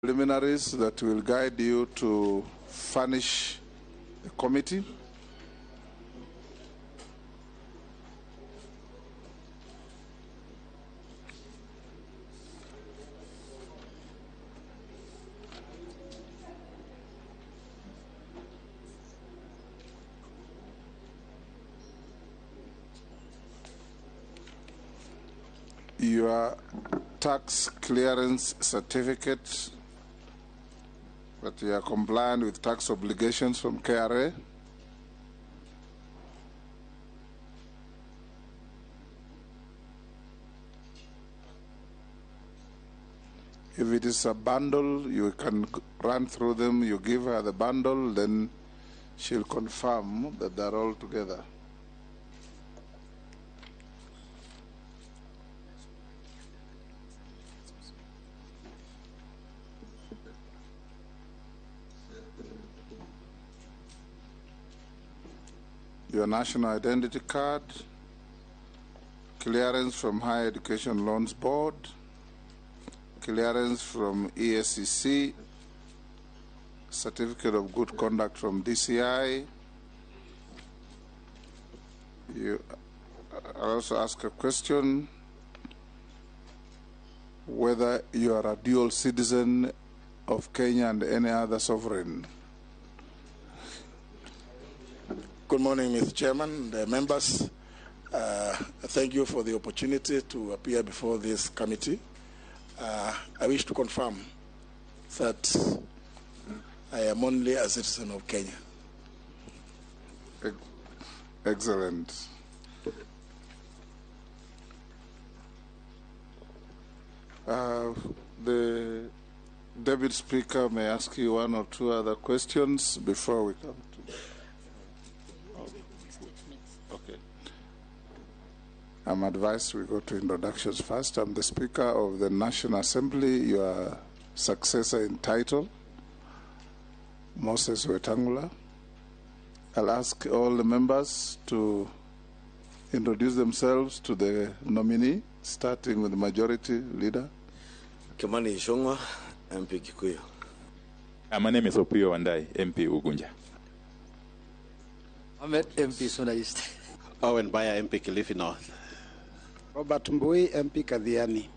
Preliminaries that will guide you to furnish the committee. Your tax clearance certificate that you are compliant with tax obligations from KRA. If it is a bundle, you can run through them. You give her the bundle, then she'll confirm that they're all together. Your national identity card, clearance from Higher Education Loans Board, clearance from ESCC, certificate of good conduct from DCI. I'll also ask a question whether you are a dual citizen of Kenya and any other sovereign. Good morning, Mr. Chairman, the members. Thank you for the opportunity to appear before this committee. I wish to confirm that I am only a citizen of Kenya. Excellent. The Deputy Speaker may ask you one or two other questions before we come to. Okay. I'm advised we go to introductions first. I'm the Speaker of the National Assembly, your successor in title, Moses Wetangula. I'll ask all the members to introduce themselves to the nominee, starting with the Majority Leader. Kimani Ichung'wah, MP Kikuyu. My name is Opiyo Wandayi, MP Ugunja. Ahmed, MP Suna East. Owen Baya, MP Kilifi North. Robert Mbui, MP Kadhiani.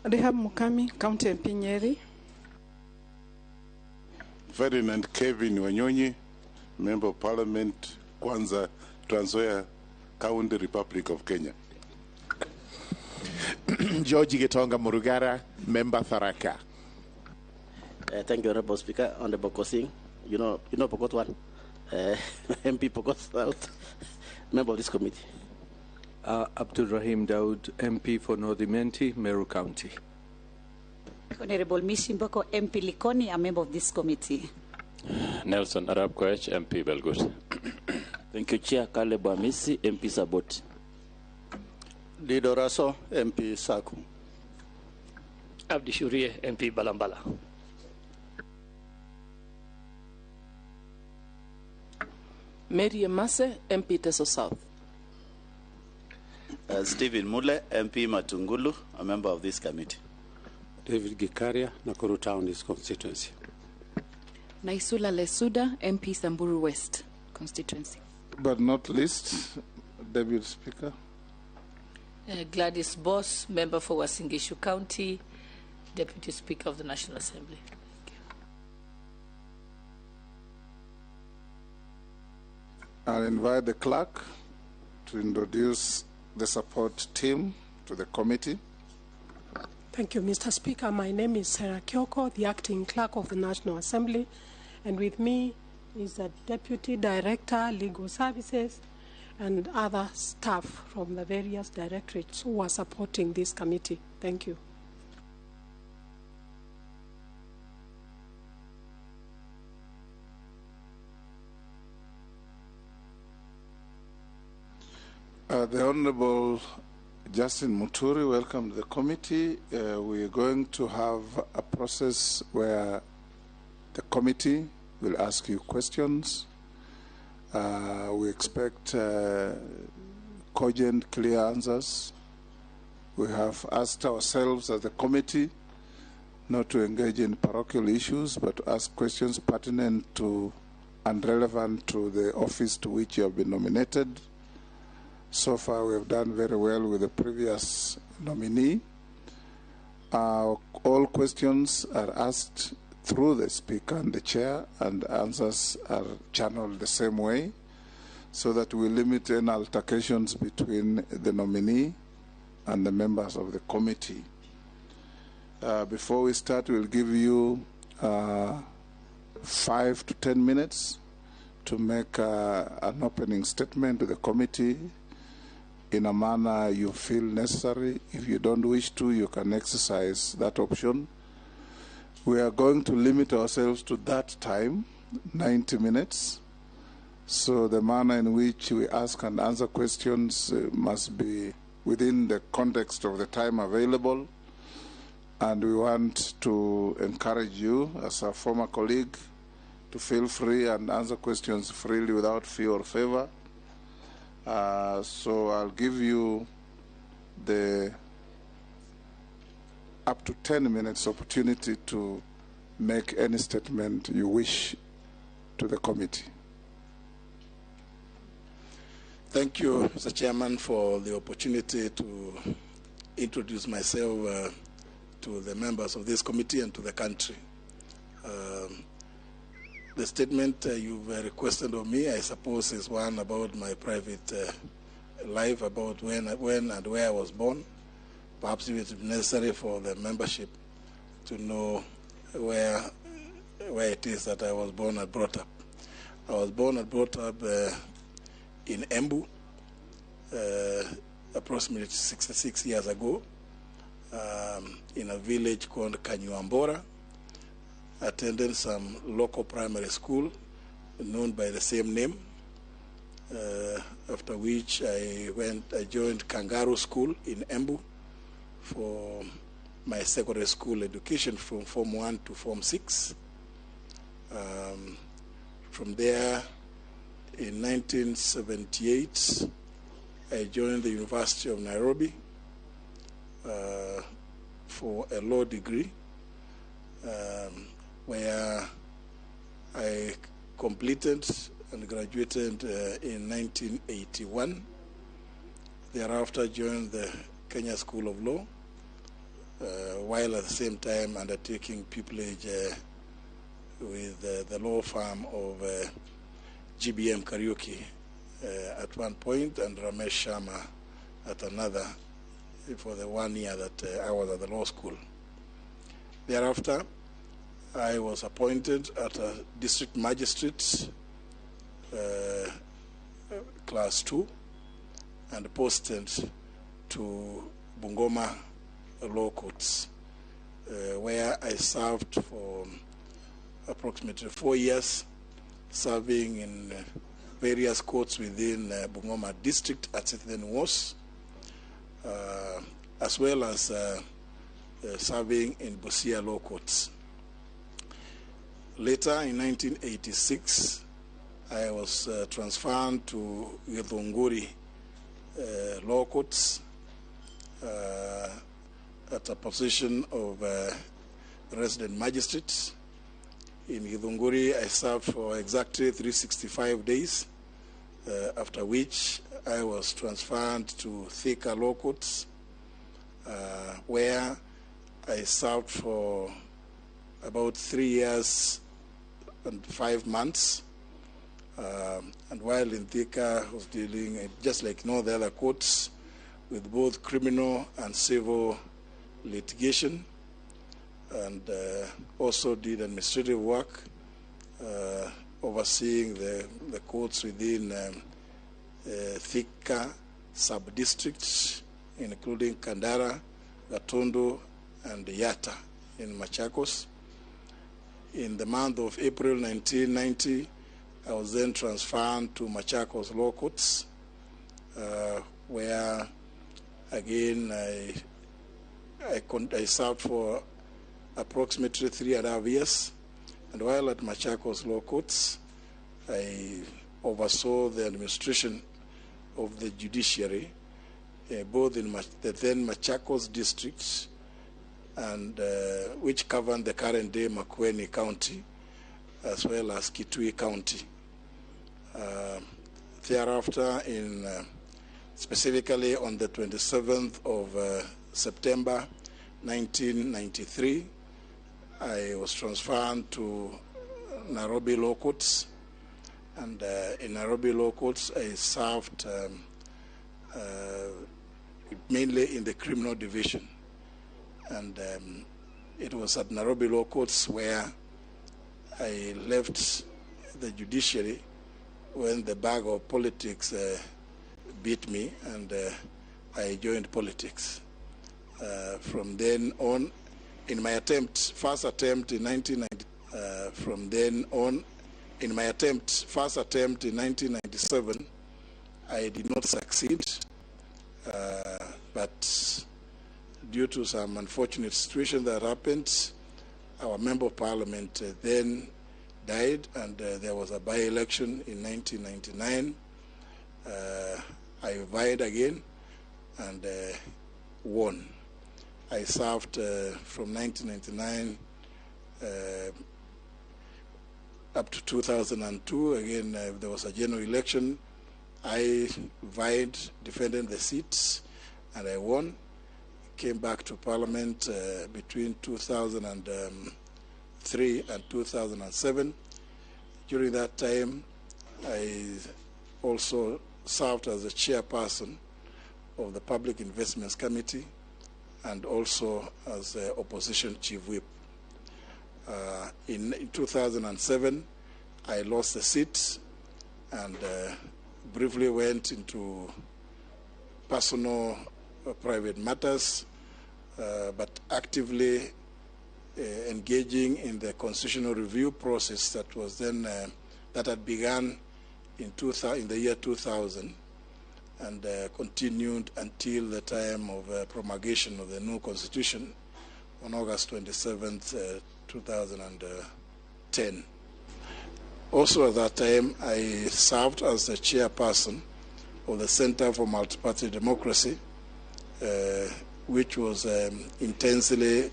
Rehab Mukami, County MP Nyeri. Ferdinand Kevin Wanyonyi, Member of Parliament, Kwanza, Trans Nzoia County, Republic of Kenya. George Gitonga Murugara, Member Tharaka. Thank you, Honorable Speaker. Honorable Kosing, you know Pokot 1, MP Pokot South, member of this committee. Abdul Rahim Daud, MP for North Imenti, Meru County. Honorable Mishimboko, MP Likoni, a member of this committee. Nelson Arab Koech, MP Belgut. Thank you, Chair. Caleb Amisi, MP Sabot. Lido Raso, MP Saku. Abdi Shurie, MP Balambala. Mary Masse, MP Teso South. Stephen Mule, MP Matungulu, a member of this committee. David Gikaria, Nakuru Town is constituency. Naisula Lesuda, MP Samburu West constituency. But not least, Deputy Speaker. Gladys Boss, member for Uasin Gishu County, Deputy Speaker of the National Assembly. I'll invite the clerk to introduce the support team to the committee. Thank you, Mr. Speaker. My name is Sarah Kyoko, the acting clerk of the National Assembly, and with me is the Deputy Director, Legal Services, and other staff from the various directorates who are supporting this committee. Thank you. The Honorable Justin Muturi, welcome to the committee. We're going to have a process where the committee will ask you questions. We expect cogent, clear answers. We have asked ourselves as a committee not to engage in parochial issues, but to ask questions pertinent to and relevant to the office to which you have been nominated. So far, we have done very well with the previous nominee. All questions are asked through the Speaker and the Chair, and answers are channeled the same way, so that we limit any altercations between the nominee and the members of the committee. Before we start, we'll give you 5 to 10 minutes to make an opening statement to the committee in a manner you feel necessary. If you don't wish to, you can exercise that option. We are going to limit ourselves to that time, 90 minutes. So the manner in which we ask and answer questions must be within the context of the time available. And we want to encourage you, as a former colleague, to feel free and answer questions freely without fear or favor. So I'll give you the up to 10 minutes opportunity to make any statement you wish to the committee. Thank you, Mr. Chairman, for the opportunity to introduce myself to the members of this committee and to the country. The statement you've requested of me, I suppose, is one about my private life, about when and where I was born. Perhaps it is necessary for the membership to know where it is that I was born and brought up. I was born and brought up in Embu, approximately 66 years ago, in a village called Kanyuambora. Attended some local primary school known by the same name, after which I joined Kangaroo School in Embu for my secondary school education from Form 1 to Form 6. From there, in 1978, I joined the University of Nairobi for a law degree, where I completed and graduated in 1981. Thereafter, joined the Kenya School of Law, while at the same time undertaking pupillage with the law firm of GBM Karaoke at one point, and Ramesh Sharma at another, for the 1 year that I was at the law school. Thereafter, I was appointed at a district magistrate, class 2, and posted to Bungoma Law Courts, where I served for approximately 4 years, serving in various courts within Bungoma district as it then was, as well as serving in Busia Law Courts. Later, in 1986, I was transferred to Gũthũrima Law Courts at a position of resident magistrate. In Gũthũrima, I served for exactly 365 days, after which I was transferred to Thika Law Courts, where I served for about 3 years and 5 months. And while in Thika, I was dealing, just like in all the other courts, with both criminal and civil litigation, and also did administrative work, overseeing the courts within Thika sub-districts, including Kandara, Gatundu, and Yatta in Machakos. In the month of April 1990, I was then transferred to Machakos Law Courts, where again I served for approximately 3.5 years. And while at Machakos Law Courts, I oversaw the administration of the judiciary, both in the then Machakos districts and which governed the current-day Makueni County, as well as Kitui County. Thereafter, specifically on the 27th of September 1993, I was transferred to Nairobi Law Courts, and in Nairobi Law Courts I served mainly in the criminal division, and it was at Nairobi Law Courts where I left the judiciary when the bag of politics beat me, and I joined politics. From then on, in my first attempt in 1997, I did not succeed, but due to some unfortunate situation that happened, our member of parliament then died, and there was a by-election in 1999. I vied again and won. I served from 1999 up to 2002. Again, there was a general election. I vied, defended the seats, and I won. Came back to Parliament between 2003 and 2007. During that time, I also served as the chairperson of the Public Investments Committee and also as the opposition chief whip. In 2007, I lost the seat and briefly went into personal private matters, but actively engaging in the constitutional review process that was then that had begun in the year 2000 and continued until the time of promulgation of the new constitution on August 27th, 2010. Also at that time, I served as the chairperson of the Center for Multi-Party Democracy, which was intensely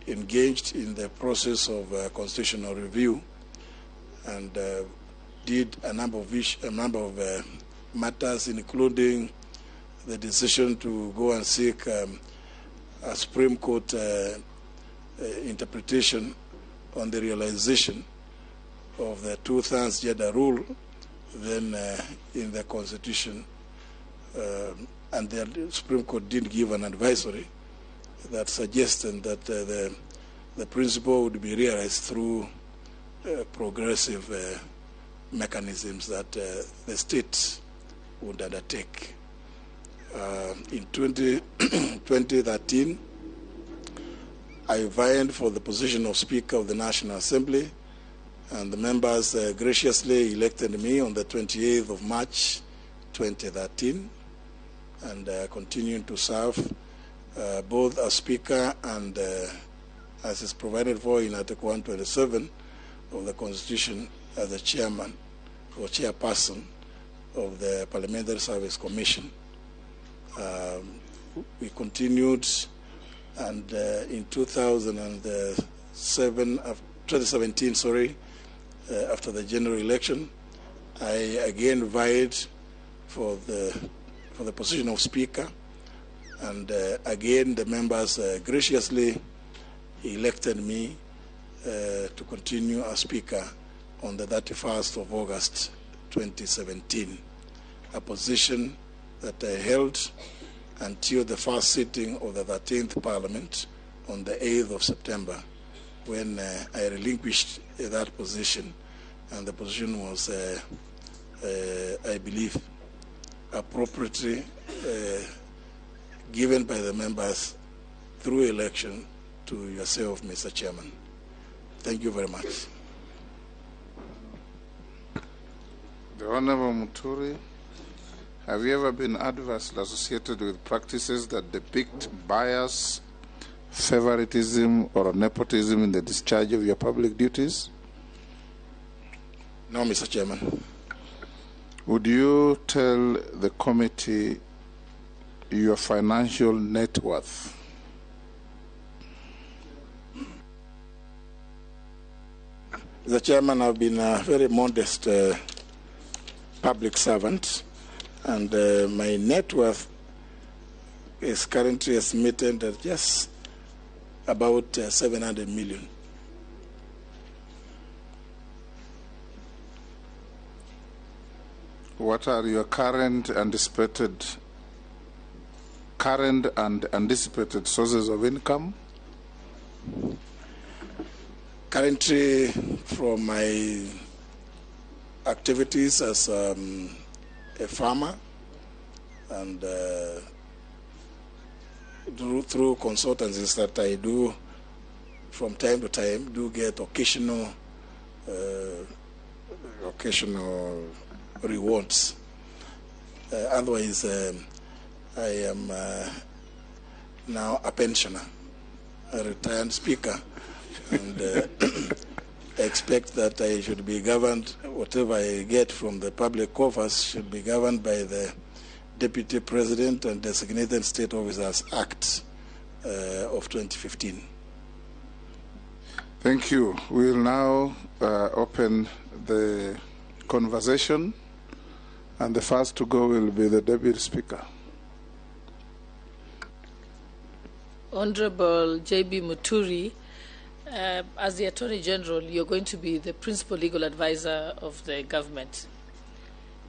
engaged in the process of constitutional review, and did a number of matters, including the decision to go and seek a Supreme Court interpretation on the realization of the two-thirds gender rule then in the Constitution, and the Supreme Court did give an advisory that suggested that the principle would be realized through progressive mechanisms that the state would undertake. In 2013, I vied for the position of Speaker of the National Assembly, and the members graciously elected me on the 28th of March 2013, and continuing to serve both as Speaker and as is provided for in Article 127 of the Constitution as the Chairman or Chairperson of the Parliamentary Service Commission. We continued, and in 2017, after the general election, I again vied for the position of Speaker, and again the members graciously elected me to continue as Speaker on the 31st of August 2017, a position that I held until the first sitting of the 13th Parliament on the 8th of September, when I relinquished that position, and the position was, I believe, appropriately given by the members through election to yourself, Mr. Chairman. Thank you very much. The Honorable Muturi, have you ever been adversely associated with practices that depict bias, favoritism, or nepotism in the discharge of your public duties? No, Mr. Chairman. Would you tell the committee your financial net worth? Mr. Chairman, I've been a very modest public servant, and my net worth is currently estimated at just about 700 million. What are your current and anticipated sources of income? Currently, from my activities as a farmer and through consultancies that I do from time to time, do get occasional rewards. Otherwise, I am now a pensioner, a retired speaker, and I expect that I should be governed, whatever I get from the public coffers should be governed by the Deputy President and Designated State Officers Act of 2015. Thank you. We'll now open the conversation, and the first to go will be the Deputy Speaker. Honorable J.B. Muturi, as the Attorney General, you're going to be the principal legal advisor of the government.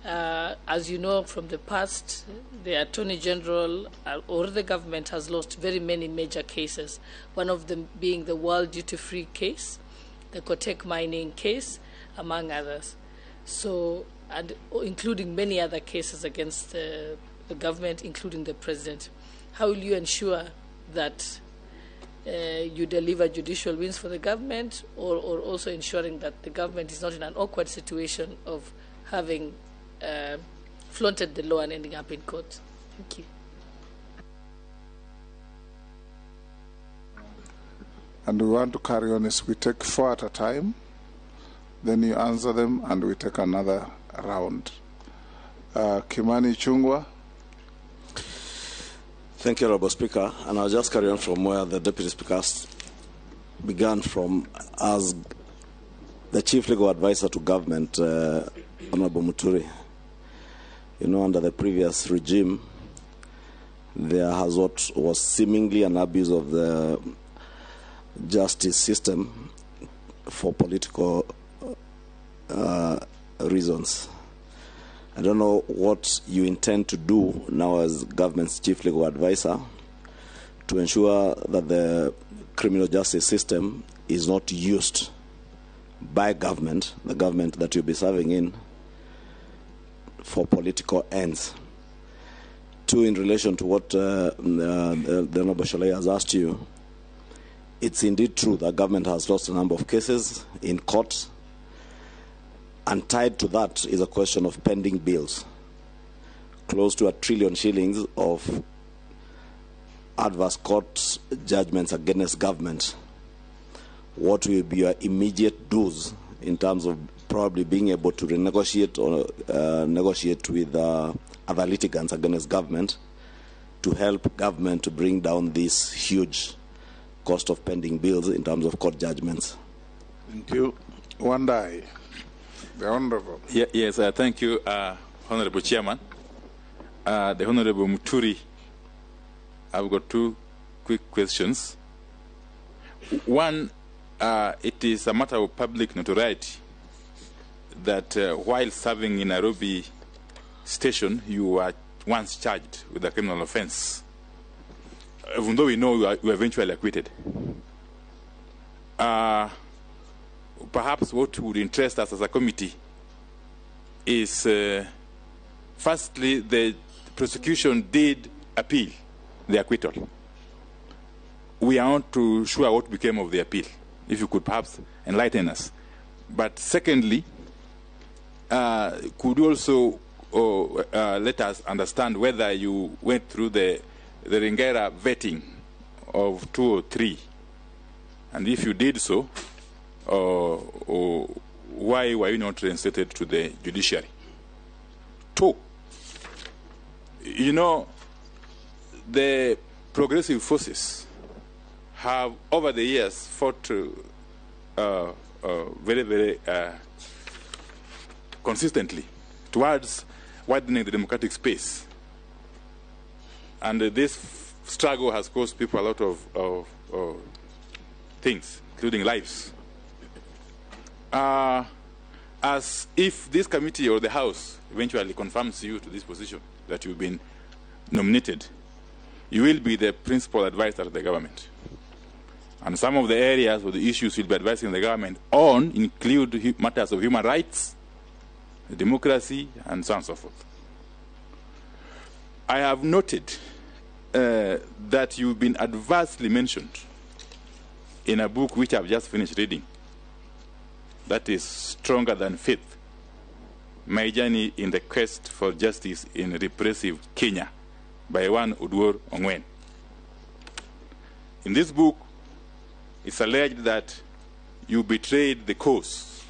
As you know from the past, the Attorney General or the government has lost very many major cases, one of them being the World Duty-Free case, the Kotek mining case, among others. So, and including many other cases against the government, including the President. How will you ensure that you deliver judicial wins for the government, or also ensuring that the government is not in an awkward situation of having flaunted the law and ending up in court? Thank you. And we want to carry on as we take 4 at a time, then you answer them, and we take another round. Kimani Chungwa. Thank you, Honorable Speaker. And I'll just carry on from where the Deputy Speaker began from. As the Chief Legal Advisor to Government, Honorable Muturi, you know, under the previous regime, there has what was seemingly an abuse of the justice system for political reasons. I don't know what you intend to do now as government's chief legal advisor to ensure that the criminal justice system is not used by government, the government that you'll be serving in, for political ends. Two, in relation to what the Honorable Shalai has asked you, it's indeed true that government has lost a number of cases in court, and tied to that is a question of pending bills. Close to R1 trillion of adverse court judgments against government. What will be your immediate dues in terms of probably being able to renegotiate or negotiate with other litigants against government to help government to bring down this huge cost of pending bills in terms of court judgments? Thank you. Wandai. The Honorable. Yes, thank you, Honorable Chairman. The Honorable Muturi, I've got 2 quick questions. One, it is a matter of public notoriety that while serving in Nairobi station, you were once charged with a criminal offense, even though we know you were eventually acquitted. Perhaps what would interest us as a committee is, firstly, the prosecution did appeal the acquittal. We are not too sure what became of the appeal, if you could perhaps enlighten us. But secondly, could you also let us understand whether you went through the Ringera vetting of 203, and if you did so, why were you not reinstated to the judiciary? 2, you know, the progressive forces have over the years fought very, very consistently towards widening the democratic space. And this struggle has cost people a lot of things, including lives. As if this committee or the House eventually confirms you to this position that you've been nominated, you will be the principal advisor to the government. And some of the areas or the issues you'll be advising the government on include matters of human rights, democracy, and so on and so forth. I have noted that you've been adversely mentioned in a book which I've just finished reading. That is Stronger Than Faith, My Journey in the Quest for Justice in Repressive Kenya, by one Udwor Ongwen. In this book, it's alleged that you betrayed the cause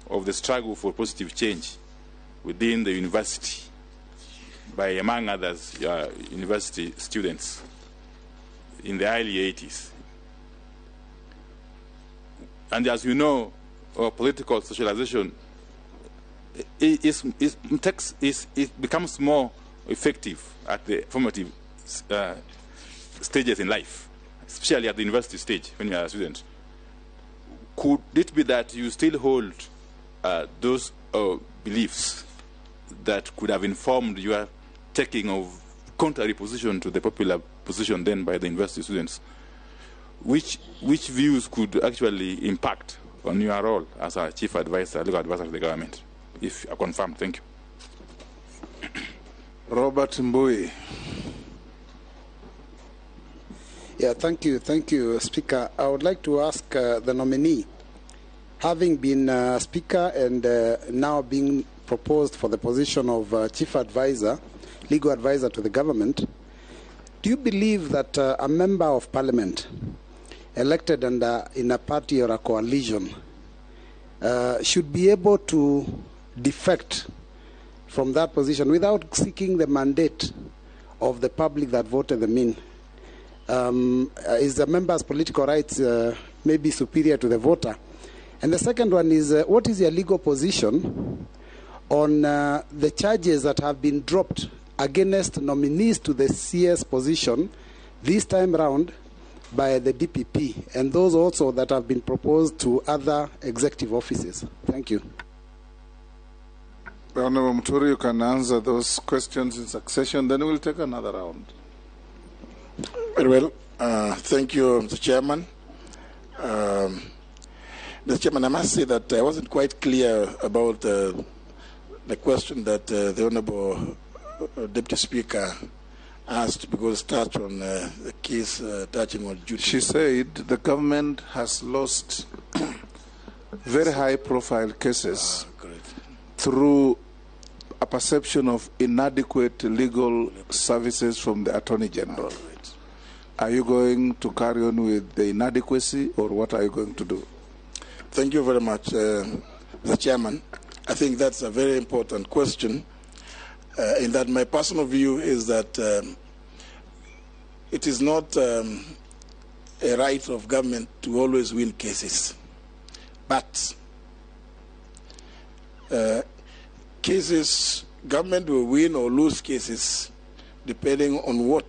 of the struggle for positive change within the university by, among others, university students in the early 80s. And as you know, political socialization it becomes more effective at the formative stages in life, especially at the university stage when you are a student. Could it be that you still hold those beliefs that could have informed your taking of contrary position to the popular position then by the university students? Which views could actually impact on your role as a chief advisor, legal advisor to the government? If I confirm, thank you. Robert Mbui. Yeah, thank you, Speaker. I would like to ask the nominee, having been Speaker and now being proposed for the position of Chief Advisor, Legal Advisor to the government, do you believe that a Member of Parliament elected in a party or a coalition should be able to defect from that position without seeking the mandate of the public that voted them in? Is the member's political rights maybe superior to the voter? And the second one is, what is your legal position on the charges that have been dropped against nominees to the CS position this time round by the DPP, and those also that have been proposed to other executive offices? Thank you. Honorable Muturi, you can answer those questions in succession, then we'll take another round. Very well. Thank you, Mr. Chairman. Mr. Chairman, I must say that I wasn't quite clear about the question that the Honorable Deputy Speaker asked, because it touched on the case touching on Judicial. She said the government has lost very high-profile cases through a perception of inadequate legal services from the Attorney General. Are you going to carry on with the inadequacy, or what are you going to do? Thank you very much, Mr. Chairman. I think that's a very important question, in that my personal view is that it is not a right of government to always win cases, but government will win or lose cases depending on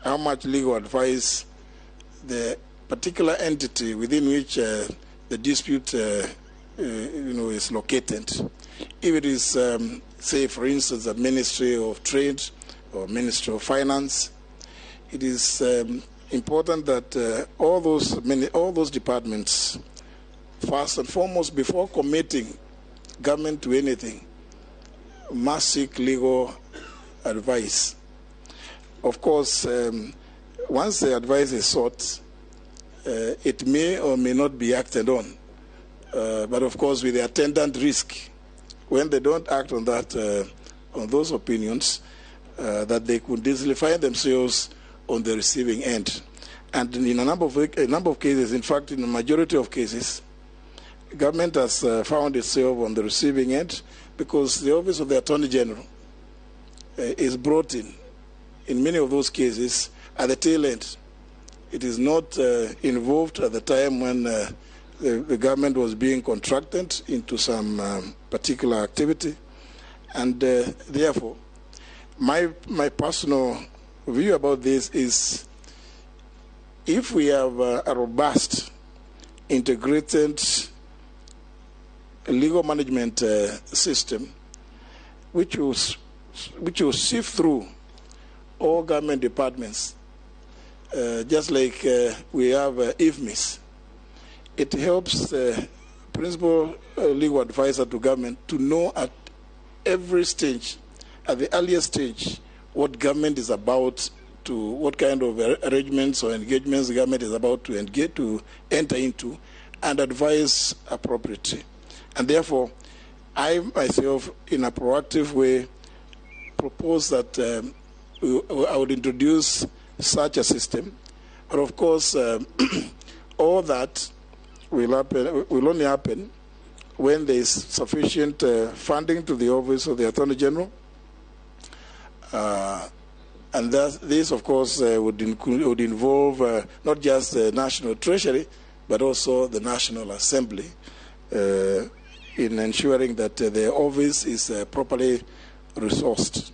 how much legal advice the particular entity within which the dispute is located. If it is, say, for instance, the Ministry of Trade or Ministry of Finance, it is important that all those departments, first and foremost, before committing government to anything, must seek legal advice. Of course, once the advice is sought, it may or may not be acted on. But of course, with the attendant risk, when they don't act on that, on those opinions, that they could easily find themselves on the receiving end. And in a number of cases, in fact, in the majority of cases, government has found itself on the receiving end because the Office of the Attorney General is brought in many of those cases at the tail end. It is not involved at the time when the government was being contracted into some particular activity. And therefore, my personal view about this is, if we have a robust, integrated legal management system, which will sift through all government departments, just like we have IFMIS, it helps the principal legal advisor to government to know at every stage, at the earliest stage, what government is about to, what kind of arrangements or engagements the government is about to enter into, and advise appropriately. And therefore, I myself, in a proactive way, propose that I would introduce such a system. But of course, all that will only happen when there is sufficient funding to the office of the Attorney General. And this, of course, would involve not just the National Treasury, but also the National Assembly in ensuring that the office is properly resourced.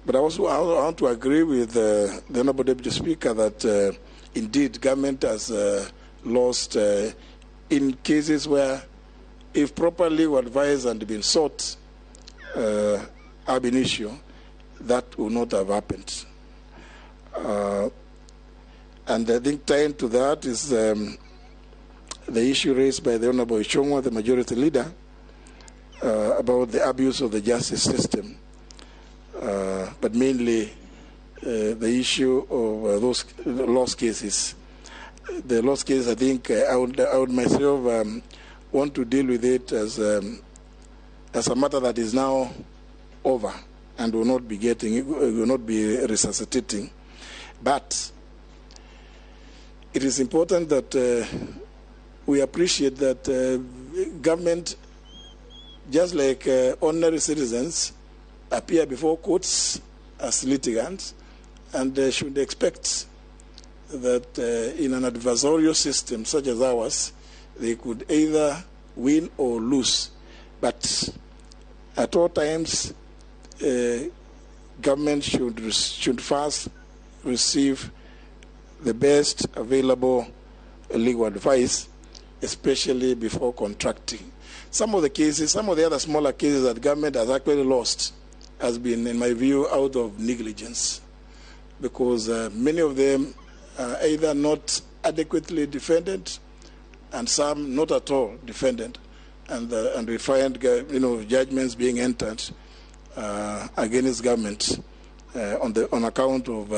But I also want to agree with the Honourable Deputy Speaker that indeed government has lost in cases where, if properly advised and been sought, ab initio, that would not have happened. And I think tying to that is the issue raised by the Honourable Ichung'wa, the Majority Leader, about the abuse of the justice system. But mainly the issue of those lost cases. The lost cases, I think I would myself want to deal with it as a matter that is now over and will not be resuscitating. But it is important that we appreciate that government, just like ordinary citizens, appear before courts as litigants, and should expect that in an adversarial system such as ours, they could either win or lose. But at all times, government should first receive the best available legal advice, especially before contracting. Some of the cases, some of the other smaller cases that government has actually lost has been, in my view, out of negligence, because many of them are either not adequately defended, and some not at all defended, and we find judgments being entered against government on account of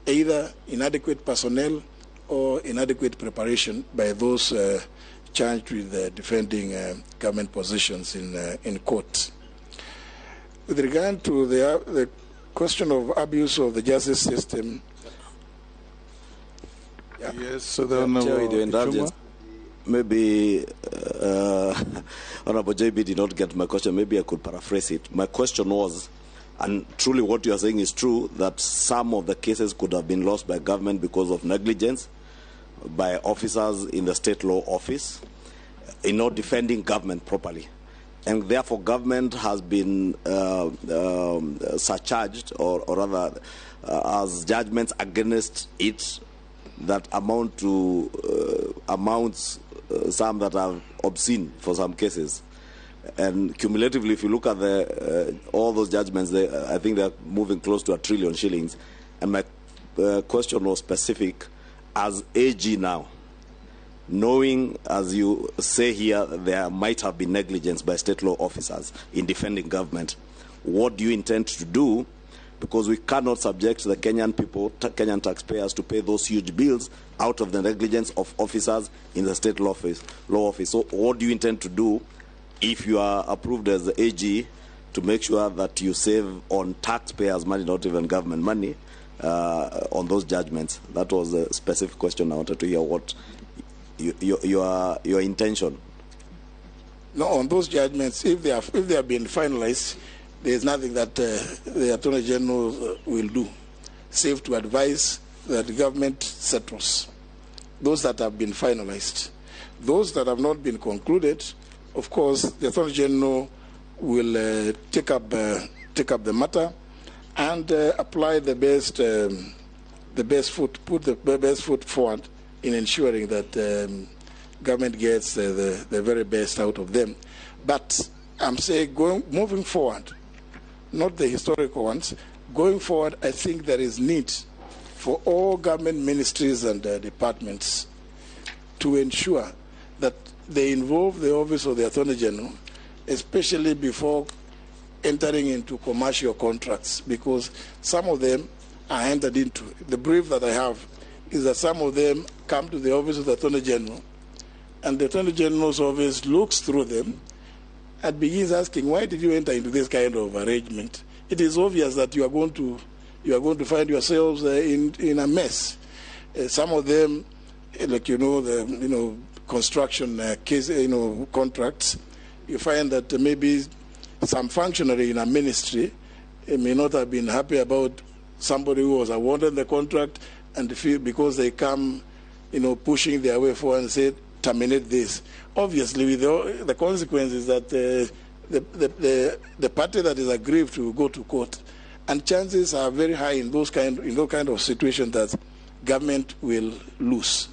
either inadequate personnel or inadequate preparation by those charged with defending government positions in court. With regard to the question of abuse of the justice system, yes, so the maybe Honorable JB did not get my question. Maybe I could paraphrase it. My question was, and truly what you are saying is true, that some of the cases could have been lost by government because of negligence by officers in the state law office in not defending government properly. And therefore government has been surcharged, or rather as judgments against it that amount to amounts, some that are obscene for some cases. And cumulatively, if you look at all those judgments, I think they're moving close to 1 trillion shillings. And my question was specific, as AG now, knowing, as you say here, there might have been negligence by state law officers in defending government, what do you intend to do? Because we cannot subject the Kenyan people, Kenyan taxpayers, to pay those huge bills out of the negligence of officers in the state law office. So what do you intend to do if you are approved as the AG to make sure that you save on taxpayers' money, not even government money, on those judgments? That was a specific question. I wanted to hear what your intention. No, on those judgments, if they have been finalized, there is nothing that the Attorney General will do, save to advise that the government settles those that have been finalized. Those that have not been concluded, of course, the Attorney General will take up the matter and apply the best foot forward in ensuring that government gets the very best out of them. But I'm saying moving forward, not the historical ones, going forward, I think there is need for all government ministries and departments to ensure that they involve the Office of the Attorney General, especially before entering into commercial contracts, because some of them are entered into. The brief that I have is that some of them come to the Office of the Attorney General, and the Attorney General's office looks through them and begins asking, why did you enter into this kind of arrangement? It is obvious that you are going to find yourselves in a mess. Some of them, like the construction case, contracts, you find that maybe some functionary in a ministry may not have been happy about somebody who was awarded the contract, and feel because they come, pushing their way forward and say, terminate this. Obviously, with the consequences that the party that is aggrieved will go to court, and chances are very high in those kind of situations that government will lose.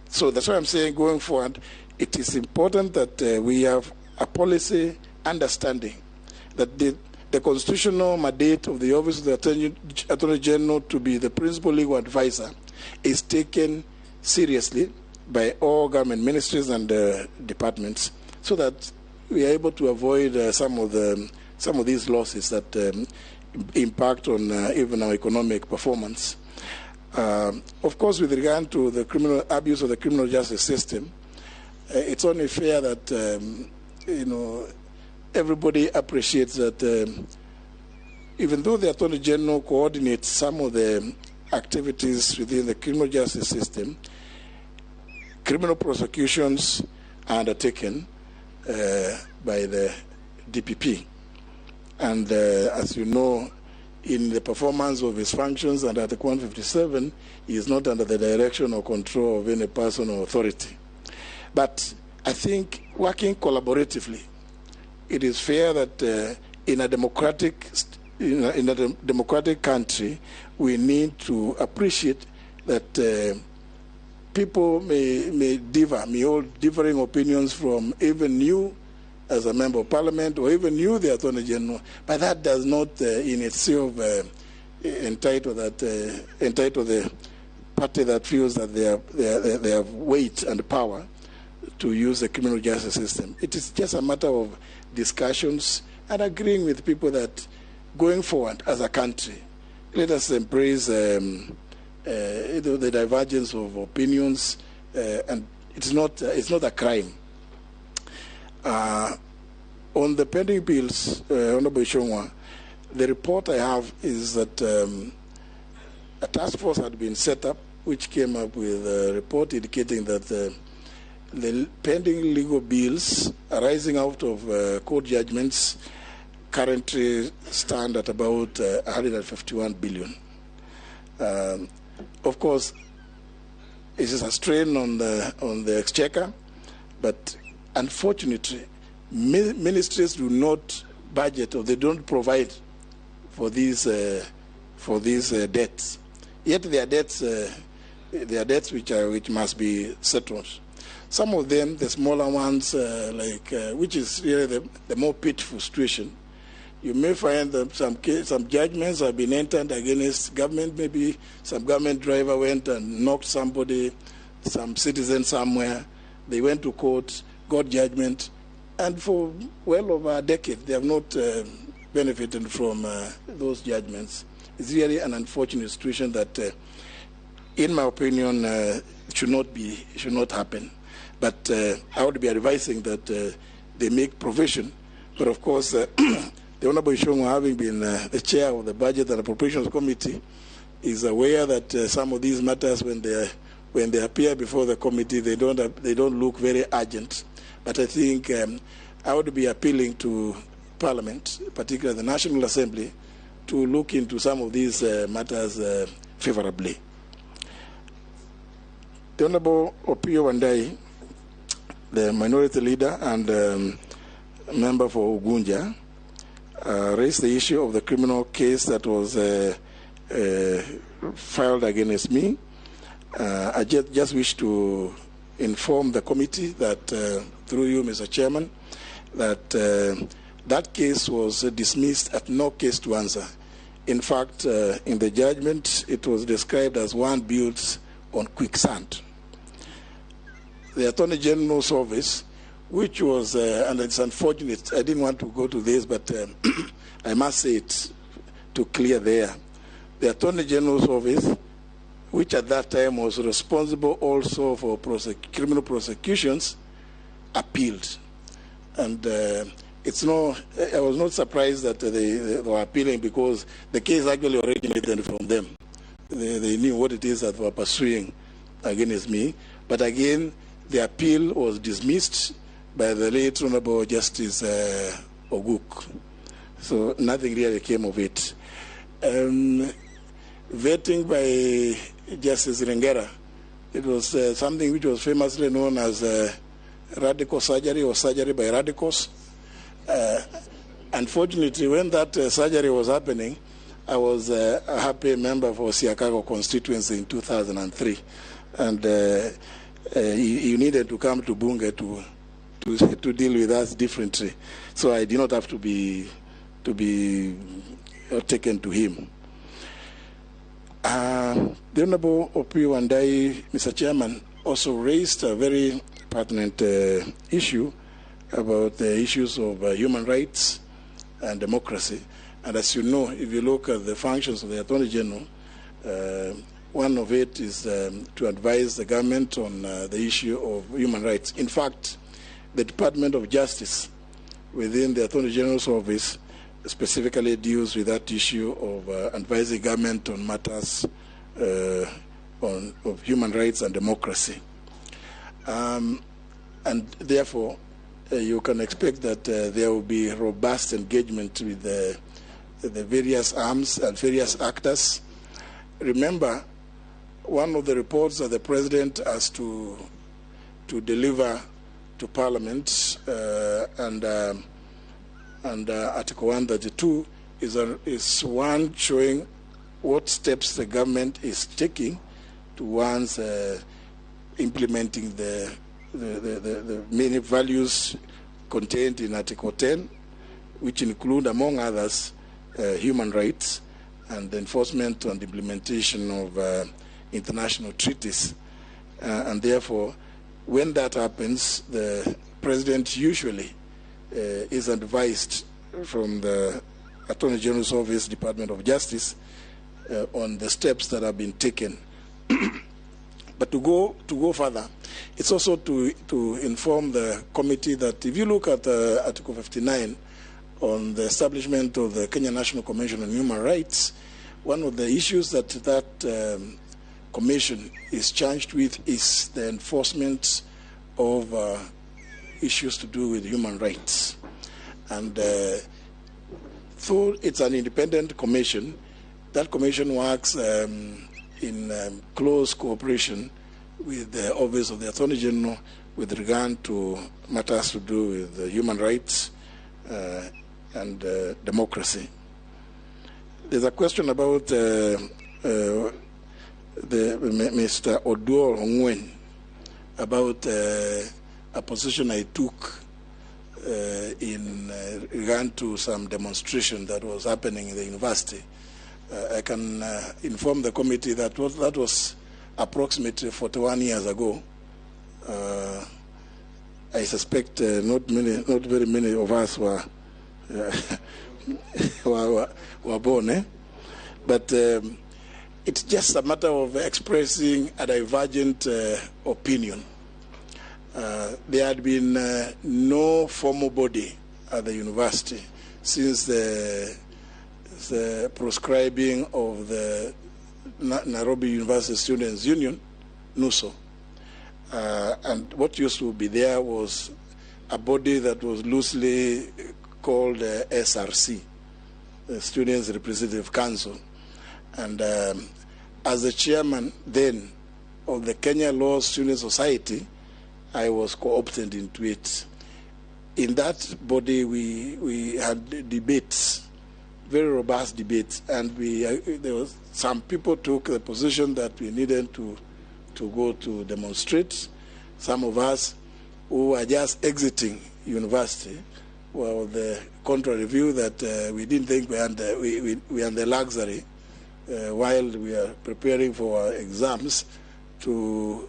So that's why I'm saying, going forward, it is important that we have a policy understanding that the constitutional mandate of the Office of the Attorney General to be the principal legal advisor is taken seriously by all government ministries and departments, so that we are able to avoid some of these losses that impact on even our economic performance. Of course, with regard to the criminal abuse of the criminal justice system, it's only fair that everybody appreciates that even though the Attorney General coordinates some of the activities within the criminal justice system, criminal prosecutions are undertaken by the DPP. And as you know, in the performance of his functions under Article 157, he is not under the direction or control of any person or authority. But I think working collaboratively, it is fair that in a democratic country, we need to appreciate that people may hold differing opinions from even you as a member of parliament, or even you, the Attorney General, but that does not in itself entitle the party that feels that they have weight and power to use the criminal justice system. It is just a matter of discussions and agreeing with people that going forward as a country, let us embrace the divergence of opinions, and it's not a crime. On the pending bills, Honorable Ishongwa, the report I have is that a task force had been set up which came up with a report indicating that the pending legal bills arising out of court judgments currently stand at about 151 billion. Of course, it is a strain on the exchequer, but unfortunately, ministries do not budget, or they don't provide for these debts. Yet there are debts which must be settled. Some of them, the smaller ones, which is really the more pitiful situation. You may find that some judgments have been entered against government. Maybe some government driver went and knocked somebody, some citizen somewhere. They went to court, got judgment, and for well over a decade, they have not benefited from those judgments. It's really an unfortunate situation that, in my opinion, should not happen. But I would be advising that they make provision. But of course, the Honorable Ishongwa, having been the chair of the Budget and Appropriations Committee, is aware that some of these matters, when they appear before the committee, they don't look very urgent. But I think I would be appealing to Parliament, particularly the National Assembly, to look into some of these matters favorably. The Honorable Opio Wandai the minority leader and member for Ugunja, raised the issue of the criminal case that was filed against me. I just wish to inform the committee that, through you, Mr. Chairman, that that case was dismissed at no case to answer. In fact, in the judgment, it was described as one built on quicksand. The Attorney General's office, which was, and it's unfortunate, I didn't want to go to this, but I must say it to clear there. The Attorney General's office, which at that time was responsible also for criminal prosecutions, appealed. And it's no, I was not surprised that they were appealing, because the case actually originated from them. They knew what it is that were pursuing against me. But again, the appeal was dismissed by the late Honorable Justice Oguk. So nothing really came of it. Vetting by Justice Rengera, it was something which was famously known as radical surgery or surgery by radicals. Unfortunately, when that surgery was happening, I was a happy member for Siakago constituency in 2003. And you needed to come to Bunge to deal with us differently. So I did not have to be taken to him. The Honorable Opi Wandai, Mr. Chairman, also raised a very pertinent issue about the issues of human rights and democracy. And as you know, if you look at the functions of the Attorney General, one of it is to advise the government on the issue of human rights. In fact, the Department of Justice within the Attorney General's office specifically deals with that issue of advising government on matters of human rights and democracy. And therefore, you can expect that there will be robust engagement with the various arms and various actors. Remember, one of the reports that the President has to deliver to Parliament and Article 132 is one showing what steps the government is taking towards implementing the many values contained in Article 10, which include, among others, human rights and the enforcement and implementation of international treaties. And therefore, when that happens, the President usually is advised from the Attorney General's Office, Department of Justice, on the steps that have been taken. But to go further, it's also to inform the committee that if you look at Article 59 on the establishment of the Kenya National Commission on Human Rights, one of the issues that commission is charged with is the enforcement of issues to do with human rights. And though it's an independent commission, that commission works in close cooperation with the Office of the Attorney General with regard to matters to do with human rights and democracy. There's a question about Mr. Oduor Ongwen about a position I took in regard to some demonstration that was happening in the university. I can inform the committee that that was approximately 41 years ago. I suspect not very many of us were born, but it's just a matter of expressing a divergent opinion. There had been no formal body at the university since the proscribing of the Nairobi University Students' Union, NUSO. And what used to be there was a body that was loosely called SRC, the Students' Representative Council. And as the chairman then of the Kenya Law Student Society, I was co-opted into it. In that body, we had debates, very robust debates, and there was some people took the position that we needed to go to demonstrate. Some of us who were just exiting university were of the contrary view that we didn't think we had the luxury while we are preparing for our exams to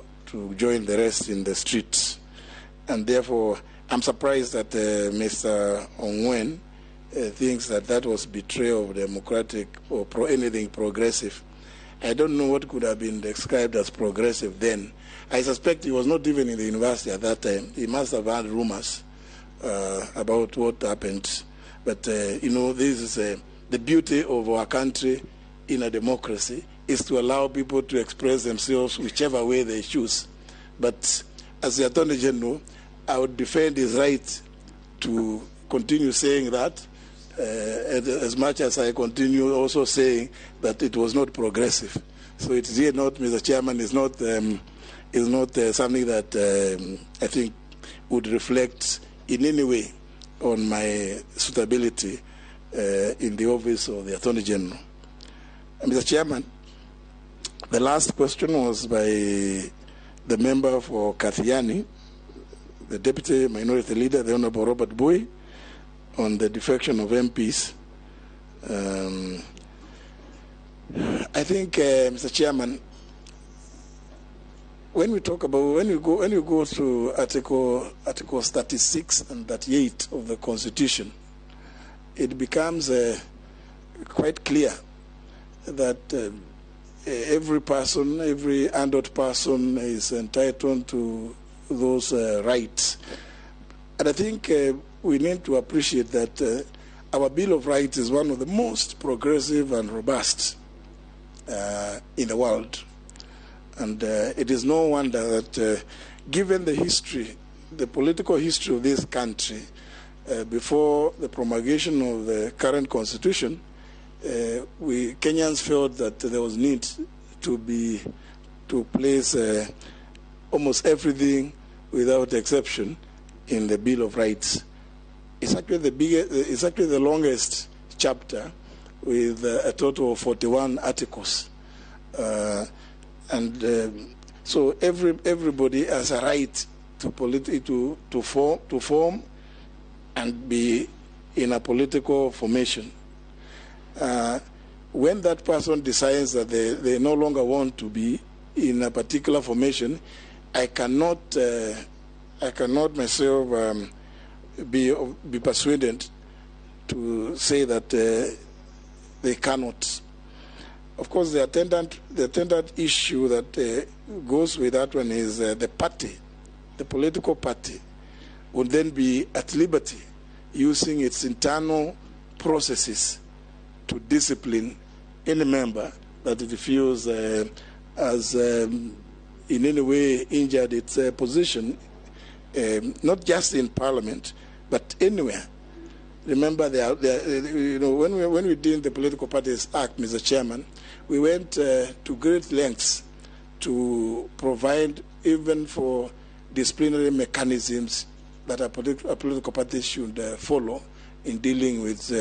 join the rest in the streets. And therefore, I'm surprised that Mr. Ongwen thinks that was betrayal of democratic or anything progressive. I don't know what could have been described as progressive then. I suspect he was not even in the university at that time. He must have had rumors about what happened. But, this is the beauty of our country in a democracy is to allow people to express themselves whichever way they choose. But as the Attorney General, I would defend his right to continue saying that, as much as I continue also saying that it was not progressive. So it's here not, Mr. Chairman, is not something that I think would reflect in any way on my suitability in the office of the Attorney General. Mr. Chairman, the last question was by the member for Kathiani, the Deputy Minority Leader, the Honorable Robert Bui, on the defection of MPs. I think, Mr. Chairman, when you go to Articles 36 and 38 of the Constitution, it becomes quite clear that every person, every adult person is entitled to those rights. And I think we need to appreciate that our Bill of Rights is one of the most progressive and robust in the world. And it is no wonder that given the history, the political history of this country, before the promulgation of the current constitution, we Kenyans felt that there was need to place almost everything without exception in the Bill of Rights. It's actually the longest chapter with a total of 41 articles. So everybody has a right to form and be in a political formation. When that person decides that they no longer want to be in a particular formation, I cannot myself be persuaded to say that they cannot. Of course, the attendant issue that goes with that one is the party, the political party, would then be at liberty using its internal processes to discipline any member that it feels has in any way injured its position, not just in Parliament, but anywhere. Remember, when we did the Political Parties Act, Mr. Chairman, we went to great lengths to provide even for disciplinary mechanisms that a political party should follow in dealing with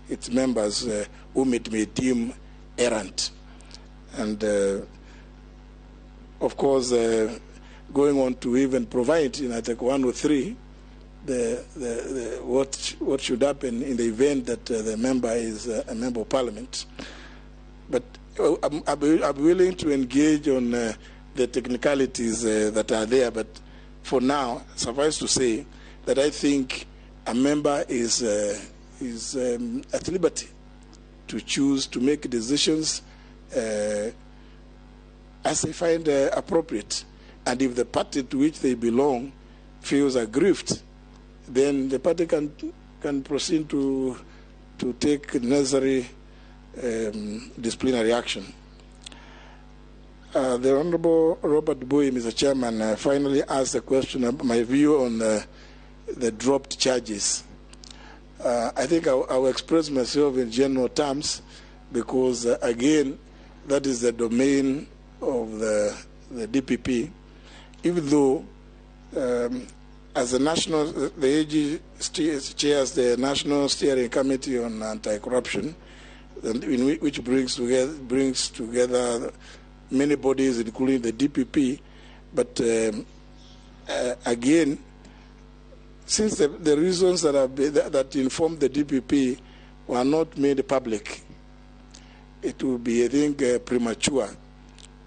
its members whom it may deem errant. And, of course, going on to even provide in Article 103 what should happen in the event that the member is a member of Parliament. But I'm willing to engage on the technicalities that are there, but for now, suffice to say that I think a member is at liberty to choose to make decisions as they find appropriate. And if the party to which they belong feels aggrieved, then the party can proceed to take necessary disciplinary action. The Honorable Robert Bui, Mr. Chairman, finally asked a question about my view on the dropped charges. I think I'll express myself in general terms because, again, that is the domain of the DPP, even though as the AG chairs the National Steering Committee on Anti-Corruption, which brings together many bodies, including the DPP. But again, since the reasons that informed the DPP were not made public, it would be, I think, premature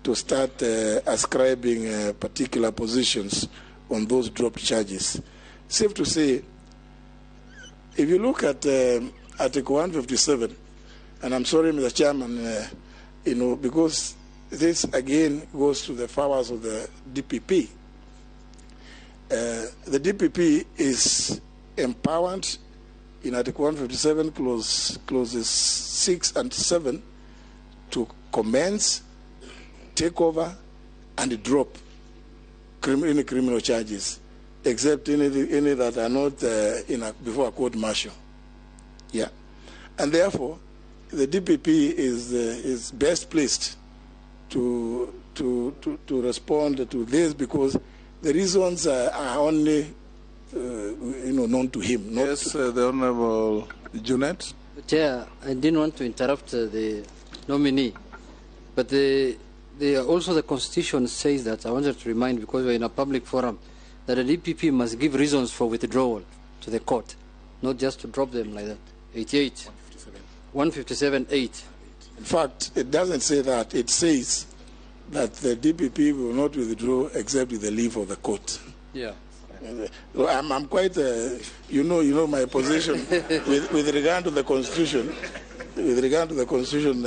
to start ascribing particular positions on those dropped charges. Safe to say, if you look at Article 157, and I'm sorry, Mr. Chairman, because this again goes to the powers of the DPP. The DPP is empowered in Article 157, clauses 6 and 7, to commence, take over, and drop any criminal charges, except any that are not before a court martial. Yeah, and therefore, the DPP is best placed to respond to this, because the reasons are only known to him. Yes, the Honourable Junet. Chair, I didn't want to interrupt the nominee, but also the Constitution says that, I wanted to remind, because we're in a public forum, that the DPP must give reasons for withdrawal to the court, not just to drop them like that. 88. 157.8. In fact, it doesn't say that. It says that the DPP will not withdraw except with the leave of the court. Yeah. I'm quite, you know my position with regard to the Constitution. With regard to the Constitution,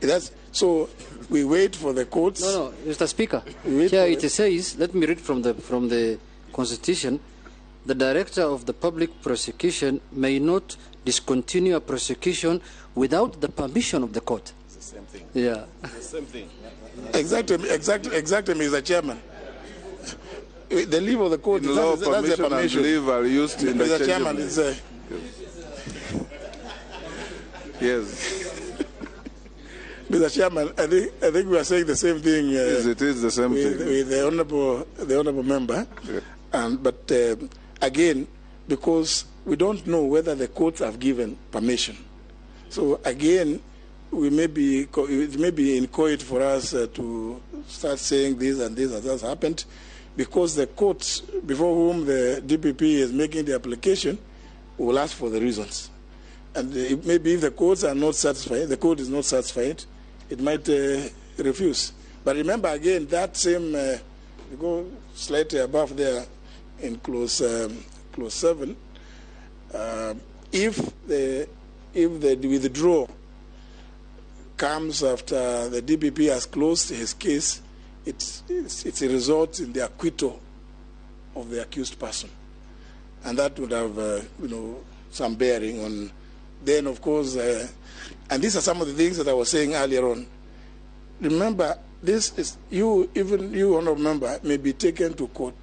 that's so. We wait for the courts. No, Mr. Speaker. Here it says. Let me read from the Constitution. The director of the public prosecution may not discontinue a prosecution without the permission of the court. It's the same thing. Yeah. It's the same thing. Exactly, Mr. Chairman. The leave of the court, that's the permission. And leave are used in Mr. Chairman, it's yes. Mr. Chairman, I think we are saying the same thing. Yes, it is the same thing with the honourable member, yeah. But again, because we don't know whether the courts have given permission, so again, it may be incoherent for us to start saying this and this has happened, because the courts before whom the DPP is making the application will ask for the reasons. And maybe if the courts are not satisfied, the court is not satisfied, it might refuse. But remember again, that same, you go slightly above there in clause 7, if the withdrawal comes after the DPP has closed his case, it's a result in the acquittal of the accused person, and that would have some bearing on. Then of course, and these are some of the things that I was saying earlier on. Remember, this is even you, honourable member, may be taken to court,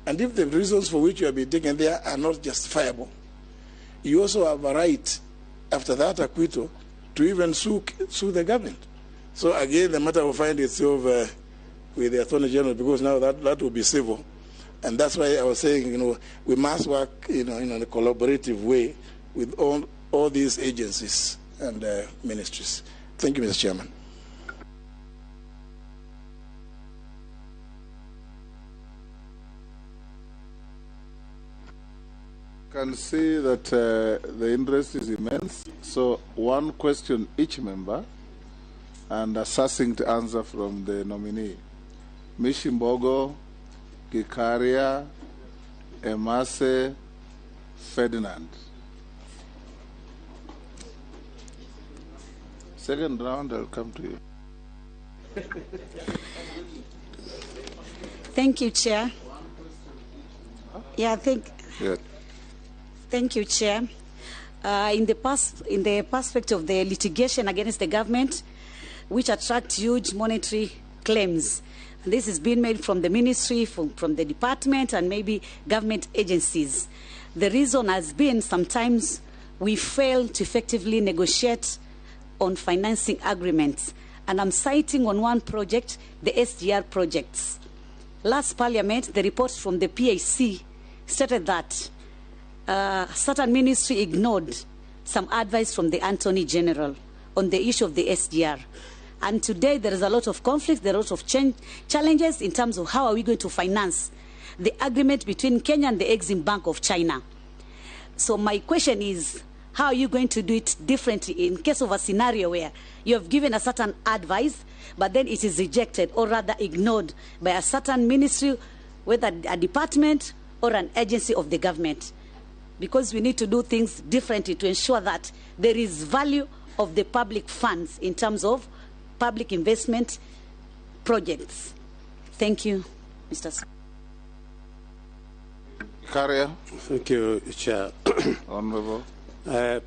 and if the reasons for which you have been taken there are not justifiable, you also have a right after that acquittal to even sue the government. So again, the matter will find itself with the Attorney General, because now that will be civil, and that's why I was saying, we must work, in a collaborative way with all these agencies and ministries. Thank you, Mr. Chairman. Can see that the interest is immense. So one question each member, and a succinct answer from the nominee. Mishimbogo, Gikaria, Emase, Ferdinand. Second round, I'll come to you. Thank you, Chair. Yeah, Yeah. Thank you, Chair. In the perspective of the litigation against the government, which attract huge monetary claims, and this is being made from the ministry, from the department, and maybe government agencies. The reason has been sometimes we fail to effectively negotiate on financing agreements. And I'm citing on one project, the SGR projects. last parliament, the report from the PAC stated that certain ministry ignored some advice from the Attorney General on the issue of the SGR. And today there is a lot of conflict, there are a lot of challenges in terms of how are we going to finance the agreement between Kenya and the Exim Bank of China. So my question is, how are you going to do it differently in case of a scenario where you have given a certain advice, but then it is rejected or rather ignored by a certain ministry, whether a department or an agency of the government? Because we need to do things differently to ensure that there is value of the public funds in terms of public investment projects. Thank you, Mr. Speaker. Karia. Thank you, Chair. Honorable.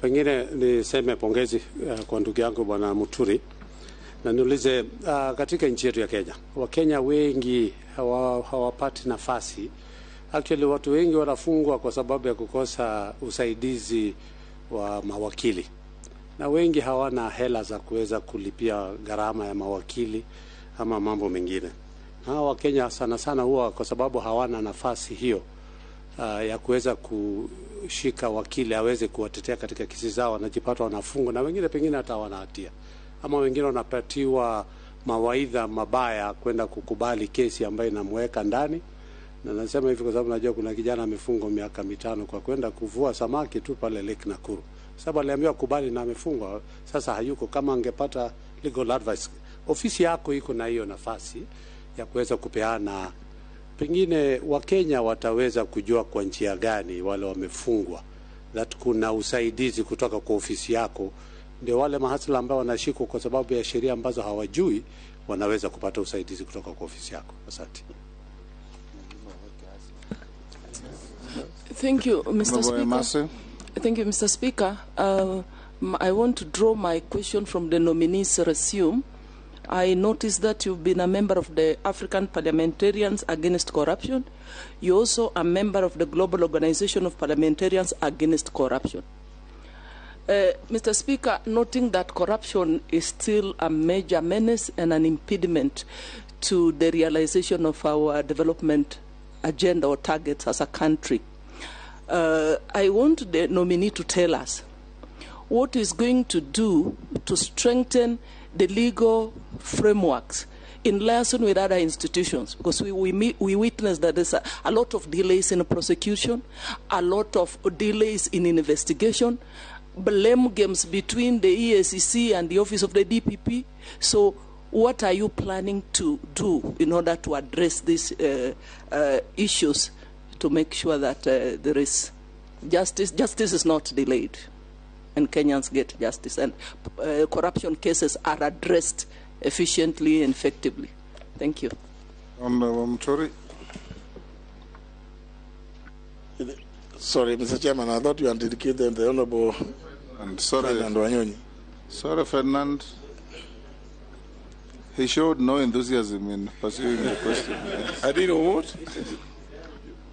Pengine niseme pongezi kwa ndugu yangu Bwana Muturi na niulize katika nchi yetu ya Kenya, Wakenya wengi hawapati nafasi. Actually watu wengi wanafungwa kwa sababu ya kukosa usaidizi wa mawakili, na wengi hawana hela za kuweza kulipia gharama ya mawakili ama mambo mengine. Hawa Wakenya sana sana huwa kwa sababu hawana nafasi hiyo ya kuweza kushika wakili aweze kuwatetea katika kesi zao, wanajipata wanafungwa, na wengine pengine hata wana hatia, ama wengine wanapatiwa mawaidha mabaya kwenda kukubali kesi ambayo inamweka ndani. Na nasema hivi kwa sababu najua kuna kijana amefungwa miaka 5 kwa kwenda kuvua samaki tu pale Lake Nakuru. Sababu aliambiwa kubali na amefungwa, sasa hayuko. Kama angepata legal advice, ofisi yako iko na hiyo nafasi ya kuweza kupeana. Pengine Wakenya wataweza kujua kwa njia gani wale wamefungwa that kuna usaidizi kutoka kwa ofisi yako, ndio wale mahasla ambao wanashikwa kwa sababu ya sheria ambazo hawajui wanaweza kupata usaidizi kutoka kwa ofisi yako. Asante. Thank you, Mr. Speaker. Thank you, Mr. Speaker. I want to draw my question from the nominee's resume. I noticed that you've been a member of the African Parliamentarians Against Corruption. You're also a member of the Global Organization of Parliamentarians Against Corruption. Mr. Speaker, noting that corruption is still a major menace and an impediment to the realization of our development agenda or targets as a country, I want the nominee to tell us what is going to do to strengthen the legal frameworks in liaison with other institutions, because we witness that there's a lot of delays in prosecution, a lot of delays in investigation, blame games between the EACC and the Office of the DPP. So what are you planning to do in order to address these issues to make sure that there is justice? Justice is not delayed and Kenyans get justice, and corruption cases are addressed efficiently and effectively. Thank you. Sorry, Mr. Chairman, I thought you had indicated the Honorable Fernand Wanyonyi. Sorry, Fernand. He showed no enthusiasm in pursuing the question. I didn't know what?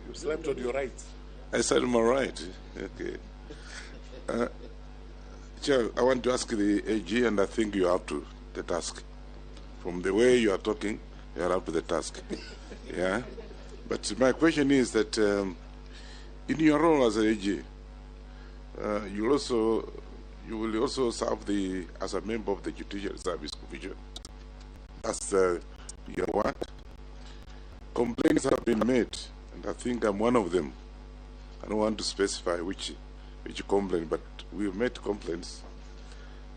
You slept on your right. I said my right. Okay. Chair, I want to ask the AG, and I think you are up to the task. From the way you are talking, you are up to the task. Yeah. But my question is that in your role as an AG, you will also serve as a member of the Judicial Service Commission. That's your work. Complaints have been made, and I think I'm one of them. I don't want to specify which complaint, but we've made complaints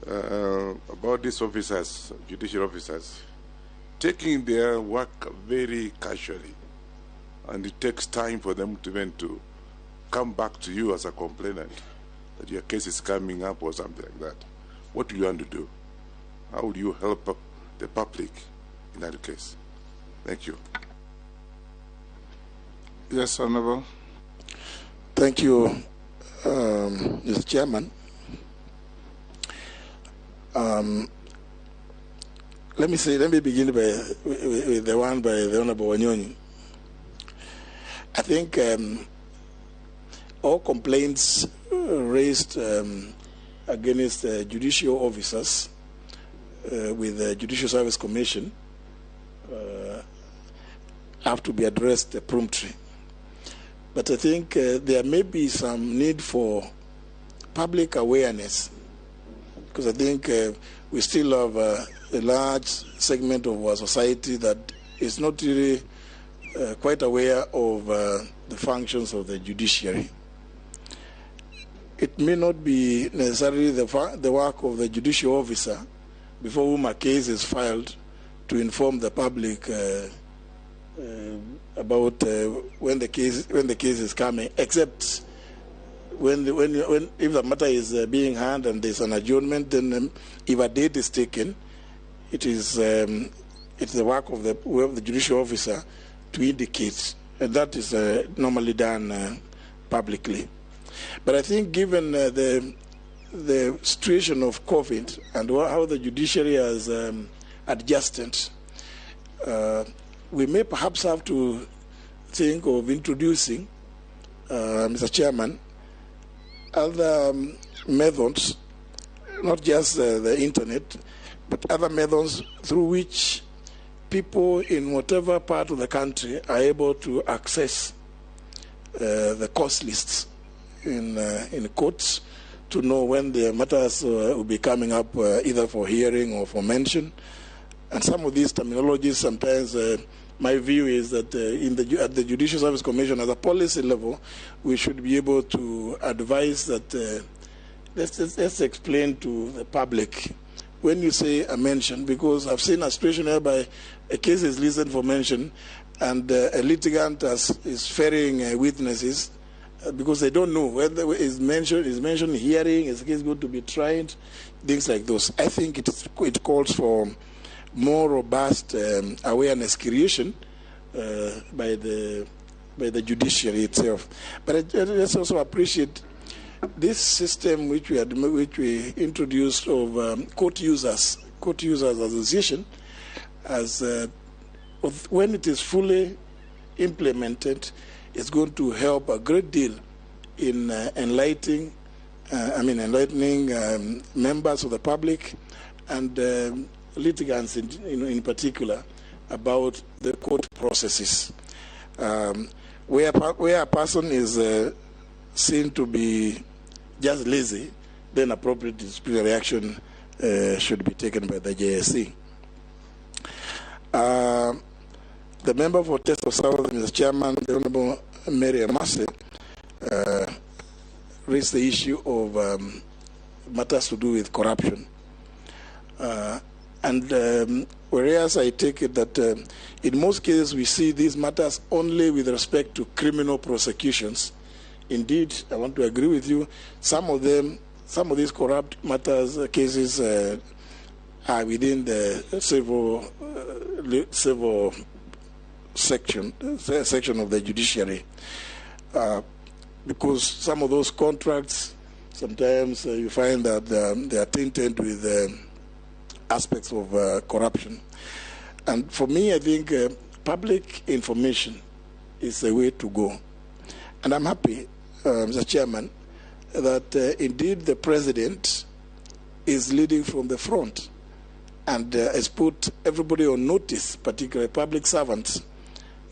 about these officers, judicial officers, taking their work very casually, and it takes time for them to come back to you as a complainant that your case is coming up or something like that. What do you want to do? How will you help the public in that case? Thank you. Yes, Honorable. Thank you, Mr. Chairman. Let me begin with the one by the Honorable Wanyonyi. I think all complaints raised against judicial officers with the Judicial Service Commission, have to be addressed promptly. But I think there may be some need for public awareness, because I think we still have a large segment of our society that is not really quite aware of the functions of the judiciary. It may not be necessarily the work of the judicial officer before whom a case is filed to inform the public about when the case is coming, except when if the matter is being heard and there's an adjournment, then if a date is taken, it's the work of the judicial officer to indicate, and that is normally done publicly. But I think given the situation of COVID and how the judiciary has adjusted, we may perhaps have to think of introducing, Mr. Chairman, other methods, not just the internet, but other methods through which people in whatever part of the country are able to access the cost lists in courts to know when the matters will be coming up either for hearing or for mention. And some of these terminologies, sometimes my view is that at the Judicial Service Commission, at a policy level, we should be able to advise that let's explain to the public when you say a mention, because I've seen a situation whereby a case is listed for mention and a litigant is ferrying witnesses because they don't know whether is mentioned hearing, is the case going to be tried, things like those. I think it calls for more robust awareness creation by the judiciary itself. But let's also appreciate this system which we introduced of court users association, as when it is fully implemented, it's going to help a great deal in enlightening members of the public and litigants in particular about the court processes. Where a person is seen to be just lazy, then appropriate disciplinary action should be taken by the JSC. The member for Testo South, Mr. Chairman, the Honorable Mary Amase, raised the issue of matters to do with corruption. Whereas I take it that in most cases we see these matters only with respect to criminal prosecutions. Indeed, I want to agree with you. Some of these corrupt matters, cases, are within the civil section of the judiciary, because some of those contracts, sometimes you find that they are tainted with aspects of corruption. And for me, I think public information is the way to go. And I'm happy, Mr. Chairman, that indeed the President is leading from the front and has put everybody on notice, particularly public servants,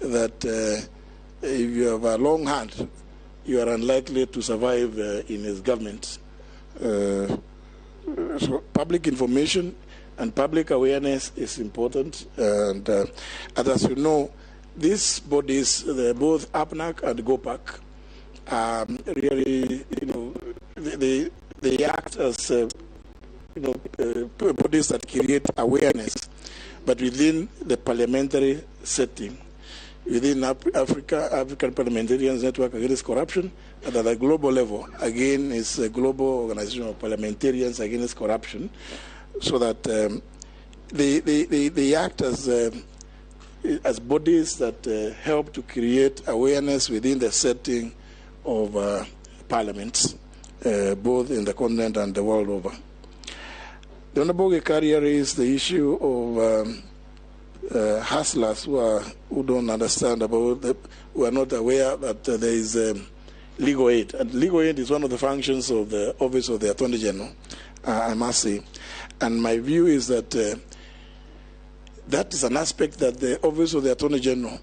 that if you have a long hand, you are unlikely to survive in his government. So public information and public awareness is important. And as you know, these bodies, both APNAC and GOPAC, really, they act as bodies that create awareness, but within the parliamentary setting, within African Parliamentarians Network Against Corruption, and at a global level, again, is a global organization of parliamentarians against corruption, so that they act as bodies that help to create awareness within the setting of parliaments, both in the continent and the world over. The Honorable Gekaria raised the issue of hustlers who don't understand about who are not aware that there is legal aid. And legal aid is one of the functions of the Office of the Attorney General, I must say. And my view is that that is an aspect that the Office of the Attorney General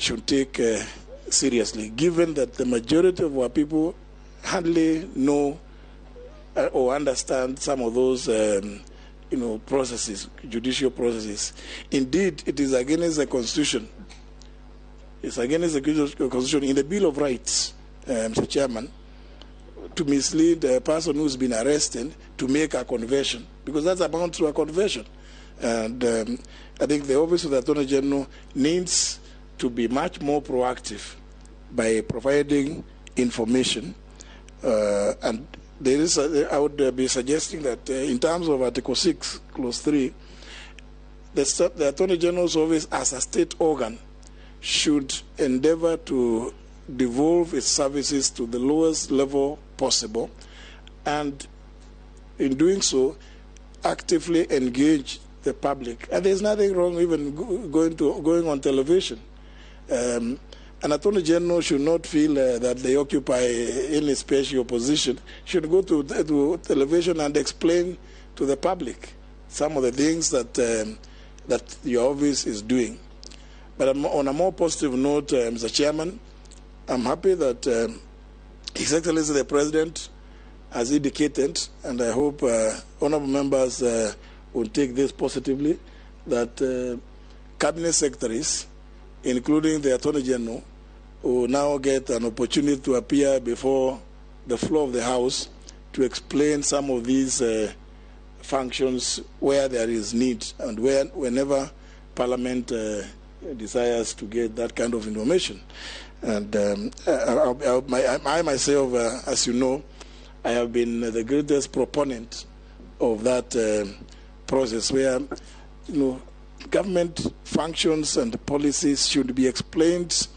should take seriously, given that the majority of our people hardly know or understand some of those processes, judicial processes. Indeed, it is against the Constitution. It's against the Constitution in the Bill of Rights, Mr. Chairman, to mislead a person who's been arrested to make a confession, because that's amounts to a confession. And I think the Office of the Attorney General needs to be much more proactive by providing information. And there is I would be suggesting that in terms of Article 6, Clause 3, the Attorney General's Office as a state organ should endeavor to devolve its services to the lowest level possible, and in doing so, actively engage the public. And there's nothing wrong even going on television. An Attorney General should not feel that they occupy any special position, should go to television and explain to the public some of the things that, that your office is doing. But on a more positive note, Mr. Chairman, I'm happy that His Excellency the President has indicated, and I hope honourable members will take this positively, that cabinet secretaries, including the Attorney General, will now get an opportunity to appear before the floor of the House to explain some of these functions where there is need and whenever Parliament desires to get that kind of information. And I myself, as you know, I have been the greatest proponent of that process where, government functions and policies should be explained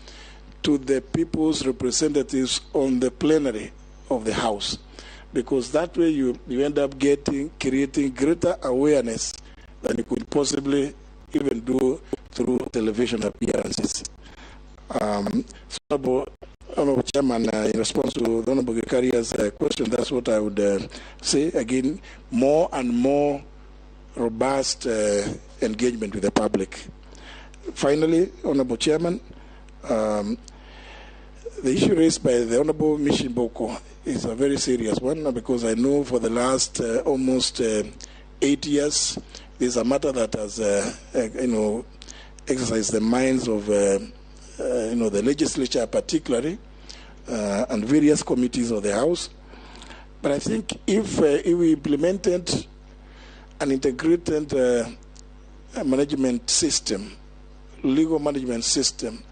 to the people's representatives on the plenary of the House, because that way you end up creating greater awareness than you could possibly even do through television appearances. Honourable Chairman, in response to the Honourable Gikaria's question, that's what I would say. Again, more and more robust engagement with the public. Finally, Honourable Chairman, the issue raised by the Honourable Mishi Boko is a very serious one, because I know for the last almost 8 years, this is a matter that has, exercised the minds of, the legislature particularly, and various committees of the House. But I think if we implemented an integrated management system, legal management system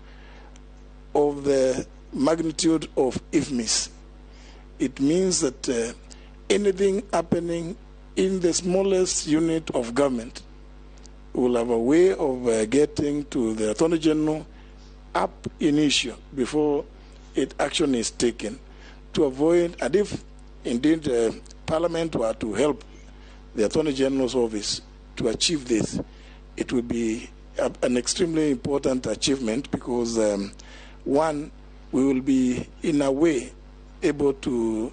of the magnitude of IFMIS, it means that anything happening in the smallest unit of government will have a way of getting to the Attorney General up initio before action is taken, to avoid, and if indeed Parliament were to help the Attorney General's office to achieve this, it would be an extremely important achievement, because one, we will be in a way able to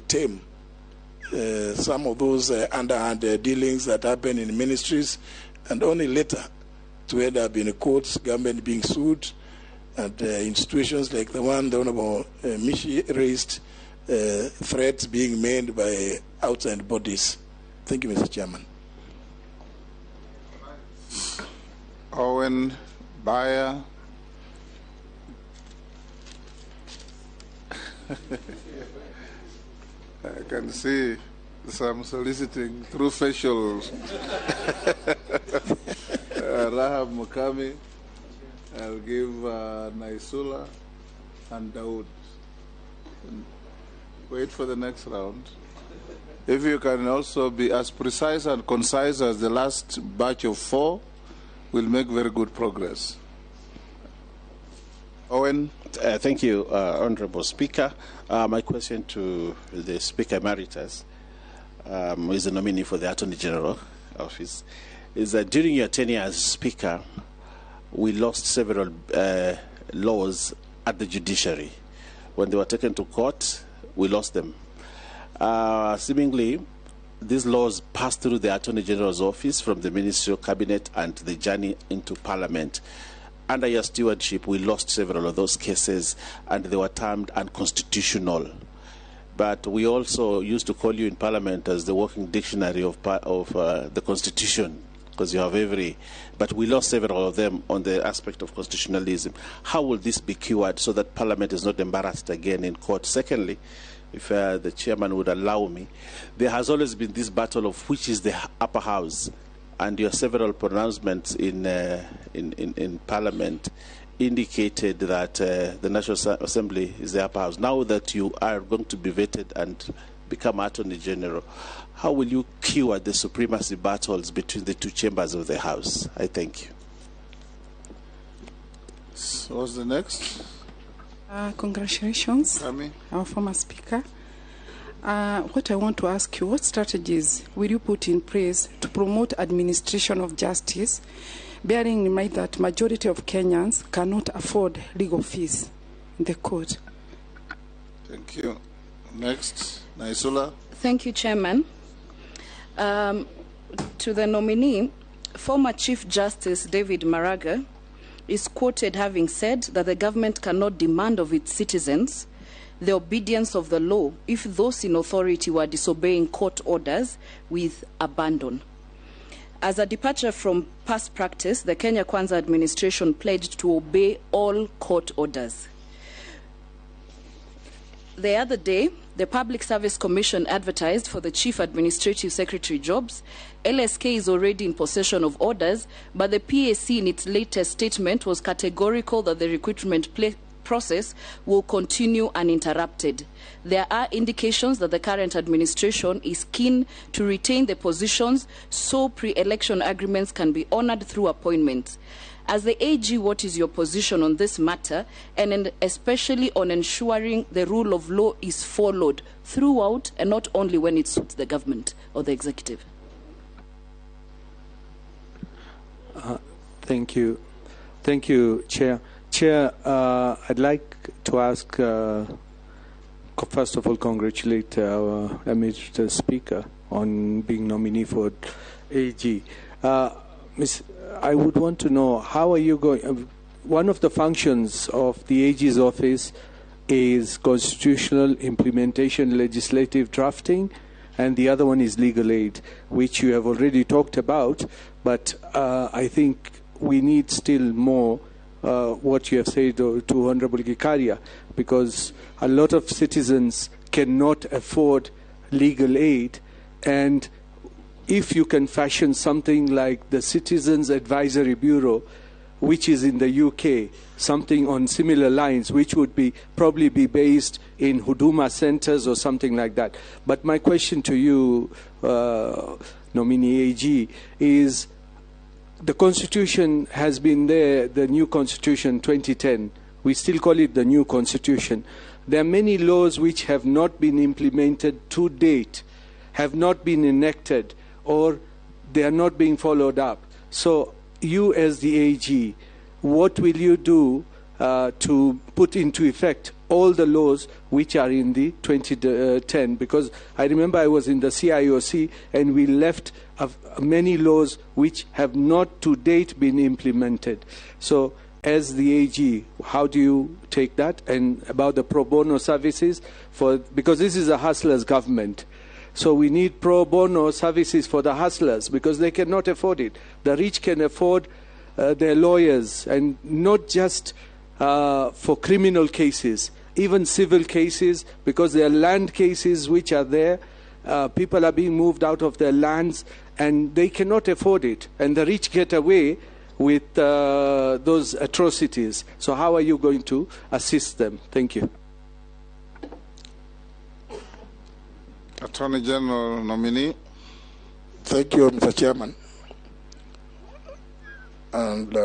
tame some of those underhand dealings that happen in ministries, and only later to end up in courts, government being sued, and in situations like the one the Honourable Mishi raised, threats being made by outside bodies. Thank you, Mr. Chairman. Owen Bayer. I can see some soliciting through facial. Rahab Mukami. I'll give Naisula and Dawood. Wait for the next round. If you can also be as precise and concise as the last batch of 4, we'll make very good progress. Owen. Thank you, Honourable Speaker. My question to the Speaker Emeritus, who is the nominee for the Attorney General Office, is that during your tenure as Speaker, we lost several laws at the judiciary. When they were taken to court, we lost them. Seemingly, these laws passed through the Attorney General's office from the Ministerial Cabinet and the journey into Parliament. under your stewardship, we lost several of those cases, and they were termed unconstitutional. But we also used to call you in Parliament as the working dictionary of the Constitution, because you have but we lost several of them on the aspect of constitutionalism. How will this be cured so that Parliament is not embarrassed again in court? Secondly, if the chairman would allow me, there has always been this battle of which is the upper house, and your several pronouncements in Parliament indicated that the National Assembly is the upper house. Now that you are going to be vetted and become Attorney General, how will you cure the supremacy battles between the two chambers of the House? I thank you. So what's the next? Congratulations, our former Speaker. What I want to ask you, what strategies will you put in place to promote administration of justice, bearing in mind that majority of Kenyans cannot afford legal fees in the court? Thank you. Next, Naisula. Thank you, Chairman. To the nominee, former Chief Justice David Maraga is quoted having said that the government cannot demand of its citizens the obedience of the law if those in authority were disobeying court orders with abandon. As a departure from past practice, the Kenya Kwanza administration pledged to obey all court orders. The other day, the Public Service Commission advertised for the Chief Administrative Secretary jobs. LSK is already in possession of orders, but the PAC in its latest statement was categorical that the recruitment process will continue uninterrupted. There are indications that the current administration is keen to retain the positions so pre-election agreements can be honored through appointments. As the AG, what is your position on this matter, and especially on ensuring the rule of law is followed throughout and not only when it suits the government or the executive? Thank you. Thank you, Chair. Chair, I'd like to ask, first of all, congratulate our Emeritus Speaker on being nominee for AG. I would want to know, how are you going? One of the functions of the AG's office is constitutional implementation, legislative drafting, and the other one is legal aid, which you have already talked about, but I think we need still more what you have said to Honorable Gikaria, because a lot of citizens cannot afford legal aid, and if you can fashion something like the Citizens Advisory Bureau, which is in the UK, something on similar lines, which would probably be based in Huduma centers or something like that. But my question to you, Nominee AG, is the Constitution has been there, the new Constitution 2010. We still call it the new Constitution. There are many laws which have not been implemented to date, have not been enacted, or they are not being followed up. So you as the AG, what will you do to put into effect all the laws which are in the 2010? Because I remember I was in the CIOC and we left many laws which have not to date been implemented. So as the AG, how do you take that? And about the pro bono services, because this is a hustler's government. So we need pro bono services for the hustlers because they cannot afford it. The rich can afford their lawyers, and not just for criminal cases, even civil cases, because there are land cases which are there. People are being moved out of their lands and they cannot afford it. And the rich get away with those atrocities. So how are you going to assist them? Thank you. Attorney General nominee. Thank you, Mr. Chairman. And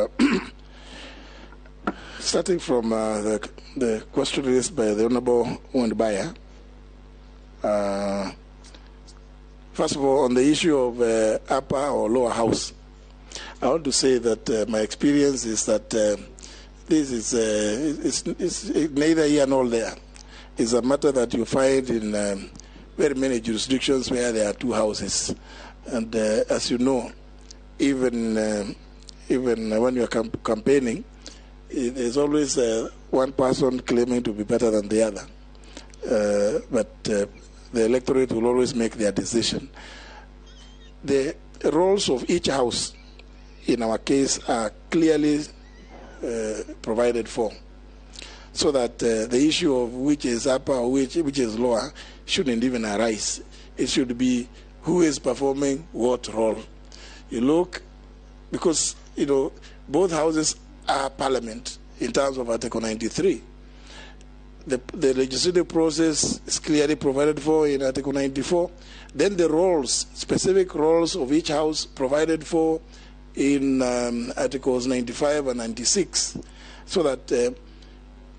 starting from the question raised by the Honorable Wandbaya, first of all, on the issue of upper or lower house, I want to say that my experience is that this is it's neither here nor there. It's a matter that you find in very many jurisdictions where there are two houses. And as you know, even when you are campaigning, there's always one person claiming to be better than the other. But the electorate will always make their decision. The roles of each house, in our case, are clearly provided for, so that the issue of which is upper or which is lower shouldn't even arise. It should be who is performing what role. You look, because both houses are parliament in terms of Article 93. The legislative process is clearly provided for in Article 94. Then the roles, specific roles of each house, provided for in Articles 95 and 96, so that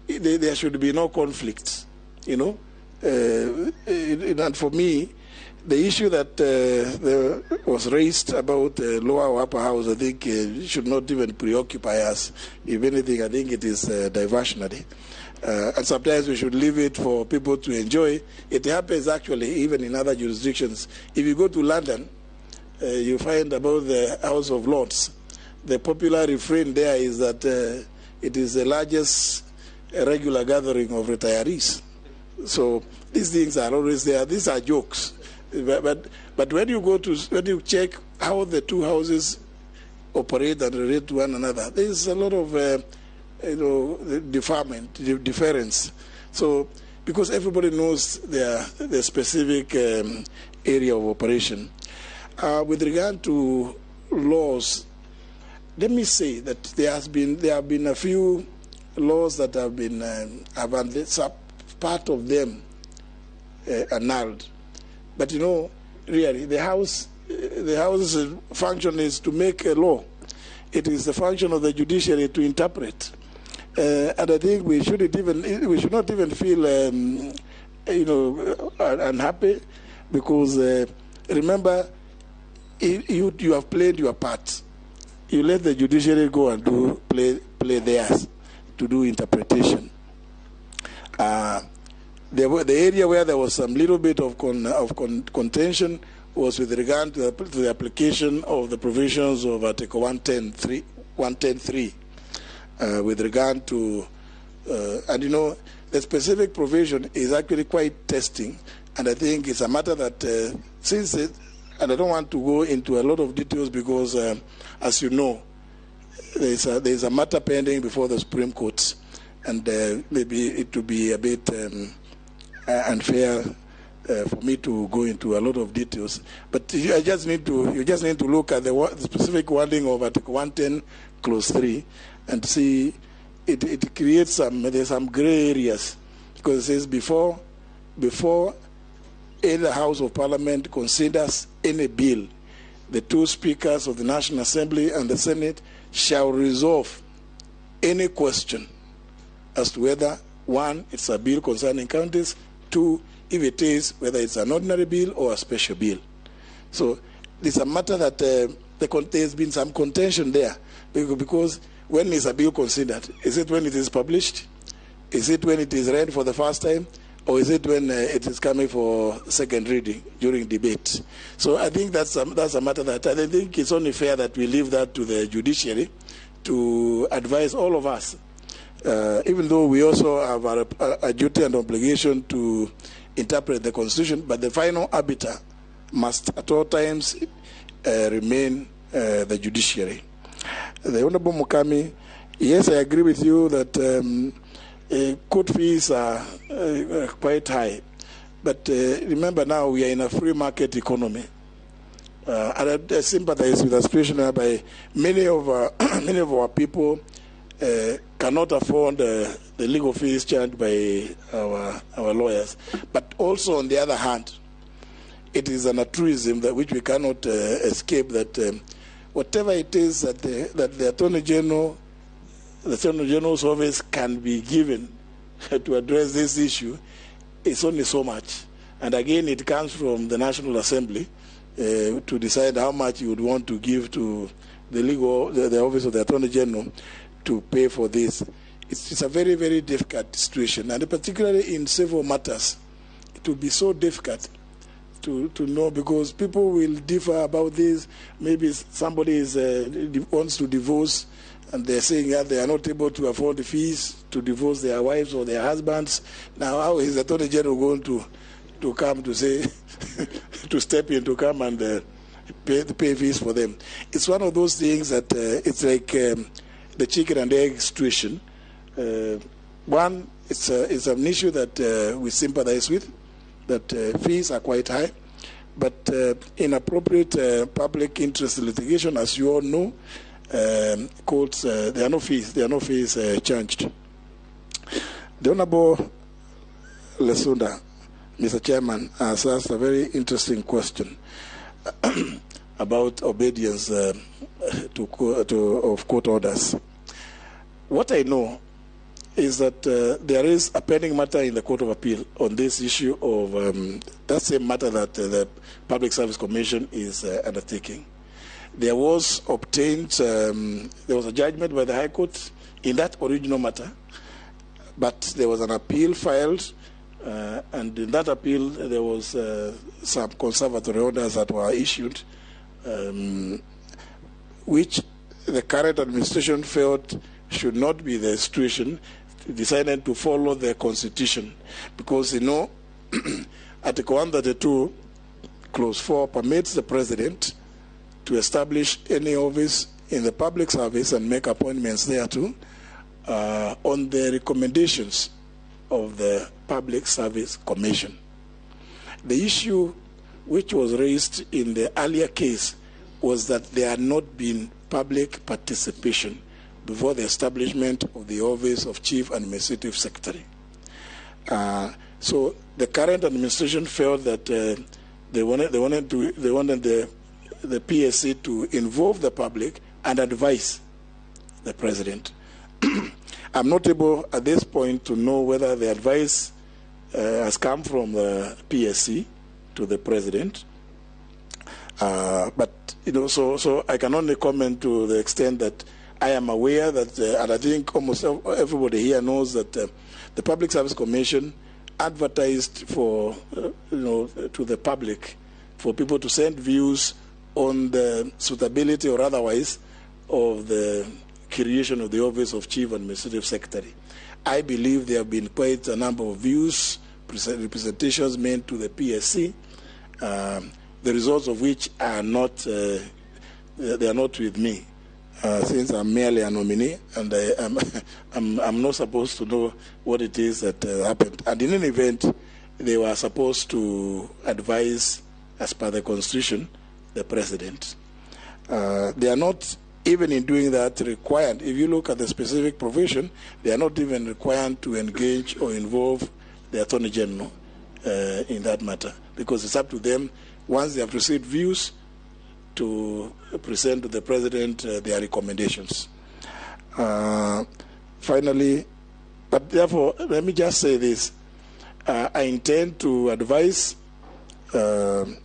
there should be no conflicts. And for me, the issue that was raised about lower or upper house, I think should not even preoccupy us. If anything, I think it is diversionary. And sometimes we should leave it for people to enjoy. It happens actually even in other jurisdictions. If you go to London, you find about the House of Lords. The popular refrain there is that it is the largest regular gathering of retirees. So these things are always there. These are jokes. But when you check how the two houses operate and relate to one another, there is a lot of difference. So because everybody knows their specific area of operation. With regard to laws, let me say that there have been a few laws that have been part of them annulled. But really, the house's function is to make a law. It is the function of the judiciary to interpret. And I think we should not even feel unhappy, because remember, you have played your part. You let the judiciary go and play theirs to do interpretation. The area where there was some little bit of contention was with regard to the application of the provisions of Article 110.3 with regard to, the specific provision is actually quite testing, and I think it's a matter that and I don't want to go into a lot of details because, as you know, there's a matter pending before the Supreme Court, and maybe it would be a bit unfair for me to go into a lot of details. But you just need to look at the specific wording of Article 110, Clause 3, and see it creates there's some gray areas, because it says before any House of Parliament considers any bill, the two speakers of the National Assembly and the Senate shall resolve any question as to whether, one, it's a bill concerning counties, two, if it is, whether it's an ordinary bill or a special bill. So it's a matter that there's been some contention there, because when is a bill considered? Is it when it is published? Is it when it is read for the first time? Or is it when it is coming for second reading during debate? So I think that's a matter that I think it's only fair that we leave that to the judiciary to advise all of us, even though we also have a duty and obligation to interpret the Constitution, but the final arbiter must at all times remain the judiciary. The Honorable Mukami, yes, I agree with you that court fees are quite high, but remember now we are in a free market economy. And I sympathize with the situation whereby many of our people cannot afford the legal fees charged by our lawyers. But also, on the other hand, it is an truism that which we cannot escape, that whatever it is that the Attorney General's office can be given to address this issue, it's only so much. And again, it comes from the National Assembly to decide how much you would want to give to the office of the Attorney General to pay for this. It's a very, very difficult situation, and particularly in civil matters, it will be so difficult to know, because people will differ about this. Maybe somebody wants to divorce and they're saying that they are not able to afford the fees to divorce their wives or their husbands. Now, how is the Attorney General going to come to say, to step in to come and pay fees for them? It's one of those things that it's like the chicken and egg situation. One, it's an issue that we sympathize with, that fees are quite high. But inappropriate public interest litigation, as you all know, courts, there are no fees charged. The Honorable Lesunda, Mr. Chairman, has asked a very interesting question about obedience of court orders. What I know is that there is a pending matter in the Court of Appeal on this issue of that same matter that the Public Service Commission is undertaking. There was obtained, there was a judgment by the High Court in that original matter, but there was an appeal filed, and in that appeal there was some conservatory orders that were issued, which the current administration felt should not be the situation, decided to follow the Constitution, because, you know, Article 132, Clause 4 permits the President to establish any office in the public service and make appointments thereto on the recommendations of the Public Service Commission. The issue which was raised in the earlier case was that there had not been public participation before the establishment of the office of Chief Administrative Secretary. So the current administration felt that they wanted the PSC to involve the public and advise the President. I'm not able at this point to know whether the advice has come from the PSC to the President. But, you know, so I can only comment to the extent that I am aware that, and I think almost everybody here knows that the Public Service Commission advertised for, to the public, for people to send views on the suitability or otherwise of the creation of the office of Chief Administrative Secretary. I believe there have been quite a number of views, representations made to the PSC, the results of which are not, they are not with me. Since I'm merely a nominee, and I'm not supposed to know what it is that happened. And in any event, they were supposed to advise, as per the Constitution, the President. They are not, even in doing that, required. If you look at the specific provision, they are not even required to engage or involve the Attorney General in that matter, because it's up to them, once they have received views, to present to the President their recommendations. Finally, but therefore, let me just say this. I intend to advise the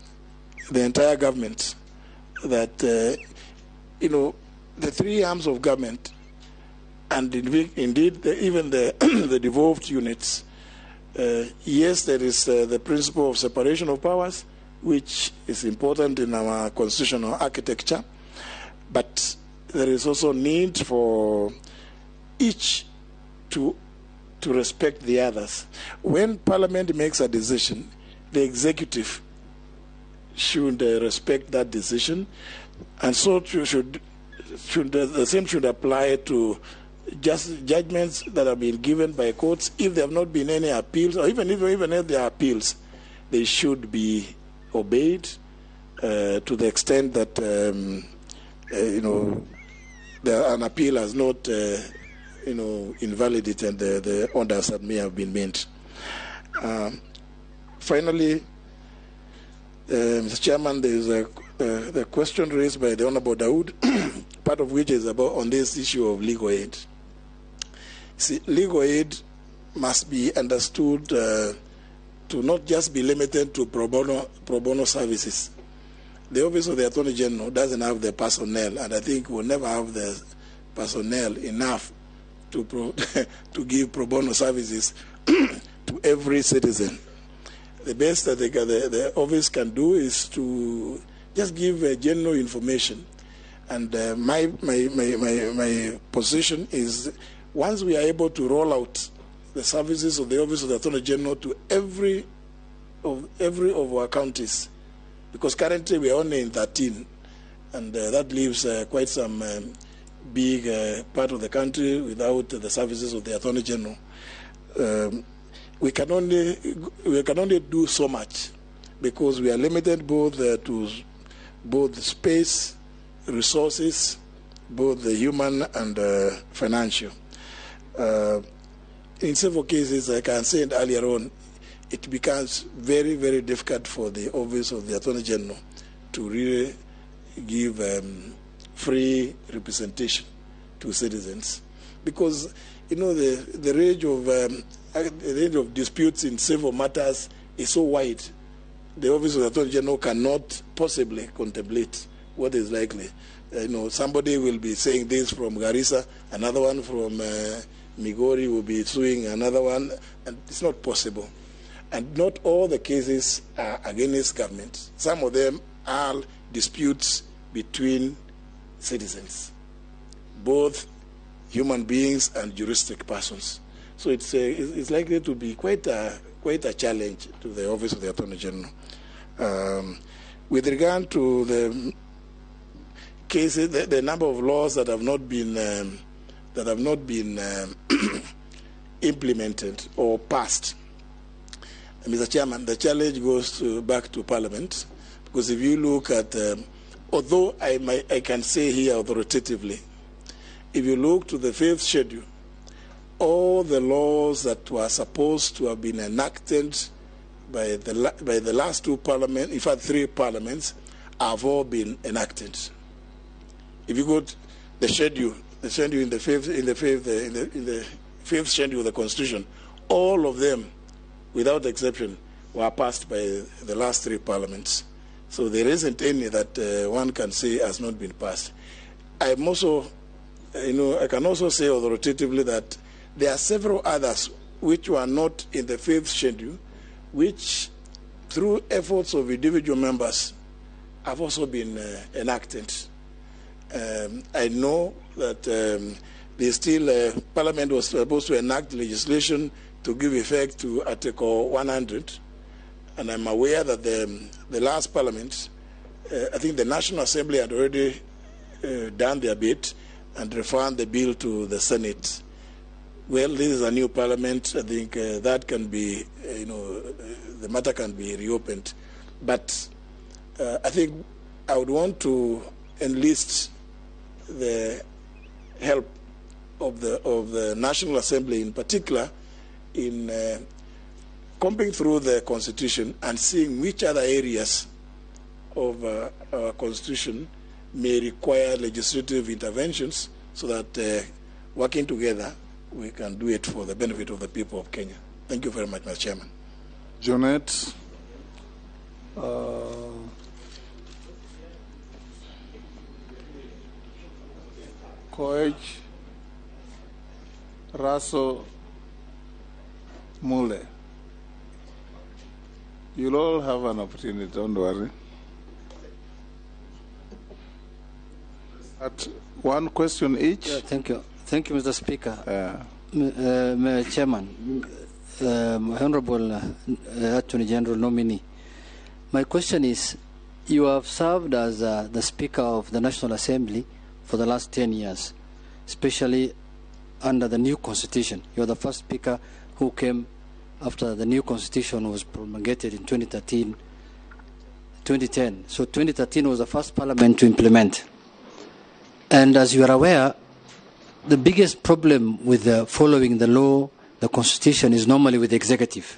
entire government that, the three arms of government, and indeed even the devolved units, yes, there is the principle of separation of powers, which is important in our constitutional architecture, but there is also need for each to respect the others. When Parliament makes a decision, the executive should respect that decision, and so the same should apply to just judgments that have been given by courts. If there have not been any appeals, or even if there are appeals, they should be obeyed to the extent that an appeal has not invalidated the orders that may have been made. Finally, Mr. Chairman, there is the question raised by the Honorable Dawood, part of which is about on this issue of legal aid. See, legal aid must be understood to not just be limited to pro bono services. The Office of the Attorney General doesn't have the personnel, and I think will never have the personnel enough to give pro bono services to every citizen. The best that the office can do is to just give general information And my position is, once we are able to roll out the services of the Office of the Attorney General to every of our counties, because currently we are only in 13, and that leaves quite some big part of the country without the services of the Attorney General. We can only do so much, because we are limited both to both space, resources, both the human and financial. In several cases, like I said earlier on, it becomes very, very difficult for the Office of the Attorney General to really give free representation to citizens, because the range of disputes in civil matters is so wide. The Office of the Attorney General cannot possibly contemplate what is likely. Somebody will be saying this from Garissa, another one from Migori will be suing another one, and it's not possible. And not all the cases are against government. Some of them are disputes between citizens, both human beings and juristic persons. So it's likely to be quite a challenge to the Office of the Attorney General. With regard to the cases, the number of laws that have not been implemented or passed, Mr. Chairman, the challenge goes back to Parliament, because if you look at, although I can say here authoritatively, if you look to the 5th schedule, all the laws that were supposed to have been enacted by the last 2 parliaments, in fact 3 parliaments, have all been enacted. If you go to the schedule in the 5th schedule of the Constitution, all of them, without exception, were passed by the last 3 parliaments. So there isn't any that one can say has not been passed. I'm also, I can also say authoritatively that there are several others which were not in the 5th schedule, which, through efforts of individual members, have also been enacted. I know that Parliament was supposed to enact legislation to give effect to Article 100, and I'm aware that the last Parliament, I think the National Assembly had already done their bit and referred the bill to the Senate. Well, this is a new Parliament. I think that can be, the matter can be reopened. But I think I would want to enlist the help of the National Assembly in particular in combing through the Constitution and seeing which other areas of our Constitution may require legislative interventions, so that working together we can do it for the benefit of the people of Kenya. Thank you very much, Mr. Chairman. Jonette, Koech, Raso, Mule. You'll all have an opportunity, don't worry. At one question each. Yeah, thank you. Thank you, Mr. Speaker. Chairman, Honorable Attorney General Nominee, my question is, you have served as the Speaker of the National Assembly for the last 10 years, especially under the new Constitution. You are the first Speaker who came after the new Constitution was promulgated in 2010. So 2013 was the first Parliament to implement. And as you are aware, the biggest problem with following the law, the Constitution, is normally with the executive.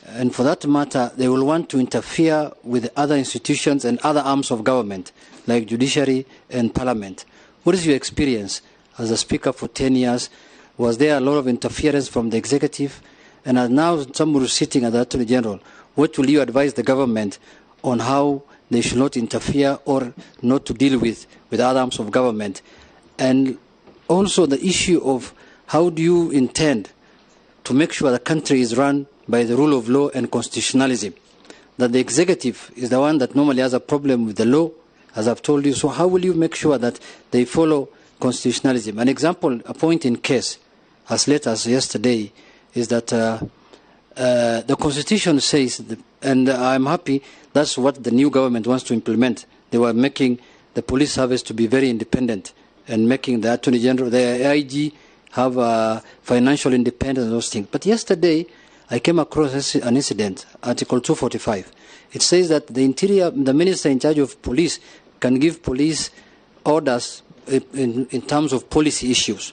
And for that matter, they will want to interfere with other institutions and other arms of government, like judiciary and parliament. What is your experience as a Speaker for 10 years? Was there a lot of interference from the executive? And as now somebody is sitting at the Attorney General, what will you advise the government on how they should not interfere or not to deal with other arms of government? And also the issue of how do you intend to make sure the country is run by the rule of law and constitutionalism, that the executive is the one that normally has a problem with the law as I've told you. So how will you make sure that they follow constitutionalism? An example, a point in case, as late as yesterday, is that the Constitution says, and I'm happy that's what the new government wants to implement. They were making the police service to be very independent and making the Attorney General, the AIG, have financial independence and those things. But yesterday, I came across an incident, Article 245. It says that the minister in charge of police can give police orders in terms of policy issues.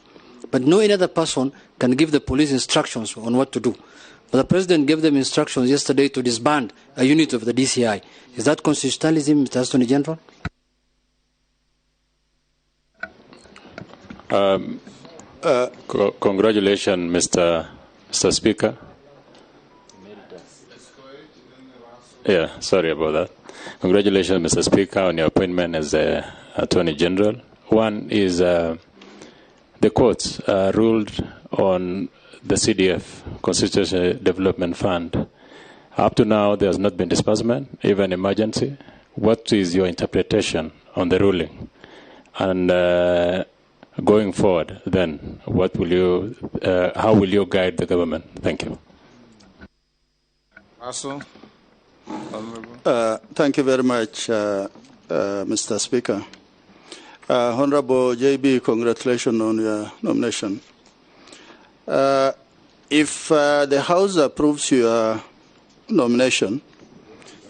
But no any other person can give the police instructions on what to do. But the president gave them instructions yesterday to disband a unit of the DCI. Is that constitutionalism, Mr. Attorney General? Congratulations, Mr. Speaker. Yeah, sorry about that. Congratulations, Mr. Speaker, on your appointment as the Attorney General. One is the courts ruled on the CDF, Constitutional Development Fund. Up to now, there has not been disbursement, even emergency. What is your interpretation on the ruling? And going forward, then, what will you, how will you guide the government? Thank you. Thank you very much, Mr. Speaker. Honorable JB, congratulations on your nomination. If the House approves your nomination,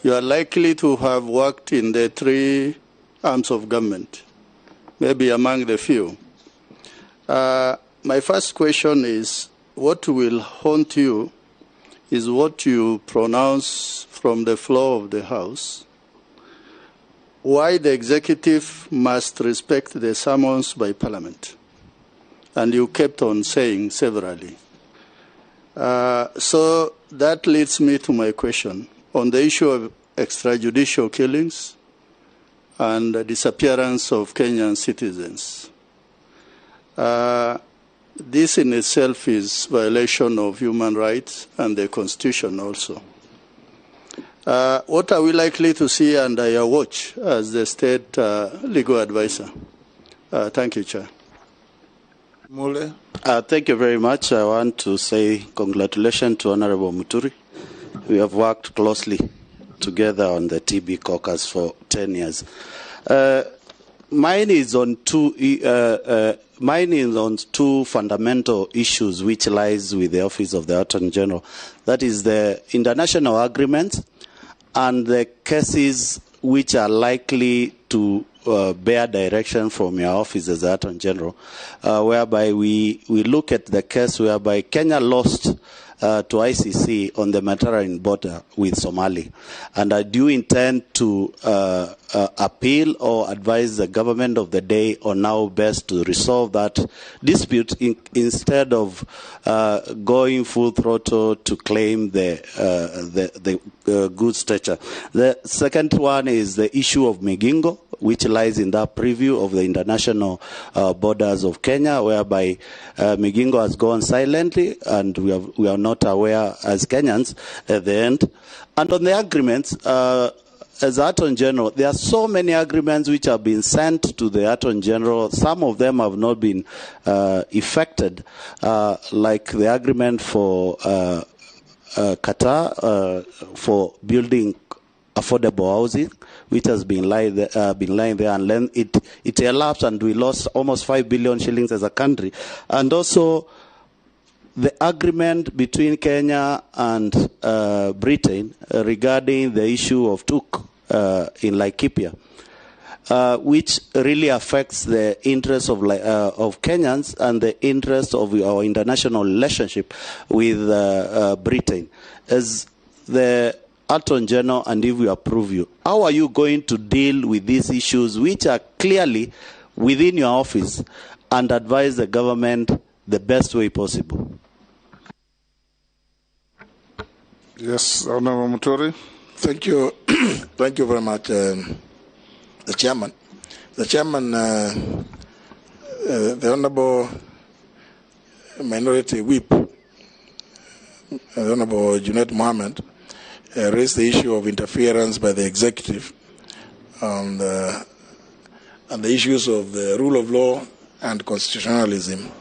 you are likely to have worked in the three arms of government, maybe among the few. My first question is, what will haunt you is what you pronounce from the floor of the House, why the executive must respect the summons by Parliament. And you kept on saying severally. So that leads me to my question on the issue of extrajudicial killings and the disappearance of Kenyan citizens. This in itself is violation of human rights and the Constitution also. What are we likely to see under your watch as the state legal advisor? Thank you, Chair. Mule. Thank you very much. I want to say congratulations to Honorable Muturi. We have worked closely together on the TB caucus for 10 years. Mine is on two fundamental issues which lies with the Office of the Attorney General. That is the international agreements and the cases which are likely to bear direction from your office as the Attorney General, whereby we look at the case whereby Kenya lost to ICC on the Mediterranean border with Somalia. And I do intend to appeal or advise the government of the day on how best to resolve that dispute instead of going full throttle to claim the good stature. The second one is the issue of Migingo, which lies in that preview of the international borders of Kenya, whereby Migingo has gone silently and we are not aware as Kenyans at the end. And on the agreements, as Attorney General, there are so many agreements which have been sent to the Attorney General. Some of them have not been effected, like the agreement for Qatar for building affordable housing, which has been lying there, and then it elapsed, and we lost almost 5 billion shillings as a country. And also, the agreement between Kenya and Britain regarding the issue of Tuk in Laikipia, which really affects the interests of Kenyans and the interests of our international relationship with Britain. As the Attorney General, and if we approve you, how are you going to deal with these issues which are clearly within your office and advise the government the best way possible? Yes, Honorable Muturi. Thank you. Thank you very much, the Chairman. The Chairman, the Honorable Minority Whip, the Honorable Junaid Mohammed, raised the issue of interference by the executive on the and the issues of the rule of law and constitutionalism.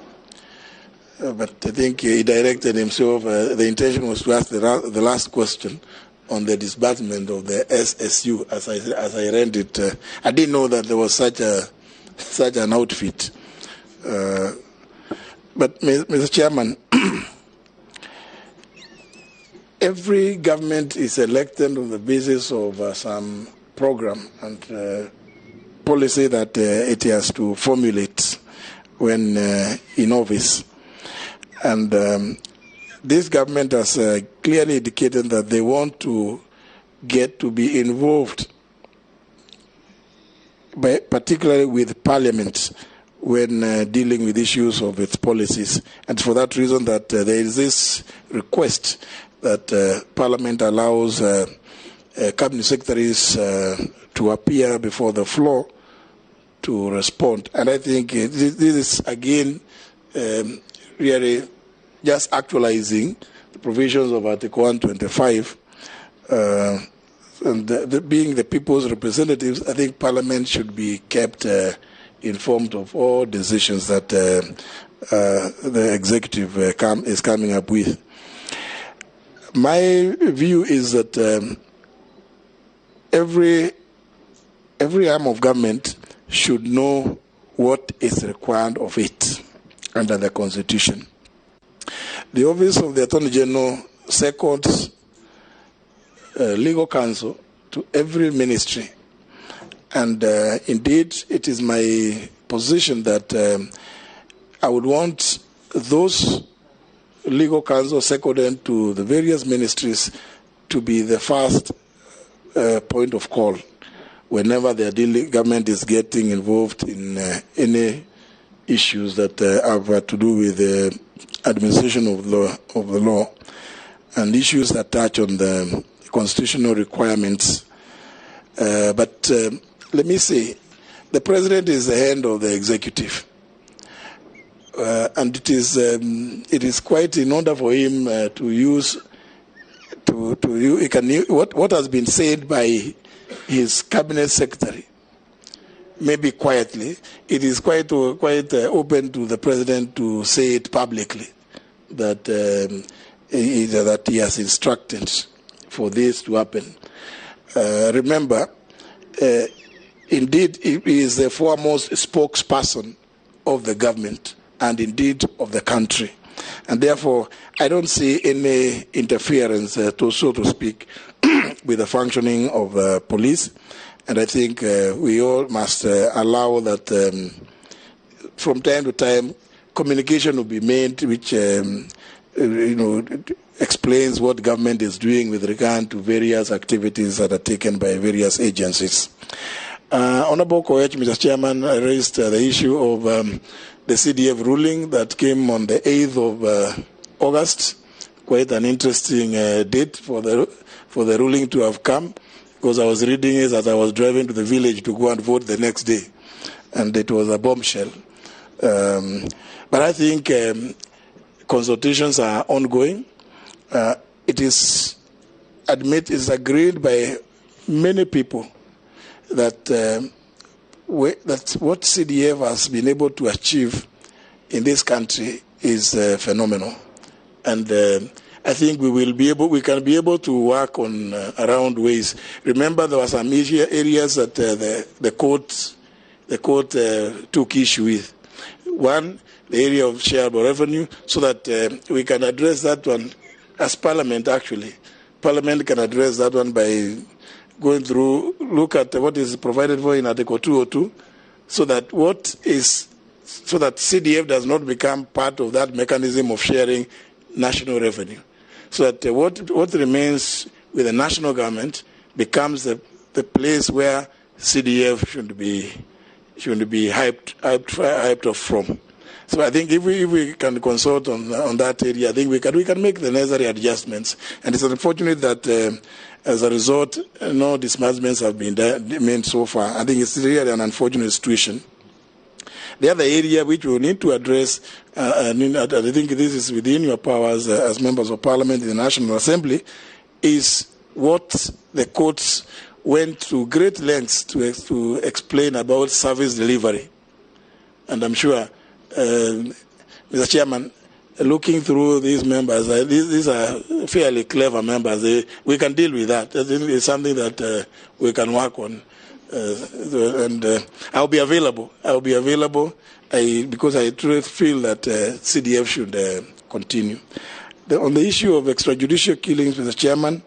But I think he directed himself, the intention was to ask the last question on the disbursement of the SSU, as I read it. I didn't know that there was such an outfit. But, Mr. Chairman, every government is elected on the basis of some program and policy that it has to formulate when in office. And this government has clearly indicated that they want to get to be involved, particularly with Parliament, when dealing with issues of its policies. And for that reason that there is this request that Parliament allows cabinet secretaries to appear before the floor to respond. And I think this is, again, really just actualizing the provisions of Article 125. And being the people's representatives, I think Parliament should be kept informed of all decisions that the executive is coming up with. My view is that every arm of government should know what is required of it under the Constitution. The Office of the Attorney General seconds legal counsel to every ministry. And indeed, it is my position that I would want those legal counsel seconded to the various ministries to be the first point of call whenever the government is getting involved in any issues that have to do with the administration of the law and issues that touch on the constitutional requirements. But let me say, the president is the hand of the executive, and it is quite in order for him to use what has been said by his cabinet secretary. Maybe quietly, it is quite open to the president to say it publicly that he has instructed for this to happen. Remember, indeed, he is the foremost spokesperson of the government and indeed of the country. And therefore, I don't see any interference, so to speak, with the functioning of police. And I think we all must allow that from time to time, communication will be made which explains what government is doing with regard to various activities that are taken by various agencies. Honorable Koech, Mr. Chairman, raised the issue of the CDF ruling that came on the 8th of August. Quite an interesting date for the ruling to have come, because I was reading it as I was driving to the village to go and vote the next day, and it was a bombshell. But I think consultations are ongoing. It is agreed by many people that what CDF has been able to achieve in this country is phenomenal, and I think we can be able to work on around ways. Remember, there were some areas that the court took issue with. One, the area of shareable revenue, so that we can address that one as Parliament. Actually, Parliament can address that one by going through, look at what is provided for in Article 202, so that CDF does not become part of that mechanism of sharing national revenue, so that what remains with the national government becomes the place where CDF should be hyped off from. So I think if we can consult on that area, I think we can make the necessary adjustments. And it's unfortunate that as a result, no disbursements have been made so far. I think it's really an unfortunate situation. The other area which we need to address, and I think this is within your powers as members of Parliament in the National Assembly, is what the courts went to great lengths to explain about service delivery. And I'm sure, Mr. Chairman, looking through these members, these are fairly clever members. We can deal with that. I think it's something that we can work on. And I'll be available. Because I truly feel that CDF should continue. On the issue of extrajudicial killings, Mr. Chairman,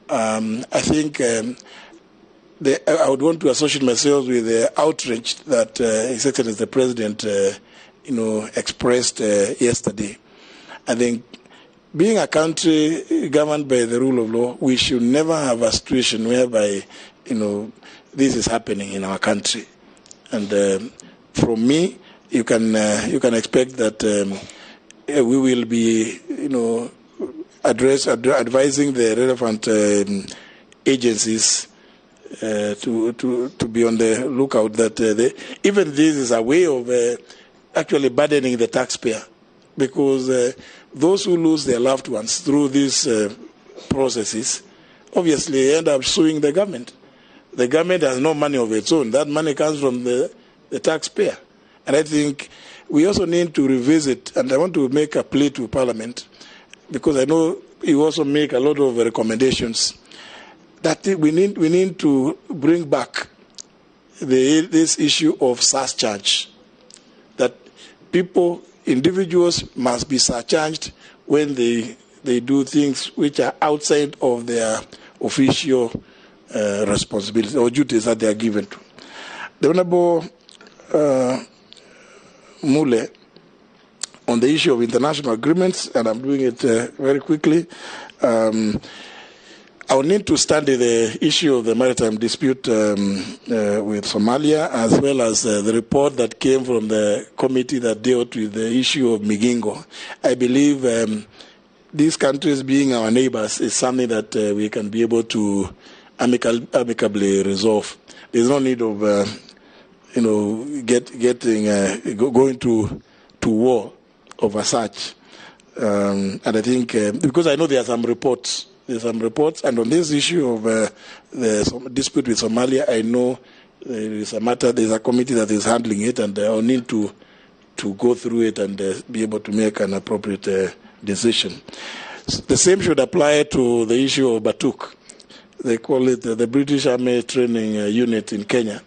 I think I would want to associate myself with the outrage that His Excellency the President, expressed yesterday. I think being a country governed by the rule of law, we should never have a situation whereby, this is happening in our country. And from me, you can expect that we will be, advising the relevant agencies to be on the lookout that even this is a way of actually burdening the taxpayer, because those who lose their loved ones through these processes obviously end up suing the government. The government has no money of its own. That money comes from the taxpayer. And I think we also need to revisit, and I want to make a plea to Parliament, because I know you also make a lot of recommendations, that we need to bring back this issue of surcharge, that individuals must be surcharged when they do things which are outside of their official responsibilities or duties that they are given to. The Honourable Mule, on the issue of international agreements, and I'm doing it very quickly, I will need to study the issue of the maritime dispute with Somalia, as well as the report that came from the committee that dealt with the issue of Migingo. I believe these countries being our neighbors is something that we can be able to amicably resolve. There's no need of going to war over such. And I think because I know there are some reports. And on this issue of the dispute with Somalia, I know there's a committee that is handling it, and I'll need to go through it and be able to make an appropriate decision. The same should apply to the issue of Batuk. They call it the British Army Training Unit in Kenya.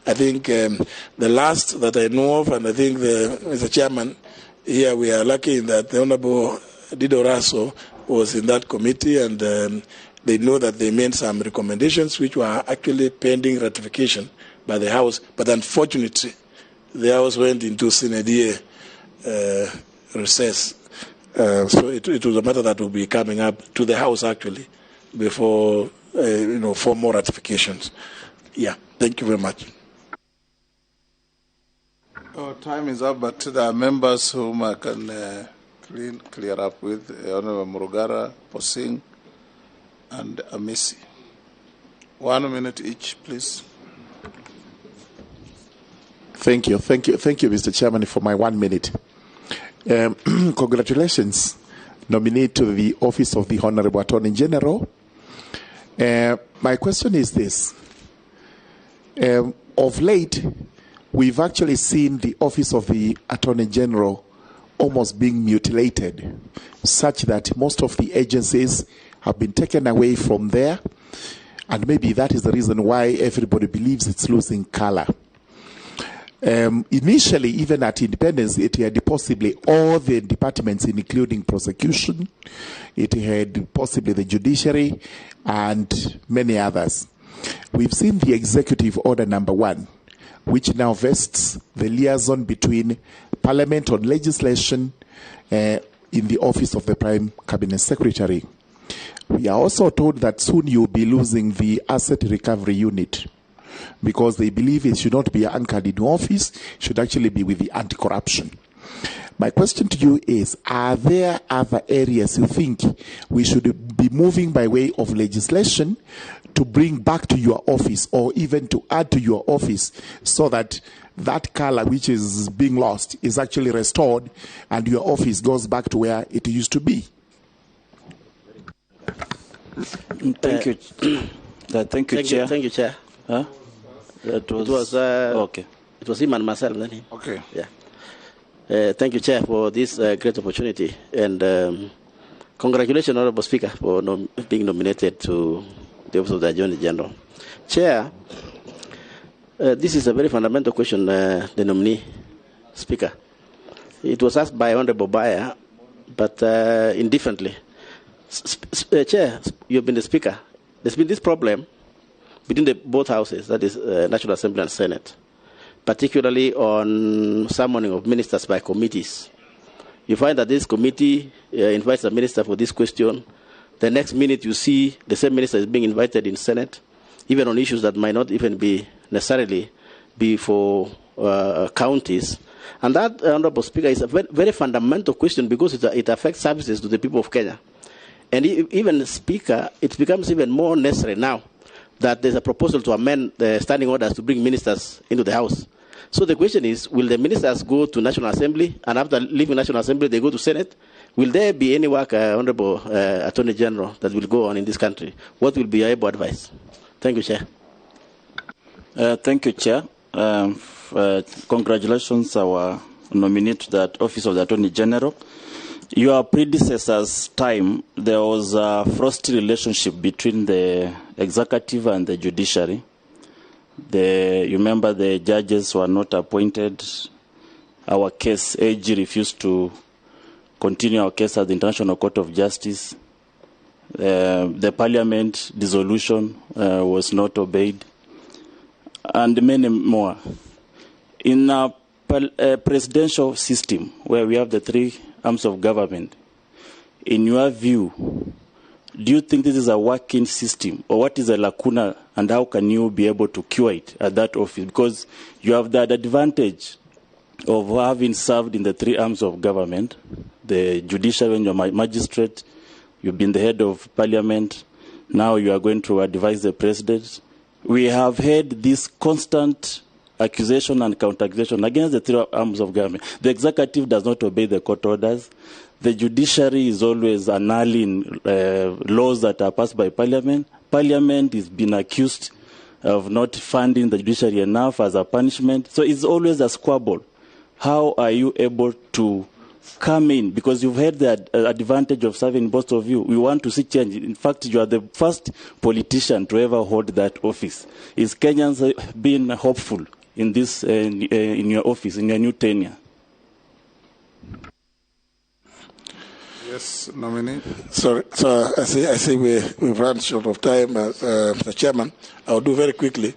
I think the last that I know of, and I think Mr. Chairman, here we are lucky in that the Honourable Dido Raso was in that committee, and they know that they made some recommendations which were actually pending ratification by the House, but unfortunately the House went into Sine Die recess. So it was a matter that will be coming up to the House actually before for more ratifications. Yeah, thank you very much. Our time is up, but there are members whom I can clear up with, Honorable Murugara, Posing, and Amisi. 1 minute each, please. Thank you, Mr. Chairman, for my 1 minute. Congratulations, nominee to the office of the Honorable Attorney General. My question is this. Of late, we've actually seen the office of the Attorney General almost being mutilated, such that most of the agencies have been taken away from there, and maybe that is the reason why everybody believes it's losing color. Initially, even at independence, it had possibly all the departments, including prosecution, it had possibly the judiciary, and many others. We've seen the Executive Order number 1, which now vests the liaison between Parliament on legislation in the office of the Prime Cabinet Secretary. We are also told that soon you'll be losing the Asset Recovery Unit, because they believe it should not be anchored in office, it should actually be with the anti-corruption. My question to you is, are there other areas you think we should be moving by way of legislation to bring back to your office, or even to add to your office, so that that color which is being lost is actually restored and your office goes back to where it used to be? Thank you. Thank you, Chair. Thank you, Chair. Huh? It was okay. It was him and myself, then him. Okay. Yeah. Thank you, Chair, for this great opportunity, and congratulations, Honourable Speaker, for being nominated to the office of the Attorney General. Chair, this is a very fundamental question, the nominee Speaker. It was asked by Honourable Bayer, but indifferently. Chair, you've been the Speaker. There's been this problem between both houses, that is National Assembly and Senate, particularly on summoning of ministers by committees. You find that this committee invites the minister for this question. The next minute you see the same minister is being invited in Senate, even on issues that might not even be necessarily be for counties. And that, Honourable Speaker, is a very, very fundamental question because it affects services to the people of Kenya. And even, Speaker, it becomes even more necessary now that there's a proposal to amend the standing orders to bring ministers into the House. So the question is, will the ministers go to National Assembly, and after leaving National Assembly, they go to Senate? Will there be any work, Honourable Attorney General, that will go on in this country? What will be your able advice? Thank you, Chair. Thank you, Chair. Congratulations, our nominee to that office of the Attorney General. Your predecessor's time, there was a frosty relationship between the executive and the judiciary. You remember the judges were not appointed. Our case, AG refused to continue our case at the International Court of Justice. The parliament dissolution was not obeyed, and many more. In a presidential system where we have the three arms of government, in your view, do you think this is a working system, or what is a lacuna, and how can you be able to cure it at that office? Because you have that advantage of having served in the three arms of government, the judicial when you're magistrate, you've been the head of parliament, now you are going to advise the president. We have heard this constant accusation and counter-accusation against the three arms of government. The executive does not obey the court orders. The judiciary is always annulling laws that are passed by parliament. Parliament is being accused of not funding the judiciary enough as a punishment. So it's always a squabble. How are you able to come in? Because you've had the advantage of serving both of you. We want to see change. In fact, you are the first politician to ever hold that office. Is Kenyans being hopeful in this, in your office, in your new tenure? Yes, nominee. So I see we've run short of time, Mr. Chairman. I'll do very quickly.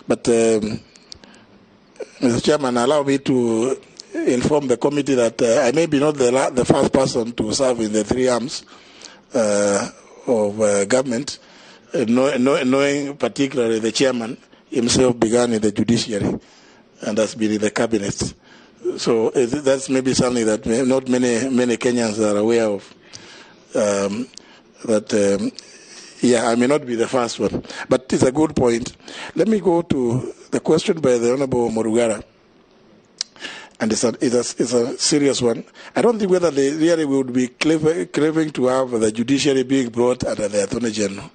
But, Mr. Chairman, allow me to inform the committee that I may be not the first person to serve in the three arms of government, knowing particularly the chairman himself began in the judiciary and has been in the cabinet. So that's maybe something that not many Kenyans are aware of. Yeah, I may not be the first one, but it's a good point. Let me go to the question by the Honourable Morugara, and it's a serious one. I don't think whether they really would be craving to have the judiciary being brought under the Attorney General.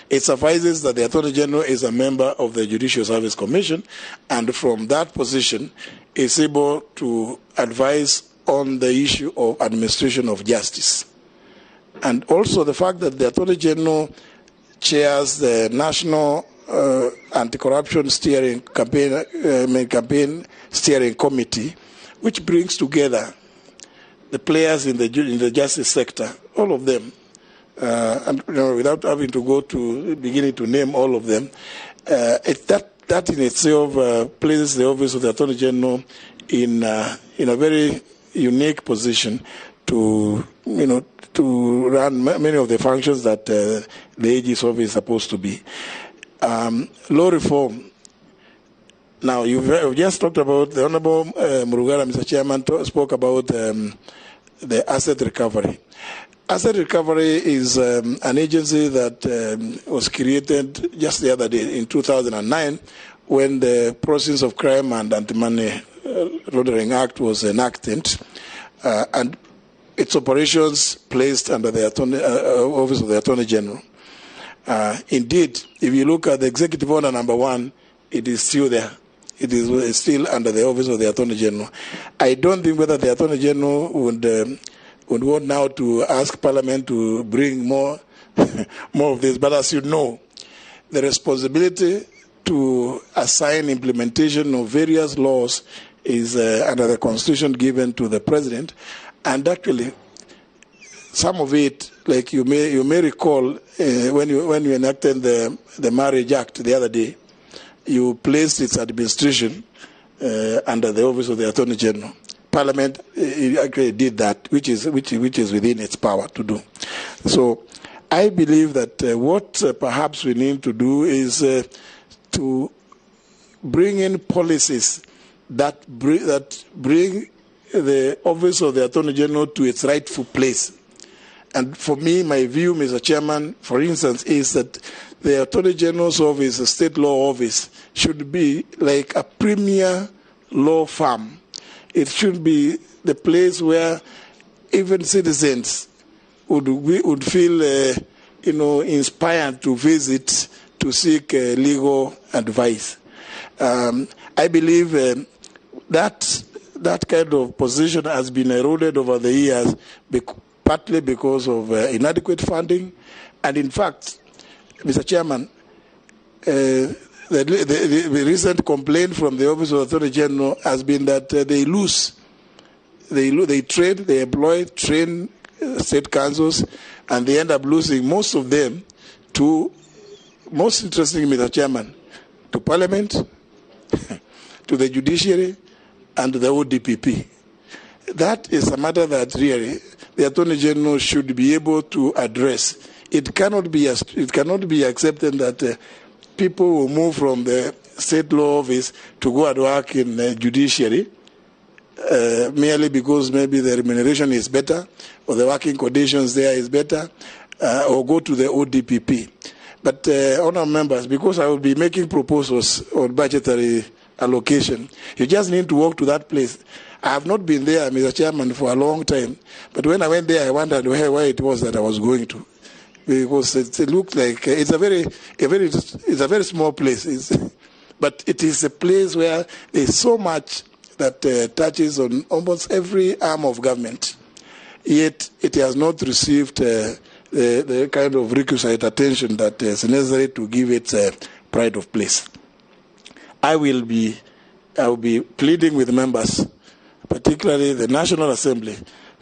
It suffices that the Attorney General is a member of the Judicial Service Commission, and from that position is able to advise on the issue of administration of justice. And also the fact that the Attorney General chairs the National Anti-Corruption Steering Campaign Steering Committee, which brings together the players in the justice sector, all of them. And without having to go to beginning to name all of them, that in itself places the office of the Attorney General in a very unique position to run many of the functions that the AG's office is supposed to be. Law reform. Now, you've just talked about, the Honourable Murugara, Mr. Chairman, spoke about the asset recovery. Asset recovery is an agency that was created just the other day in 2009 when the Proceeds of Crime and Anti-Money Laundering Act was enacted, and its operations placed under the Office of the Attorney General. Indeed, if you look at the Executive Order number 1, it is still there. It is still under the office of the Attorney General. I don't think whether the Attorney General would want now to ask Parliament to bring more, more of this. But as you know, the responsibility to assign implementation of various laws is under the Constitution given to the President. And actually, some of it, like you may recall, when you enacted the Marriage Act the other day, you placed its administration under the office of the Attorney General. Parliament actually did that, which is within its power to do. So I believe that what perhaps we need to do is to bring in policies that bring the office of the Attorney General to its rightful place. And for me, my view, Mr. Chairman, for instance, is that the Attorney General's office, the state law office, should be like a premier law firm. It should be the place where even citizens would feel, inspired to visit to seek legal advice. I believe that kind of position has been eroded over the years, partly because of inadequate funding, and in fact, Mr. Chairman, the recent complaint from the Office of the Attorney General has been that they train state councils, and they end up losing most of them to, most interestingly, Mr. Chairman, to Parliament, to the Judiciary, and to the ODPP. That is a matter that really the Attorney General should be able to address. It cannot be accepted that people will move from the state law office to go and work in the judiciary merely because maybe the remuneration is better or the working conditions there is better, or go to the ODPP. But, honourable members, because I will be making proposals on budgetary allocation, you just need to walk to that place. I have not been there, Mr. Chairman, for a long time. But when I went there, I wondered where it was that I was going to, because it looked like it's a very small place. But it is a place where there is so much that touches on almost every arm of government. Yet it has not received the kind of requisite attention that is necessary to give it pride of place. I will be pleading with members, particularly the National Assembly,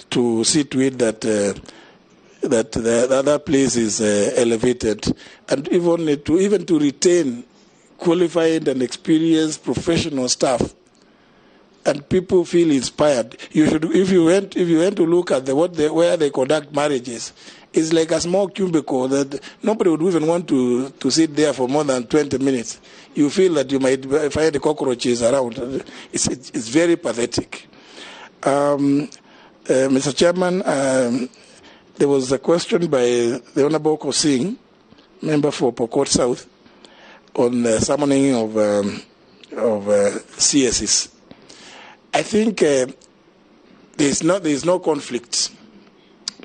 to see to it that the other place is elevated, and even to retain qualified and experienced professional staff, and people feel inspired. You should, if you went to look at where they conduct marriages, it's like a small cubicle that nobody would even want to sit there for more than 20 minutes. You feel that you might find the cockroaches around. It's very pathetic. Mr. Chairman, there was a question by the Honourable Kosing, member for Pokot South, on the summoning of CSs. I think there is no conflict,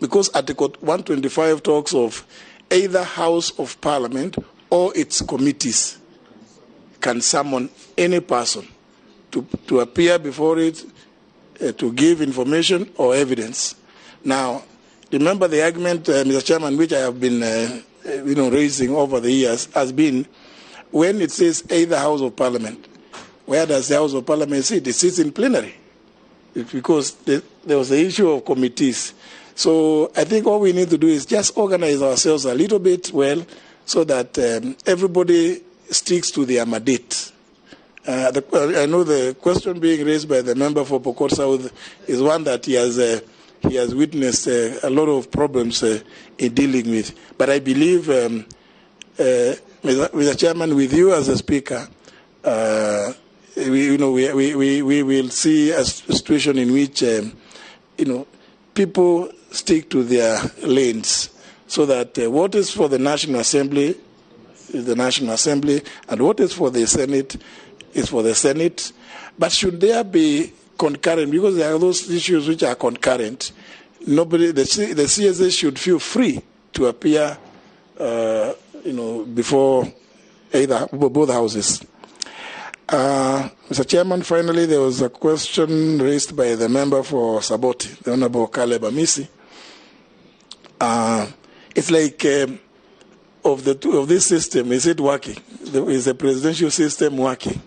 because Article 125 talks of either House of Parliament or its committees can summon any person to appear before it, to give information or evidence. Now, remember the argument, Mr. Chairman, which I have been raising over the years, has been when it says either House of Parliament, where does the House of Parliament sit? It sits in plenary, because there was the issue of committees. So I think all we need to do is just organize ourselves a little bit well, so that everybody sticks to their mandate. I know the question being raised by the member for Pokot South is one that he has witnessed a lot of problems in dealing with. But I believe, Mr. Chairman, with you as a speaker, we will see a situation in which people stick to their lanes, so that what is for the National Assembly is the National Assembly, and what is for the Senate is for the Senate. But should there be concurrent, because there are those issues which are concurrent, the CSA should feel free to appear before both houses. Mr. Chairman, finally, there was a question raised by the member for Saboti, the Honorable Caleb Amisi. It's like, of this system, is it working? Is the presidential system working?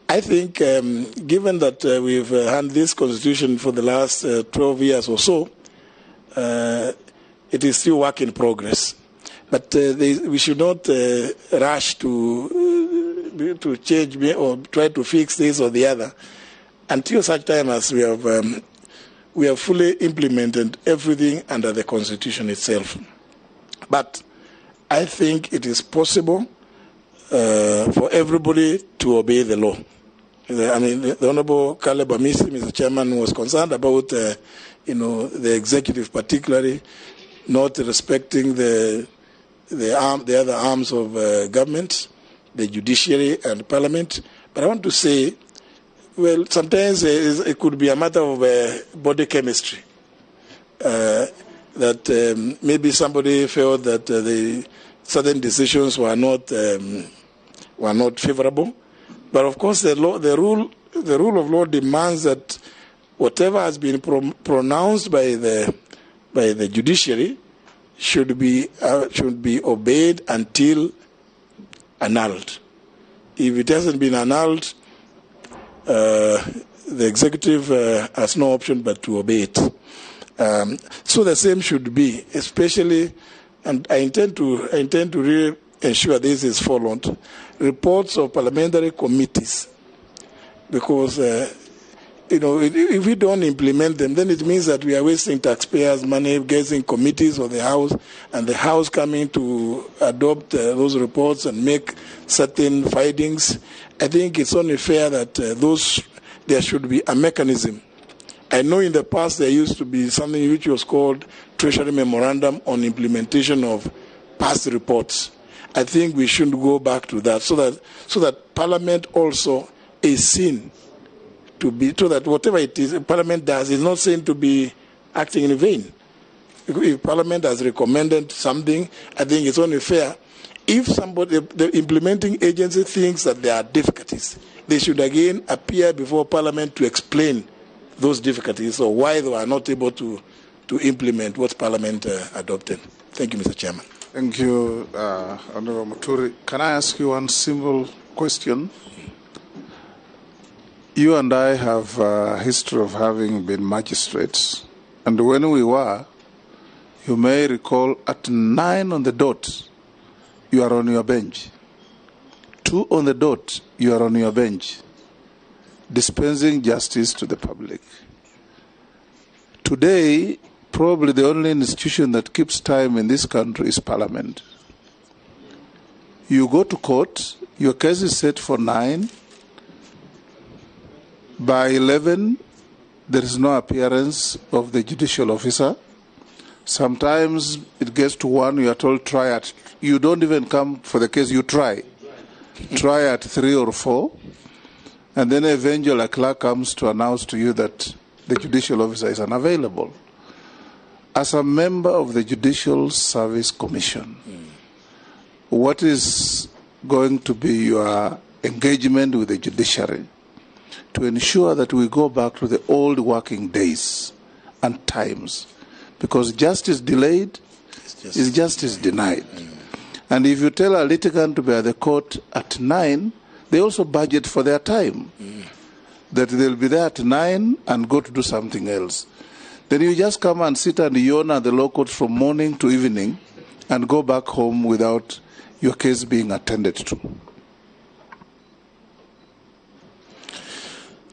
I think, given that we've had this constitution for the last 12 years or so, it is still work in progress. But we should not rush to change or try to fix this or the other until such time as we have fully implemented everything under the Constitution itself. But I think it is possible for everybody to obey the law. The Honorable Caleb Amisi, Mr. Chairman, was concerned about the executive particularly not respecting the other arms of government, the judiciary and parliament. But I want to say, well, sometimes it could be a matter of body chemistry. That maybe somebody felt that the certain decisions were not favorable. But of course, the rule of law demands that whatever has been pronounced by the judiciary should be obeyed until annulled. If it hasn't been annulled, the executive has no option but to obey it. So the same should be, especially, and I intend to really ensure this is followed, reports of parliamentary committees, because if we don't implement them, then it means that we are wasting taxpayers' money getting committees of the House, and the House coming to adopt those reports and make certain findings. I think it's only fair that there should be a mechanism. I know in the past there used to be something which was called Treasury Memorandum on implementation of past reports. I think we should go back to that so that Parliament also is seen to be, so that whatever it is Parliament does is not seen to be acting in vain. If Parliament has recommended something, I think it's only fair. If the implementing agency thinks that there are difficulties, they should again appear before Parliament to explain those difficulties or why they are not able to implement what Parliament adopted. Thank you, Mr. Chairman. Thank you, Honorable Muturi. Can I ask you one simple question? You and I have a history of having been magistrates, and when we were, you may recall, at 9 on the dot, you are on your bench. 2 on the dot, you are on your bench, dispensing justice to the public. Today, probably the only institution that keeps time in this country is Parliament. You go to court, your case is set for 9. By 11, there is no appearance of the judicial officer. Sometimes it gets to 1, you are told try at. You don't even come for the case, you try. Try at 3 or 4. And then eventually a clerk comes to announce to you that the judicial officer is unavailable. As a member of the Judicial Service Commission, what is going to be your engagement with the judiciary to ensure that we go back to the old working days and times? Because justice delayed is justice denied. And if you tell a litigant to be at the court at 9, they also budget for their time. That they'll be there at 9 and go to do something else. Then you just come and sit and yawn at the law court from morning to evening and go back home without your case being attended to.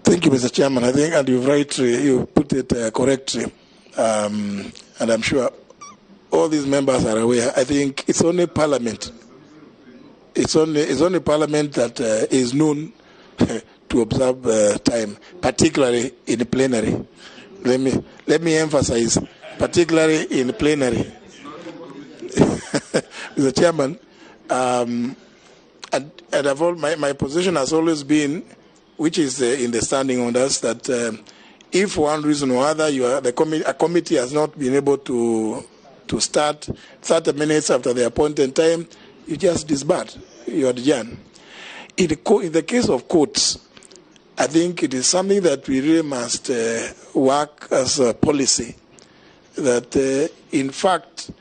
Thank you, Mr. Chairman. I think, and you put it correctly, and I'm sure all these members are aware. I think it's only Parliament. It's only Parliament that is known to observe time, particularly in the plenary. Let me emphasize, particularly in the plenary. Mr. Chairman, and my position has always been, which is in the standing orders, that if for one reason or other a committee has not been able to to start 30 minutes after the appointed time, you just disband, you adjourn. In the case of courts, I think it is something that we really must work as a policy, that in fact,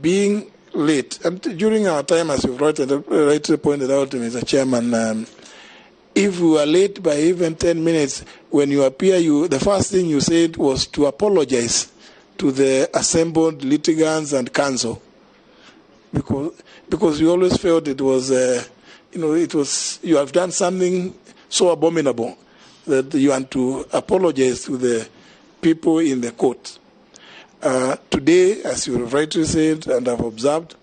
being late, and during our time, as you've rightly pointed out, Mr. Chairman, if we were late by even 10 minutes, when you appear, the first thing you said was to apologize to the assembled litigants and counsel, because you always felt it was, you have done something so abominable that you want to apologize to the people in the court. Today, as you rightly said and have observed,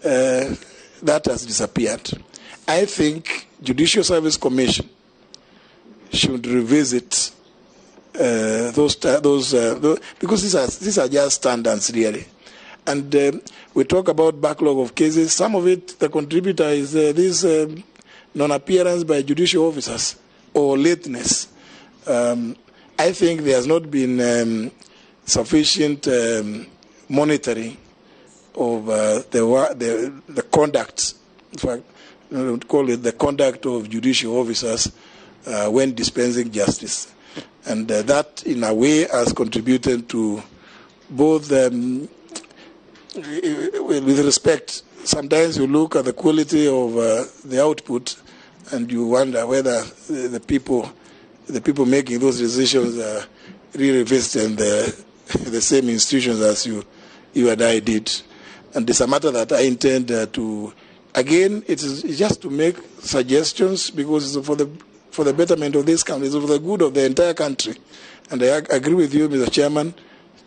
that has disappeared. I think Judicial Service Commission should revisit those because these are just standards really. And we talk about backlog of cases. Some of it, the contributor is this non-appearance by judicial officers or lateness. I think there has not been sufficient monitoring of the conduct. In fact, I would call it the conduct of judicial officers when dispensing justice. And that, in a way, has contributed to both, with respect, sometimes you look at the quality of the output and you wonder whether the people making those decisions are really visiting the same institutions as you and I did. And it's a matter that I intend to. Again, it's just to make suggestions because it's for the betterment of this country, it's for the good of the entire country. And I agree with you, Mr. Chairman,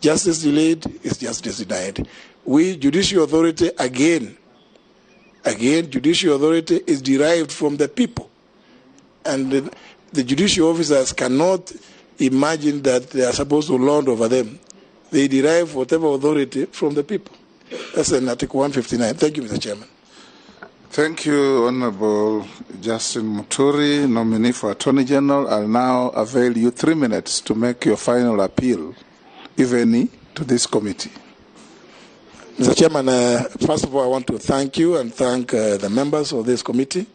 justice delayed is justice denied. We, judicial authority, again, judicial authority is derived from the people. And the judicial officers cannot imagine that they are supposed to lord over them. They derive whatever authority from the people. That's in Article 159. Thank you, Mr. Chairman. Thank you, Honorable Justin Muturi, nominee for Attorney General. I'll now avail you 3 minutes to make your final appeal, if any, to this committee. Mr. Chairman, first of all, I want to thank you and thank the members of this committee.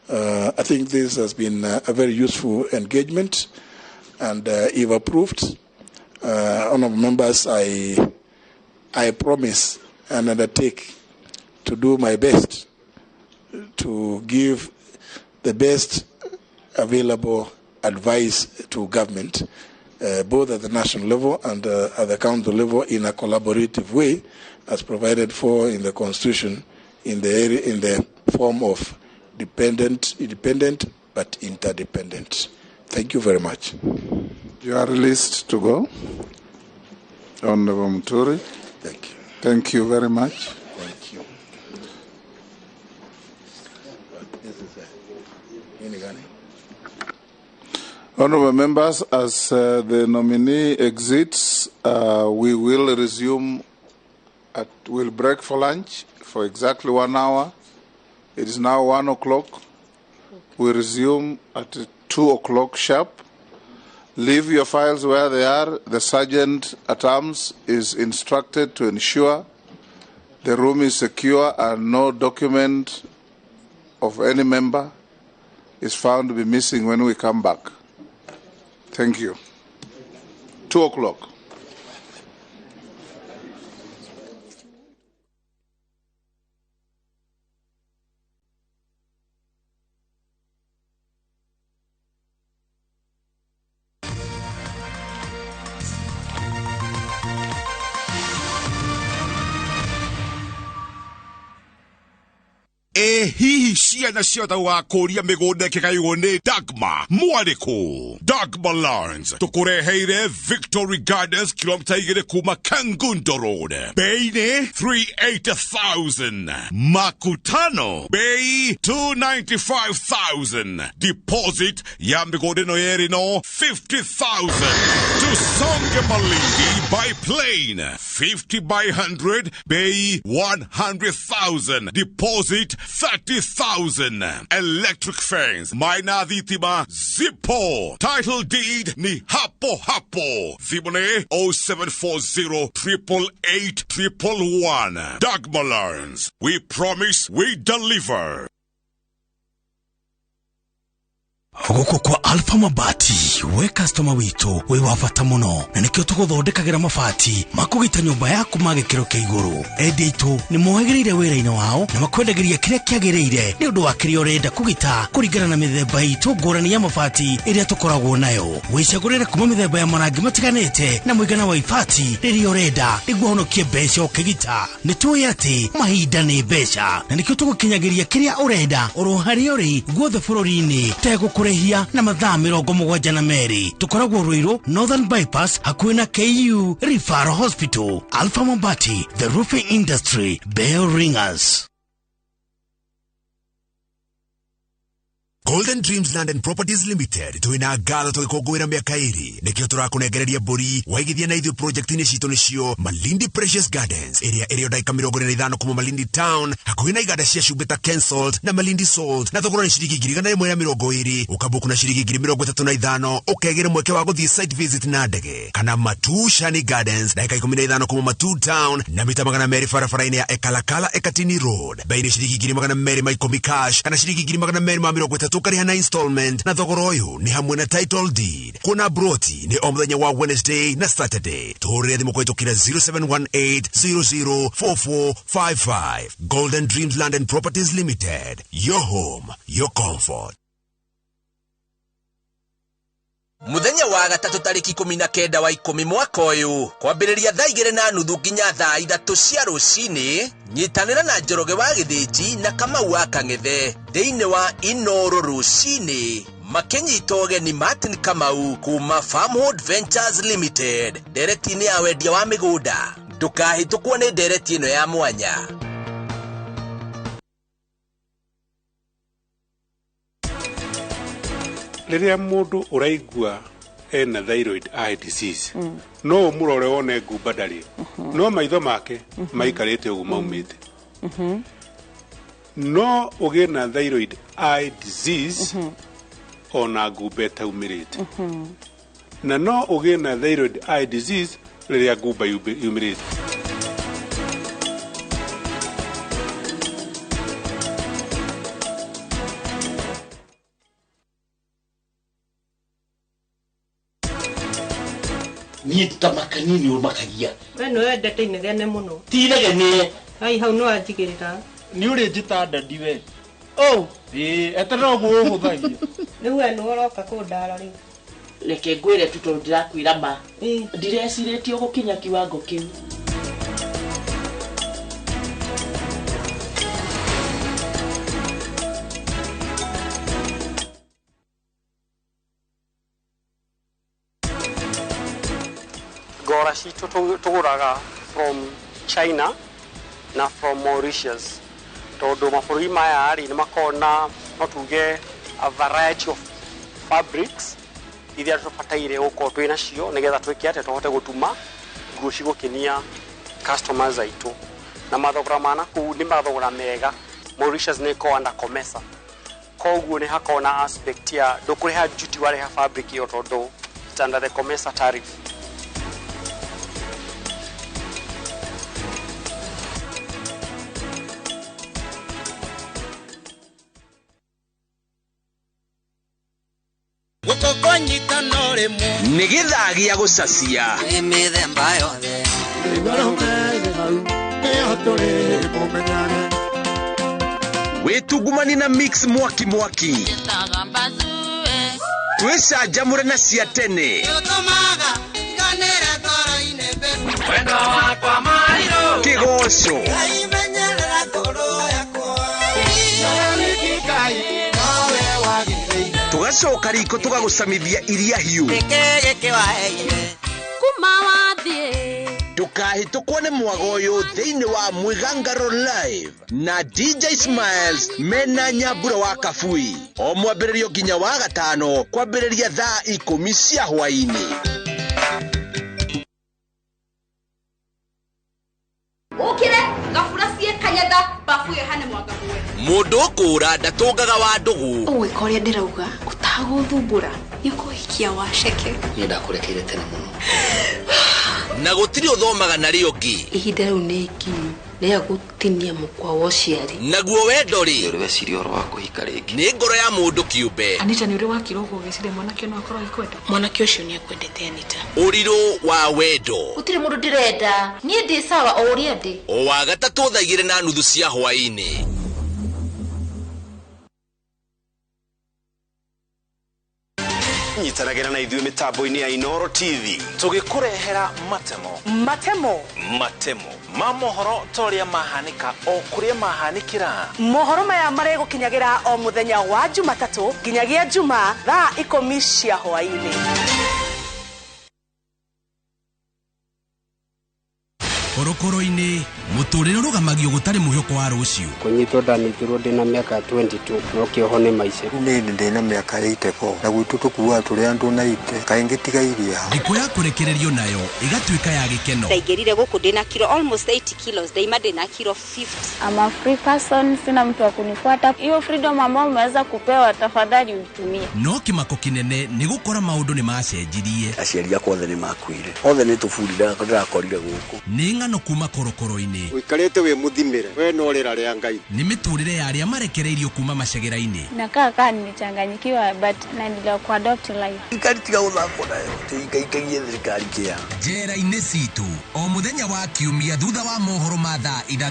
I think this has been a very useful engagement, and if approved, honorable members, I promise and undertake to do my best to give the best available advice to government, both at the national level and at the county level, in a collaborative way, as provided for in the Constitution, in the form of independent but interdependent. Thank you very much. You are released to go. Honorable Muturi. Thank you. Thank you very much. Thank you. Honorable members, as the nominee exits, we will resume we'll break for lunch for exactly 1 hour. It is now 1 o'clock. We resume at 2 o'clock sharp. Leave your files where they are. The sergeant at arms is instructed to ensure the room is secure and no document of any member is found to be missing when we come back. Thank you. 2 o'clock. Hihi ciana ciothe gũgakũria mĩgũnda ĩkĩgaywo nĩ Dagmar mwarĩkũ. Dagmar Lawrence tũkũreheire Victory Gardens kilomita 2 kuma Kangundo Road. Bei nĩ 380,000. Makutano bei 295,000. Deposit ya mĩgũnda ĩno yerĩ no 50,000. Songe Malindi by plane. 50 by 100, bay 100,000, deposit 30,000. Electric fence, Maina Dhitima, Zippo. Title deed ni hapo hapo. Vibone 0740 888 111. Dagmar Lawrence, we promise we deliver. Guko kwa Alpha Mabati, we customer wito, we wafata muno. Na nikio tuguthondekagira mabati, makugita nyumba yaku magikiro kia iguru. Edito ni mohegereire wira-ini wao na makwendagiria kiria kiagiriire ni undu wa kiria urenda kugita kuringana na mithemba itu ngurani ya mabati iria tukoragwo nayo. Wicagurire kuma mithemba ya marangi matiganite na muigana wa ibati riria urenda niguo honokie mbeca ukigita. Nitui ati mahinda ni mbeca na nikio tugukinyagiria kiria urenda oro hari uri guothe bururi-ini kurehia na mathaa 72 tukoragwo Ruiru Northern Bypass hakuhi na KU Referral Hospital. Alpha Mabati, the roofing industry, bell ringers. Golden Dreams Land and Properties Limited tuina gatho tugikongwira miaka iri nikio turakunegereria mburi waigithia na ithu project ni cito nicio Malindi Precious Gardens area daika 45 kuma Malindi Town hakuhi na igada cia Shubeta cancelled na Malindi sold na thogora ni ciringi 120 ukabuku na ciringi 35 ukegere mweke wa guthii site visit na ndege kana Matu Shani Gardens daika 15 kuma Matu Town na mita 200 barabara-ini ya Ekalakala Ekatini Road bei ni ciringi 200 maikomi cash kana ciringi 230 tukariha na installment na thogora uyu ni hamwe na title deed. Kuna broti ni omthenya wa Wednesday na Saturday. Tuhurire thimu kwitukira 0718004455. Golden Dreams Land and Properties Limited, your home, your comfort. Muthenya wa gatatu tariki 19 wa 10 mwaka uyu kwambiriria thaa 2:30 nginya thaa 3 cia rucini nyitanira na Njoroge wa Githiji na Kamau wa Kang'ethe thiini wa Inoro rucini makinyita ugeni Martin Kamau kuma Farmwood Ventures Limited ndereti-ini ya wendia wa migunda. Ndukahitukwo ni ndereti ino ya mwanya. Riria mundu uraigua ena thyroid eye disease no murore one ngumba ndari no maitho make maikarite ugu maumite no ugena thyroid eye disease ona ngumba taumirite na no ugena thyroid eye disease riria ngumba yumirite. Nyita makanini urumakagia weno wendete inegene muno ti inegene ai hau no atigirira ni uri njita ndadi we oh etero gwo huthagia ni weno uroka kundara ri reke ngwire tuto ndirakwira ma ndireciritie gukinya kiwango kiu Gora cito tuguraga from China na from Mauritius. Tondu mabũrũri maya ni makona no tuge a variety of fabrics iria tubataire gukorwo twina cio nigetha twike ate tuhote gutuma nguo cigukinia customers aitu na mathogora mana kuu ni mathogora mega. Mauritius ni ko under COMESA koguo ni hakona aspect ya ndukuriha duty wariha fabric yo tondu under the COMESA tariff. Nigitha gia gucacia mithemba yothe witungumani na mix mwaki twicanjamure na cia tene kigoco tugacoka riko tugagucamithia iria hiu kuma wathie tukahitukwo ni mwago uyu thiini wa Mwigangaro live na DJ Smiles mena Nyambura wa Kabui o mwambiririo nginya wa gatano kwambiriria thaa 10 cia hwaini. Mundu kura ndatungaga wa ndugu. Owe koria ndirauga utaguthumbura nikuhikia waceke. Ni ndakurekeire tene muno. Na gutiri uthomaga na rio ngi. Ihinda riu ni ikinyu ria gutinia mukwa wa uciari. Naguo wendo ri. Uri weciri oro wa kuhika ringi. Ni ngoro ya mundu kiumbe. Anita ni uri wakira uguo gicire mwanake no akorwo ikwenda. Mwanake ucio ni akwendete Anita. Uriru wa wendo. Utire mundu ndirenda. Nie ndi sawa o uria ndi. O wa gatatu 2:30 cia hwaini. Nyitanagira na ithuĩ mitambo-ini ya Inoro TV tugikurehera matemo ma mohoro toria mahanika o kuria mahanikira. Mohoro maya maregukinyagira o muthenya wa Jumatatu nginyagia Juma thaa 10 cia hwaini. Korokoro-ini muturire rugamagio gutari muhoko wa rucio. Kunyitwo ndanitirwo ndina miaka 22 no kioho ni maica. Ni ndina miaka 84 na gwitu tukuwa turi andu na ite kaingi tigairie ha. Thiko ya kurekererio nayo igatuika ya gikeno. Ndaigerire guku ndina kilo almost 80 kilos daima ndina kilo 50. I'm a free person, sina mtu wa kunifuata. Hiyo freedom ambayo umeweza kupewa tafadhali utumie. No kimako kinene ni gukora maundu ni macenjirie. Aciari akwa othe ni makuire. Othe ni tufundira ndirakorire guku. Ni ngano kuma korokoro-ini. Uikarete we muthimire. We no rira ria Ngai. Ni miturire ya aria marekereirio kuma macegera-ini. Nakaa nimechanganyikiwa but naendelea ku adopt life. Ikaritiga uthako nayo. Tiikaikagie thirikari kia. Njera-ini citu o muthenya wa kiumia thutha wa mohoro ma thaa 3.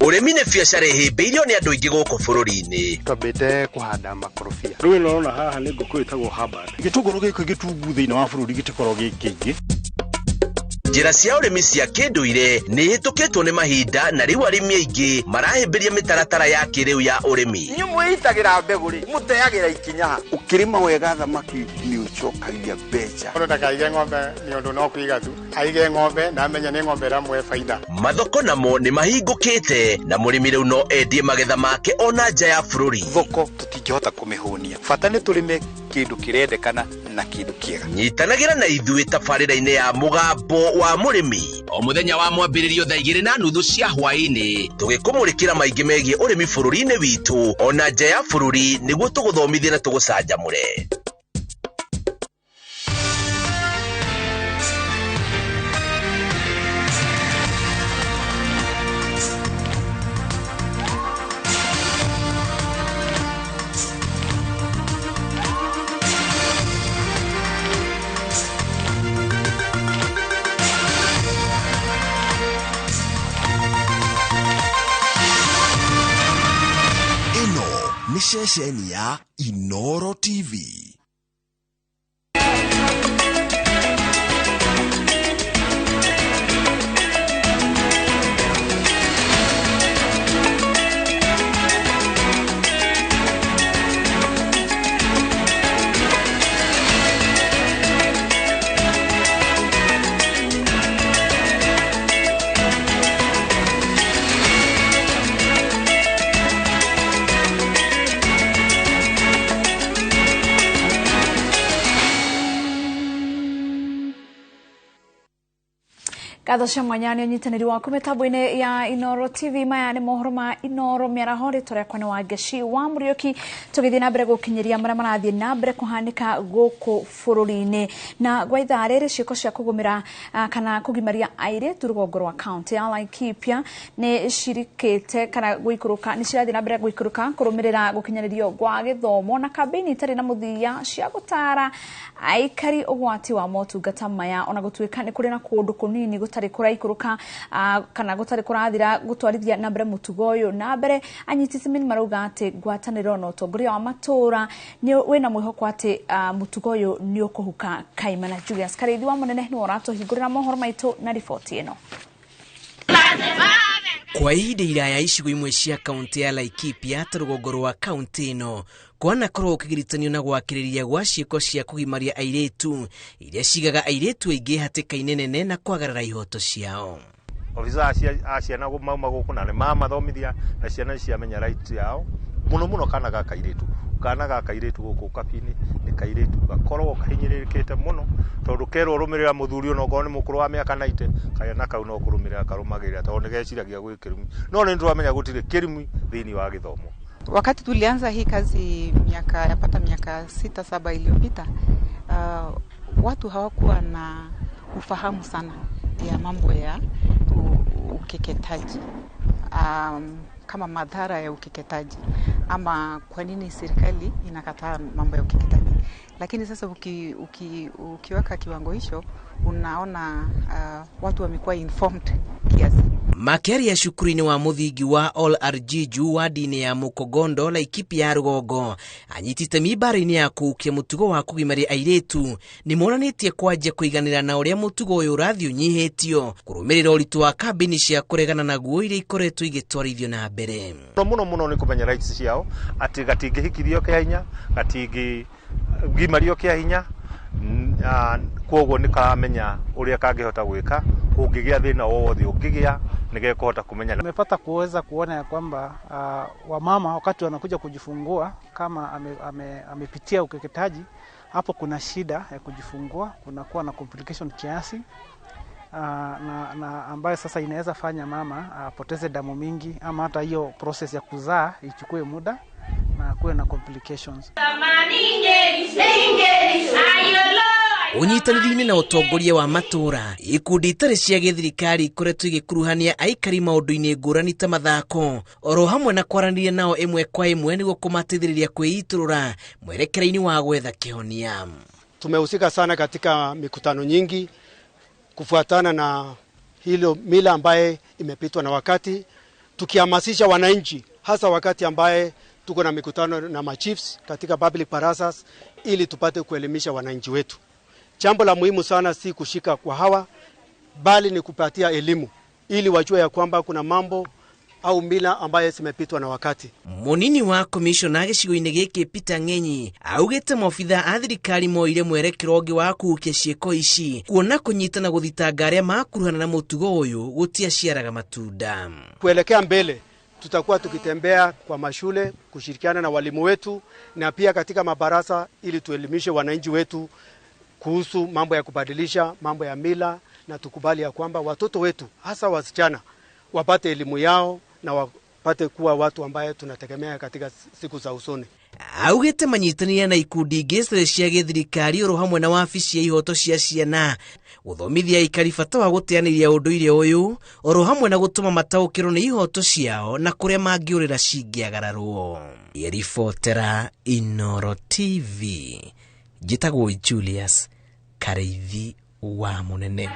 Urimi ni biacara ihimbiirio ni andu aingi guku bururi-ini. Twambite kuhanda makorofia. Riu nona haha ni nguku itagwo harbard. Gitunguru giki gitungu thiini wa bururi gitikoro gikingi. Njira cia urimi cia kinduire ni hitukitwo ni mahinda na riu arimi aingi marahimbiria mitaratara ya kiriu ya urimi. Ni muitagira mbeguri muteagira ikinya. Ukirima wega thamaki ni ucokagia mbeca. Ono ndakaige ng'ombe ni undu no kuiga tu. Aige ng'ombe na amenya ni ng'ombe ramwe faida. Mathoko namo ni mahingukite na murimi riu no endie magetha make ona nja ya bururi. Thoko tutingihota kumihunia. Bata ni turime kindu kirendekana na kindu kiega. Nyitanagira na ithuĩ tabarĩra-inĩ ya mugambo wa murimi o muthenya wa mwambĩrĩrio thaa 2:30 cia hwaini tũgĩkũmũrĩkĩra maingĩ megiĩ ũrĩmi bũrũri-inĩ witũ ona nja ya bũrũri nĩguo tũgũthomithie na tũgũcanjamũre. Ni ceceni ya Inoro TV. Gatho cia mwanya ni unyitaniri waku mitambo-ini ya Inoro TV. Maya ni mohoro ma Inoro miaraho ritwa kwa ni Wangeshi wa Murioki tugithie na mbere gukinyiria maria marathie na mbere kuhanika guku bururi-ini na gwa ithaa riri ciiko cia kugumira kana kugimaria airitu rugongo rwa county ya Laikipia ni cirikite kana guikuruka ni cirathie na mbere guikuruka kurumirira gukinyanirio gwa githomo na kampeni itari na muthia cia gutara aikari ugwati wa motungata maya ona gutuika ni kuri na kundu kunini gutari kuraikuruka kana gutari kurathira gutwarithia na mbere mutugo uyu na mbere anyitisimin marauga ati gwataniro no tongoria wa matura ni wina mwihoko ati mutugo uyu ni ukuhuka kaimana. Julius Karithi wa Munene ni orato hingurira mohoro maitu na ripoti ino. Kwa ihinda iraya icigo imwe cia kaunti ya Laikipia rugongo rwa kaunti ino kwana korwo kigiritanio na gwakiriria gwa ciiko cia kugimaria airetu iria cigaga airetu aingi hatikaine nene na kwagarara ihoto ciao. Ofisa acia na mauma guku na mathomithia na ciana ciamenya right yao muno kana gaka iritu guku kapini ni kairitu gakorwo kahinyirikite muno tondu kero rumirira muthuri ono ngo ni mukuru wa miaka 90 kana kau no kurumirira karumagirira tondu negeciragia gwi kirumi no ni ndwamenya gutire kirumi thini wa githomo. Wakati tulianza hii kazi yapata miaka 6-7 iliyopita, watu hawakuwa na ufahamu sana ya mambo ya ukeketaji, kama madhara ya ukeketaji ama kwa nini serikali inakataa mambo ya ukeketaji. Lakini sasa ukiweka kiwango hicho, unaona watu wamekuwa informed kiasi. Makeria shukurini wa muthingi wa All Arjiju wa dini ya Mukogondo Laikipia ya Rugongo anyitite mibara-ini ya kuukia mutugo wa kugimaria airetu ni monanitie kwajia kuiganira na uria mutugo uyu urathi unyihitio kurumirira uritu wa kabini cia kuregana naguo iria ikoretwo igitwarithio na mbere. Muno ni kumenya rights ciao ati gatingihikirio kia hinya gatingimario kia hinya kwoguo nikamenya uria kangihota gwika ungigia thina wothe ungigia nigekuhota kumenya. Nimepata kuweza kuona ya kwamba wamama wakati wanakuja kujifungua kama amepitia ukeketaji, hapo kuna shida ya kujifungua, kunakuwa na complication kiasi na ambayo sasa inaweza fanya mama apoteze damu mingi ama hata hiyo process ya kuzaa ichukue muda na kuwe na complications. Unyitanithini na utongoria wa matura ikundi itari cia githirikari ikoretwo igikuruhania aikari maundu-ini ngurani ta mathako oro hamwe na kwaraniria nao imwe kwa imwe niguo kumateithĩrĩria kwĩiturũra mwerekera-ini wa gwetha kihonia. Tumehusika sana katika mikutano nyingi kufuatana na hilo mila ambaye imepitwa na wakati, tukihamasisha wananchi hasa wakati ambaye tuko na mikutano na machiefs katika public parazas ili tupate kuelimisha wananchi wetu. Jambo la muhimu sana si kushika kwa hawa, bali ni kupatia elimu ili wajue ya kwamba kuna mambo au mila ambaye zimepitwa na wakati. Munini wa commissioner gicigo-ini giki Peter Ng'enyi augite maofitha a thirikari moire mwerekero ungi wa kuukia cieko ici kuona kunyitana guthitanga aria makuruhana na mutugo uyu gutiaciaraga matunda. Kuelekea mbele tutakuwa tukitembea kwa mashule kushirikiana na walimu wetu na pia katika mabarasa ili tuelimishe wananchi wetu kuhusu mambo ya kubadilisha mambo ya mila, na tukubali ya kwamba watoto wetu hasa wasichana wapate elimu yao na wapate kuwa watu ambaye tunategemea katika siku za usoni. Augite manyitanire na ikundi ingĩ cia githirikari oro hamwe na wabici ya ihoto cia ciana guthomithia aikari bata wa guteanĩria ũndũire ũyũ oro hamwe na gũtũma mataũkĩrwo nĩ ihoto ciao na kũrĩa mangĩũrĩra cingĩagararwo. Yeribotera Inoro TV, njĩtagwo Julius Kareithi wa Munene.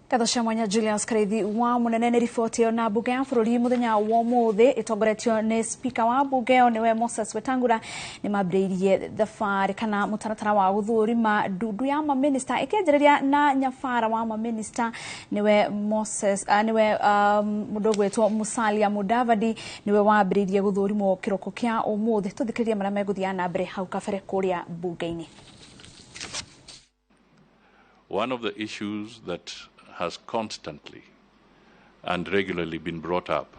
Kathosha mwanya Julius Kareithi wa Munene ni riboti na bunge ya bururi muthenya wa muthi itongoretio ni speaker wa bunge niwe Moses Wetangula ni mambiriirie thabari kana mutaratara wa gũthũrima ndundu ya Maminista ikianjĩrĩria na nyabara wa Maminista niwe Moses niwe mũndũ gwĩtwo Musalia Mudavadi niwe wambiriirie gũthũrimwo kiroko kia umuthi. Tuthikĩrĩrie marĩa megũthia na mbere hau kabere kũrĩa bunge-ini. One of the issues that has constantly and regularly been brought up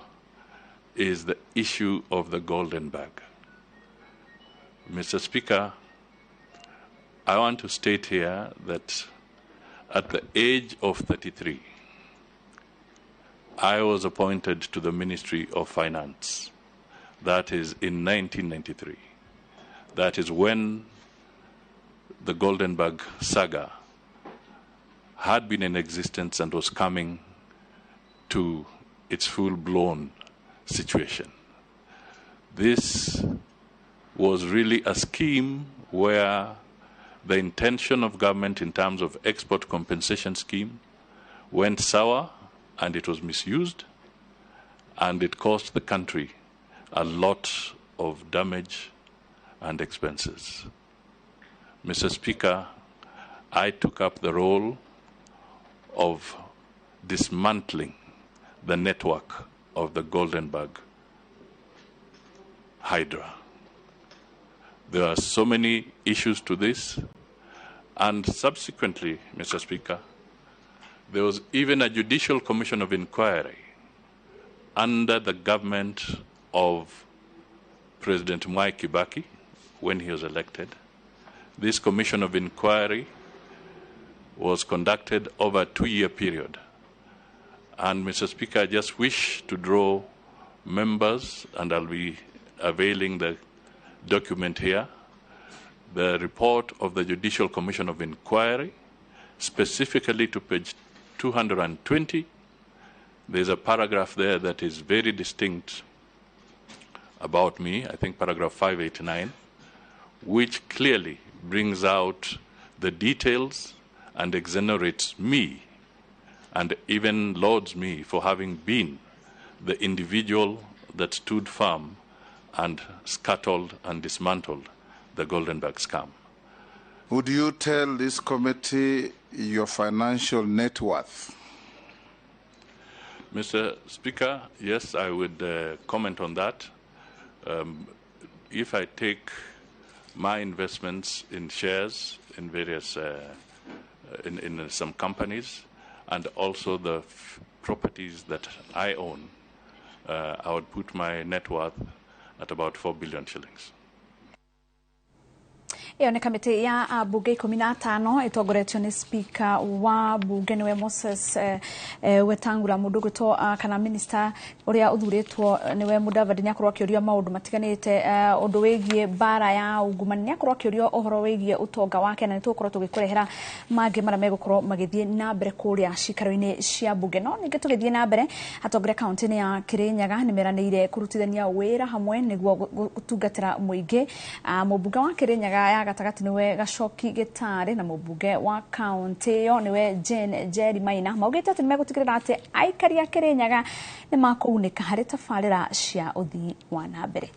is the issue of the golden bag. Mr. Speaker, I want to state here that at the age of 33, I was appointed to the Ministry of Finance. That is in 1993. That is when the golden bag saga had been in existence and was coming to its full-blown situation. This was really a scheme where the intention of government in terms of export compensation scheme went sour and it was misused, and it cost the country a lot of damage and expenses. Mr. Speaker, I took up the role of dismantling the network of the golden bag hydra. There are so many issues to this, and subsequently, Mr. Speaker, there was even a Judicial Commission of Inquiry under the government of President Mwai Kibaki when he was elected. This commission of inquiry was conducted over a 2-year period. And Mr. Speaker, I just wish to draw members, and I'll be availing the document here, the report of the Judicial Commission of Inquiry, specifically to page 220. There's a paragraph there that is very distinct about me, I think paragraph 589, which clearly brings out the details and exonerates me and even lauds me for having been the individual that stood firm and scuttled and dismantled the Goldenberg scam. Would you tell this committee your financial net worth? Mr. Speaker, yes, I would comment on that. If I take my investments in shares in various, in some companies, and also the properties that I own, I would put my net worth at about 4 billion shillings. Iyo ni kamiti ya bunge 15 itongoretio ni speaker wa bunge niwe Moses Wetangula Muduguto kana minister uria uthuritwo niwe Mudavadi nyakorwo akiorio maundu matiganite undu wigie bara ya ungumani nyakorwo akiorio ohoro wigie utonga wake na nitukorwo tugikurehera mange mara megukorwo magithie na mbere kuria cikaro-ini cia bunge no ninge tugithie na mbere atongore county ni ya Kirinyaga nimeranire kurutithania wira hamwe niguo gutungatira muingi mubunge wa Kirinyaga gatagati niwe Gacoki Gitari na mubunge wa county yo niwe Jane Jerry Maina maugite ati megutigirira ati aikari a Kirinyaga ni makuunika hari tafarira cia uthii wa nambere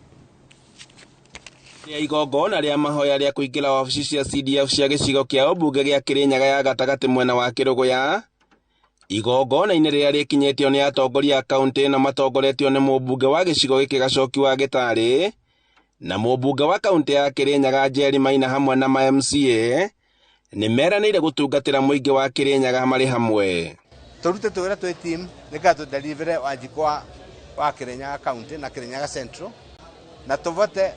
ya igongona ria mahoya ria kuingira wabici cia CDF cia gicigo kia ubunge gia Kirinyaga ya gatagati mwena wa Kiruguya igongona-ini riria rikinyetio ni atongoria a county na matongoretio ni mubunge wa gicigo giki Gacoki wa Gitari na mubunge wa kaunti ya Kirinyaga Jerry Maina hamwe na ma MCA ni meranire gutungatira muingi wa Kirinyaga mari hamwe. Turute twira twi team nikato deliver wajikwa wa Kirinyaga county na Kirinyaga Central na tuvote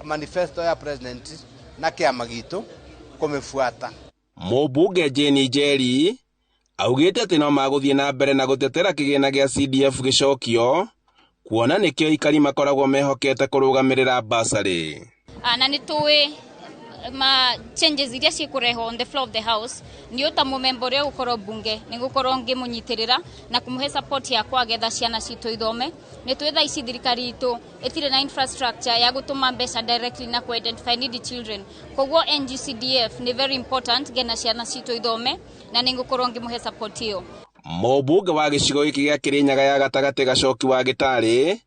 manifesto ya president na kiama gitu kumifuata. Mubunge Jane Jerry augite ati no maguthie na mbere na gutetera kigina gia CDF gicokio kuona nikio ikari makoragwo mehokete kurugamirira basari na nituwe ma changes iria cikureho on the floor of the house ni uta mumember uria gukoro bunge ni gukoro ngimunyitirira na kumuhe support ya kwagetha ciana citu ithome ni twetha ici thirikari itu etire na infrastructure ya gutuma mbeca directly na ku identify needy children kogwo NGCDF ni very important gena ciana citu ithome na ni gukoro ngimuhe support iyo. Mubunge wa gicigo giki gia Kirinyaga ya gatagati Gacoki wa Gitari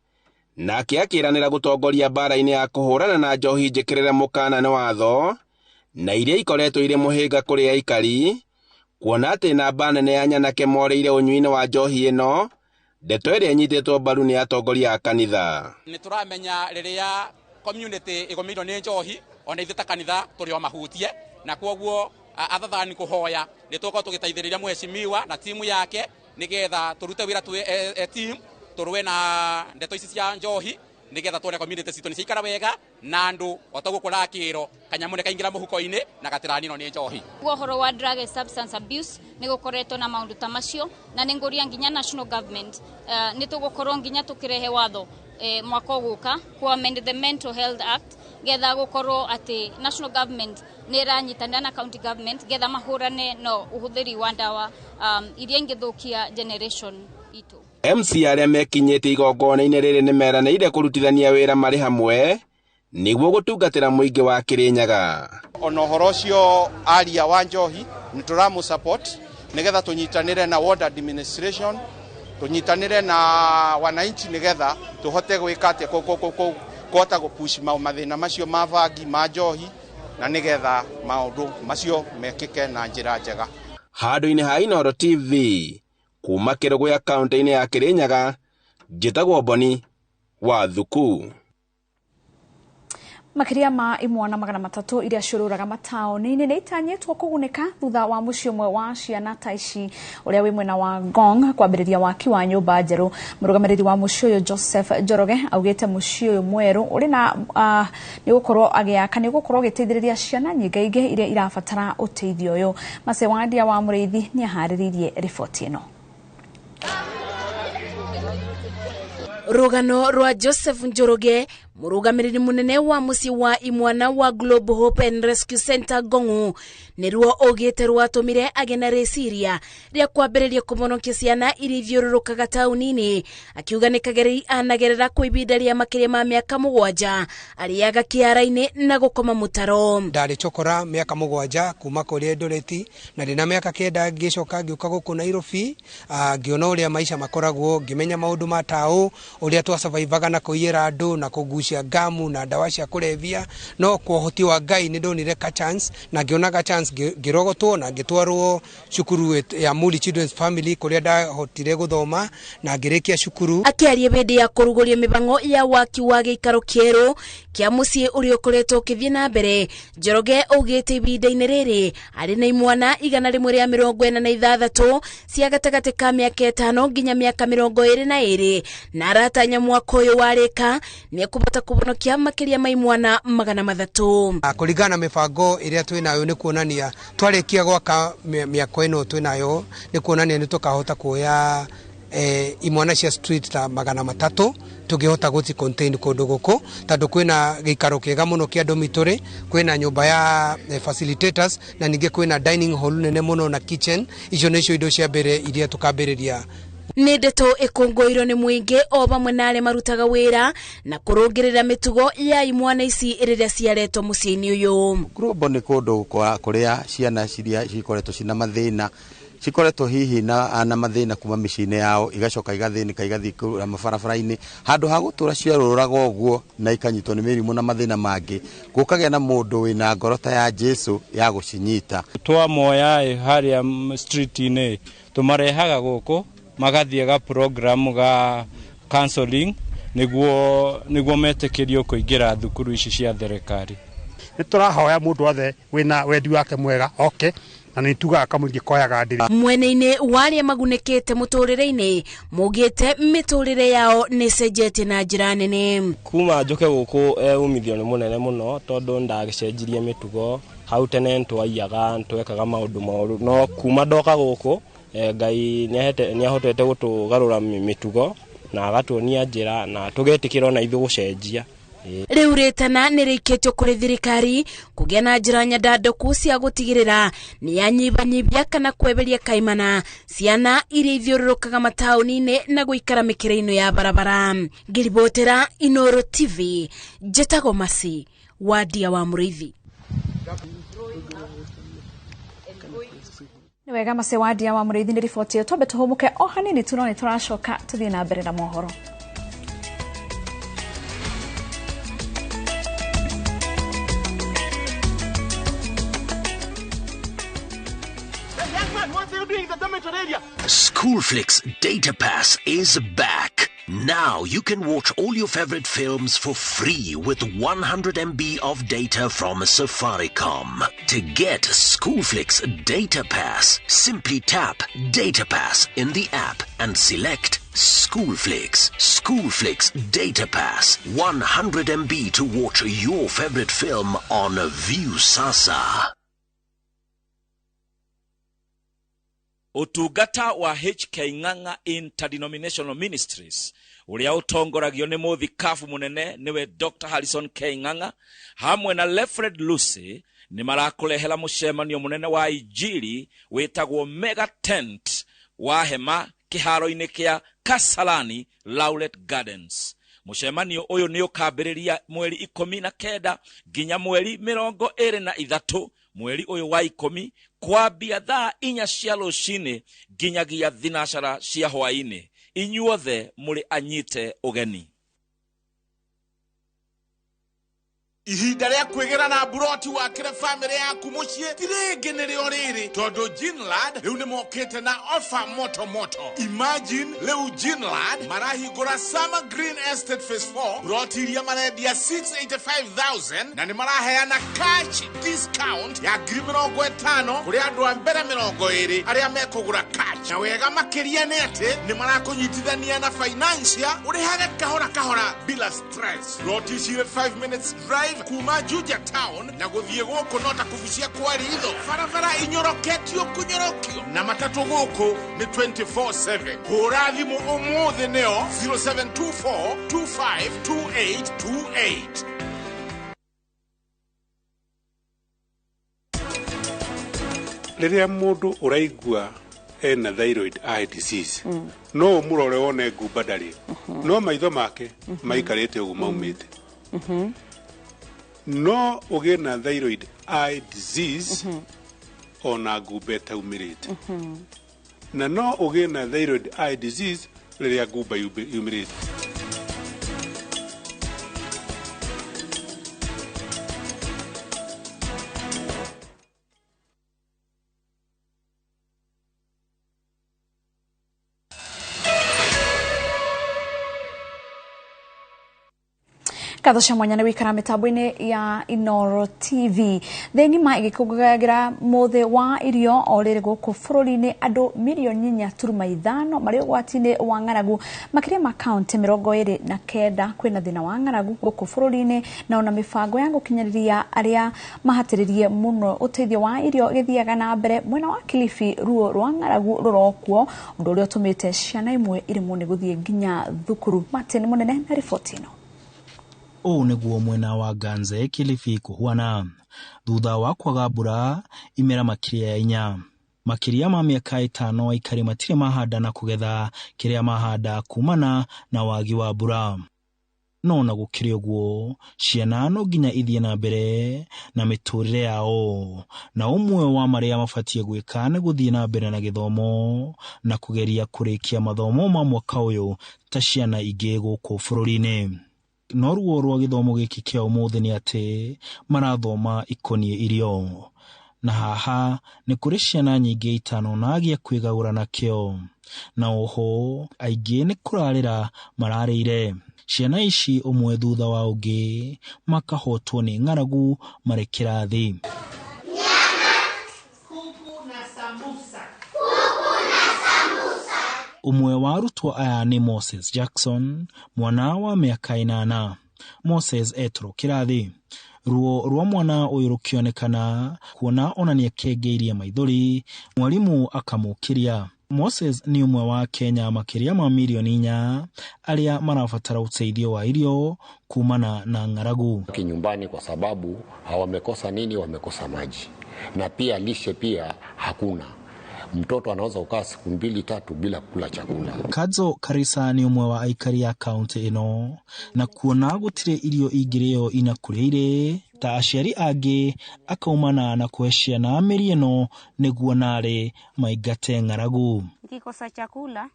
na kiakiranira gutongoria bara-ini ya kuhurana na njohi njikirire mukana ni watho na iria ikoretwo ire muhinga kuri aikari kuona ati namba nene ya nyanake moreire unyui-ini wa njohi ino ndeto iria nyititwo mbaru ni atongoria a kanitha. Ni turamenya riria community igomirwo ni njohi ona ithuta kanitha turi o mahutie na kwoguo athathani kuhoya nituko tugitaithiriria muheshimiwa na timu yake nigetha turute wira tu team turwe na ndeto ici cia njohi nigetha tuone community citu ni cikara wega na andu otagukura kiro kanyamune kaingira muhuko-ini na gatirani no ni njohi. Uhoro wa drug and substance abuse ni gukoretwo na maundu ta macio na ni nguria nginya national government ni tugukorwo nginya tukirehe watho mwaka uguka ku amend the Mental Health Act getha gukorwo ati national government ni ranyitana na county government getha mahurane no uhuthiri wa ndawa iria ingithukia generation itu. MC aria mekinyete igongona-ini riri ni meranire kurutithania wira mari hamwe niguo gutungatira muingi wa Kirinyaga. Ono horo cio aria wa njohi ni turamu support nigetha tunyitanire na ward administration tunyitanire na wananchi nigetha tuhote gwika ati kuhota gupush mathina macio ma vangi ma njohi na nigetha maundu macio mekike na njira njega. Handu-ini ha Inooro TV kuma Kiruguya kaunti-ini ya Kirinyaga njitagwo Boni wa Thuku. Makiria ma imwana 300 iria ciururaga mataoni-inĩ nĩ itanyĩtwo kũgunĩka thutha wa mũciĩ ũmwe wa ciana ta ici ũrĩa wĩ mwena wa Ngong kwambĩrĩria waki wa nyũmba njerũ. Mũrũgamĩrĩri wa mũciĩ ũyũ Joseph Njoroge augĩte mũciĩ ũyũ mwerũ ũrĩ na nĩ gũkorwo agĩaka nĩ gũkorwo gĩteithĩrĩria ciana nyingĩ iria irabatara ũteithio ũyũ. Macewandia wa Mũrĩithi nĩ aharĩrĩirie riboti ĩno. Rũgano rwa Joseph Njoroge, mũrũgamĩrĩri mũnene wa mũciĩ wa imwana wa Global Hope and Rescue Center Gongu, nĩruo ũgĩte rwatũmire agena rĩciria rĩa kwambĩrĩria kũmonokia ciana iria ithiũrũrũkaga taũni-inĩ, akiuga nĩ kageri anagerera kwa ihinda rĩa makĩria ma mĩaka 7 arĩaga kĩara-inĩ na gũkoma mũtaro. Ndarĩ chokora mĩaka 7 kuma kũrĩa Eldoret na ndĩna mĩaka 9 ngĩcoka ngĩũka gũkũ Nairobi, ngĩona ũrĩa maica makoragwo, ngĩmenya maũndũ ma taũ ũrĩa twasurvivaga na kũiyĩra andũ na kũgucia gamu na ndawa cia kũrevia, no kwa ũhoti wa Ngai nĩ ndonire ka chance na ngĩona ka chance ngĩrogotwo na ngĩtwarwo cukuru ya Muli Children's Family kũrĩa ndahotire gũthoma na ngĩrĩkia cukuru. Akĩaria hĩndĩ ya kũrugũria mĩbango ya waki wa gĩikaro kĩerũ kĩa mũciĩ ũrĩa ũkoretwo ũkĩthiĩ na mbere, Njoroge augĩte ihinda-inĩ rĩrĩ arĩ na imwana 146 cia gatagatĩ ka mĩaka 5 nginya mĩaka 22 na aratanya mwaka ũyũ warĩka nĩ ekũbota kũbonokia makĩria ma imwana 300. Kũringana na mĩbango ĩrĩa twĩnayo nĩ kuonania twarĩkia gwaka mĩaka ĩno twĩnayo nĩ kuonania nĩ tũkahota kuoya imwana cia street ta 300 tũngĩhota gũti contain kũndũ gũkũ, tondũ kwĩna gĩikaro kĩega mũno kĩa dormitory, kwĩna nyũmba ya facilitators na ningĩ kwĩna dining hall nene mũno na kitchen. Icio nĩcio indo cia mbere iria tukambĩrĩria. Nĩ ndeto ĩkũngũĩrwo nĩ mũingĩ o bamwe na arĩa marutaga wĩra na kũrũngĩrĩra mĩtugo ya imwana ici rĩrĩa ciaretwo mũciĩ-inĩ ũyũ. Global nĩ kũndũ kũrĩa ciana ciria cikoretwo cina mathĩna, cikoretwo hihi na mathĩna kuma mĩciĩ-inĩ yao, igacoka igathĩnĩka igathiĩ kũrĩa mabarabara-inĩ, handũ ha gũtũra ciarũraga ũguo na ikanyitwo nĩ mĩrimũ na mathĩna mangĩ, gũkagĩa na mũndũ wĩna ngoro ta ya Jesu ya gũcinyita. Twamoya harĩa street-inĩ tũmarehaga gũkũ magathiĩ ga program ga counseling nĩguo metĩkĩrio kũingĩra thukuru ici cia thirikari. Nĩ tũrahoya mũndũ wothe wĩna wendi wake mwega oke na nĩ tugaga kamũingĩ koyaga ndiri. Mwena-inĩ warĩa magunĩkĩte mũtũrĩre-inĩ mugĩte mĩtũrĩre yao nĩ cenjetie na njĩra nene. Kuma njoke gũkũ umithio nĩ mũnene mũno tondũ ndagĩcenjirie mĩtugo. Hau tene twaiyaga twekaga maũndũ moru, no kuma ndoka gũkũ Ngai nĩ ahotete gũtũgarũra mĩtugo na agatuonia njĩra na tũgetĩkĩra na ithuĩ gũcenjia. Rĩu rĩtana nĩ rĩikĩtio kũrĩ thirikari kũgĩa na njĩra nyandandũku cia gũtigĩrĩra nĩ yanyibanyibia kana kweberia kaimana ciana iria ithiũrũrũkaga mataũni-inĩ na gũikara mĩkĩra-inĩ ya barabara. Ngĩribotera Inooro TV, Njĩtagwo Masi, Wandia wa Mũrĩithi. Nĩ wega Macewandia wa Mũrĩithi nĩ riboti ĩyo twambe tũhũmũke o hanini nĩ tũracoka tũthiĩ na mbere na mohoro. Schoolflix Data Pass is back. Now you can watch all your favorite films for free with 100 MB of data from Safaricom. To get Schoolflix Data Pass, simply tap Data Pass in the app and select Schoolflix. Schoolflix Data Pass, 100 MB to watch your favorite film on View Sasa. Utungata wa HK Ng'ang'a Interdenominational Ministries uria utongoragio ni muthikafu munene niwe Dr. Harrison K. Ng'ang'a hamwe na Lefred Lucy ni marakurehera mucemanio munene wa injili witagwo Mega Tent wa hema kiharo-ini kia Kasarani Laulet Gardens. Mucemanio uyu ni ukambĩrĩria mweri 19 nginya mweri 23 mweri uyu wa 10 kwambia thaa 4 cia rũcinĩ nginyagia thinacara cia hwaĩ-inĩ. Inyuothe mũrĩ anyite ũgeni. ihinda rĩa kwĩgĩra na buroti wakĩre family yaku mũciĩ tirĩngĩ nĩrĩo rĩrĩ tondũ Ginlad rĩu nĩmokĩte na offer moto. Imagine rĩu Ginlad marahingũra Summer Green Estate Phase 4 buroti iria marendia 685,000 na nĩmaraheana cash discount ya 50,000 kũrĩ andũ a mbere 20 arĩa mekũgũra cash. Na wega makĩria nĩ atĩ nĩmarakũnyitithania na financial ũrĩhage kahora bila stress. Buroti cirĩ 5 minutes drive kuma Juja town na gũthiĩ gũkũ no ta kũbucia kwa ritho. Barabara inyoroketio kunyorokio na matatu gũkũ nĩ 24/7. Hũra thimũ ũmũthĩ nĩo 0724252828. Rĩrĩa mũndũ ũraigua ena thyroid eye disease no mũrore wone ngumba ndarĩ no maitho make maikarĩte ũguo maumĩte. No ũgĩe na thyroid eye disease ona ngumba ĩtaumĩrĩte. Na no ũgĩe na thyroid eye disease rĩrĩa ngumba yumĩrĩte. Katho cia mwanya nĩ wikara mitambo-inĩ ya Inoro TV. Thĩng'ima igĩkũngũagĩra mũthĩ wa irio o rĩrĩ gũkũ bũrũri-inĩ, andũ milioni 4.5 marĩ ũgwati-inĩ wa ng'aragu makĩria ma kaunti 29 kwĩna thĩna wa ng'aragu gũkũ bũrũri-inĩ, na ona mĩbango ya gũkinyĩrĩria arĩa mahatĩrĩrie mũno ũteithio wa irio gĩthiaga na mbere mwena wa Kilifi. Ruo rwa ng'aragu rũrokuo, ũndũ ũrĩa ũtũmĩte ciana imwe irĩmwo nĩ gũthiĩ nginya thukuru. Martin Mũnene na riboti ĩno. Ũũ nĩguo mwena wa Ganze Kilifi kũhuana thutha wa kwaga mbura imera makĩria ya 4. Makĩria ma mĩaka 5 aikari matirĩ mahanda na kũgetha kĩrĩa mahanda kumana na wagi wa mbura. No na gũkĩrĩ ũguo, ciana no nginya ithiĩ na mbere na mĩtũrĩre yao, na ũmwe wa marĩa mabatie gwĩka nĩ gũthiĩ na mbere na gĩthomo na kũgeria kũrĩkia mathomo ma mwaka ũyũ ta ciana ingĩ gũkũ bũrũri-inĩ. No ruo rwa gĩthomo gĩkĩ kĩa ũmũthĩ nĩ atĩ marathoma ikoniĩ irio, na haha nĩ kũrĩ ciana nyingĩ 5 na agĩa kwĩgagũra nakĩo, na oho aingĩ nĩ kũrarĩra mararĩire. Ciana ici ũmwe thutha wa ũngĩ makahotwo nĩ ng'aragu marĩ kĩrathi. Umwe wa arutwo aya nĩ Moses Jackson, mwana wa mĩaka 8. Moses etro kĩrathi. Ruo rwa mwana ũyũ rũkĩonekana kuona onania kengeirie maithori, mwarimu akamũkĩria. Moses ni umwe wa Kenya makĩria ma milioni 4 arĩa marabatara ũteithio wa irio kumana na ng'aragu kinyumbani, kwa sababu hawamekosa nini, wamekosa maji na pia lishe pia hakuna. Mtoto anaweza kukaa siku 2-3 bila kula chakula. Kadzo Karisa ni umwe wa aikari ya kaunti ino, na kuona gũtirĩ irio ingĩrĩo inakũrĩire ta aciari angĩ akaumana na kuheshia na mĩri ĩno nĩguo narĩ maingate ng'aragu. Nikikosa chakula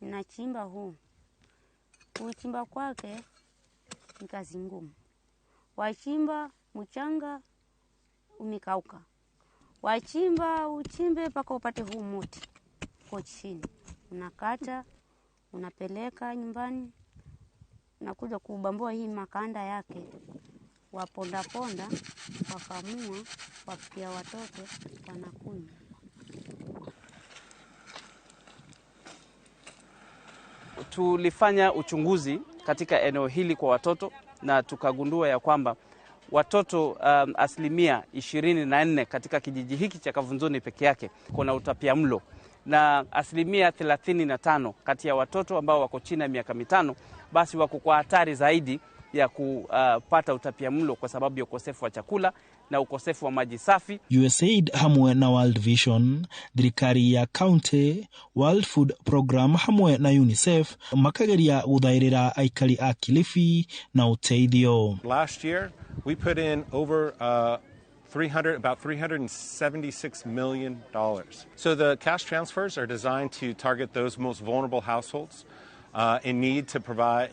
ninachimba huu. Kuchimba kwake ni kazi ngumu. Wachimba mchanga umekauka. Wachimba uchimbe mpaka upate huu muti kwa chini. Unakata, unapeleka nyumbani, unakuja kubambua hii makanda yake. Waponda ponda, wakamua, wapikia watoto, wanakunywa. Tulifanya uchunguzi katika eneo hili kwa watoto na tukagundua ya kwamba watoto asilimia 24 katika kijiji hiki cha Kavunzoni peke yake kuna utapiamlo, na asilimia 35 kati ya watoto ambao wako chini ya miaka 5 basi wako kwa hatari zaidi ya kupata utapiamlo kwa sababu ya ukosefu wa chakula na ukosefu wa maji safi. USAID hamwe na World Vision, thirikari ya county, World Food Program hamwe na UNICEF makageria gũthaĩrĩra aikari a Kilifi na uteithio. Last year we put in over about $376 million. So the cash transfers are designed to target those most vulnerable households in need to provide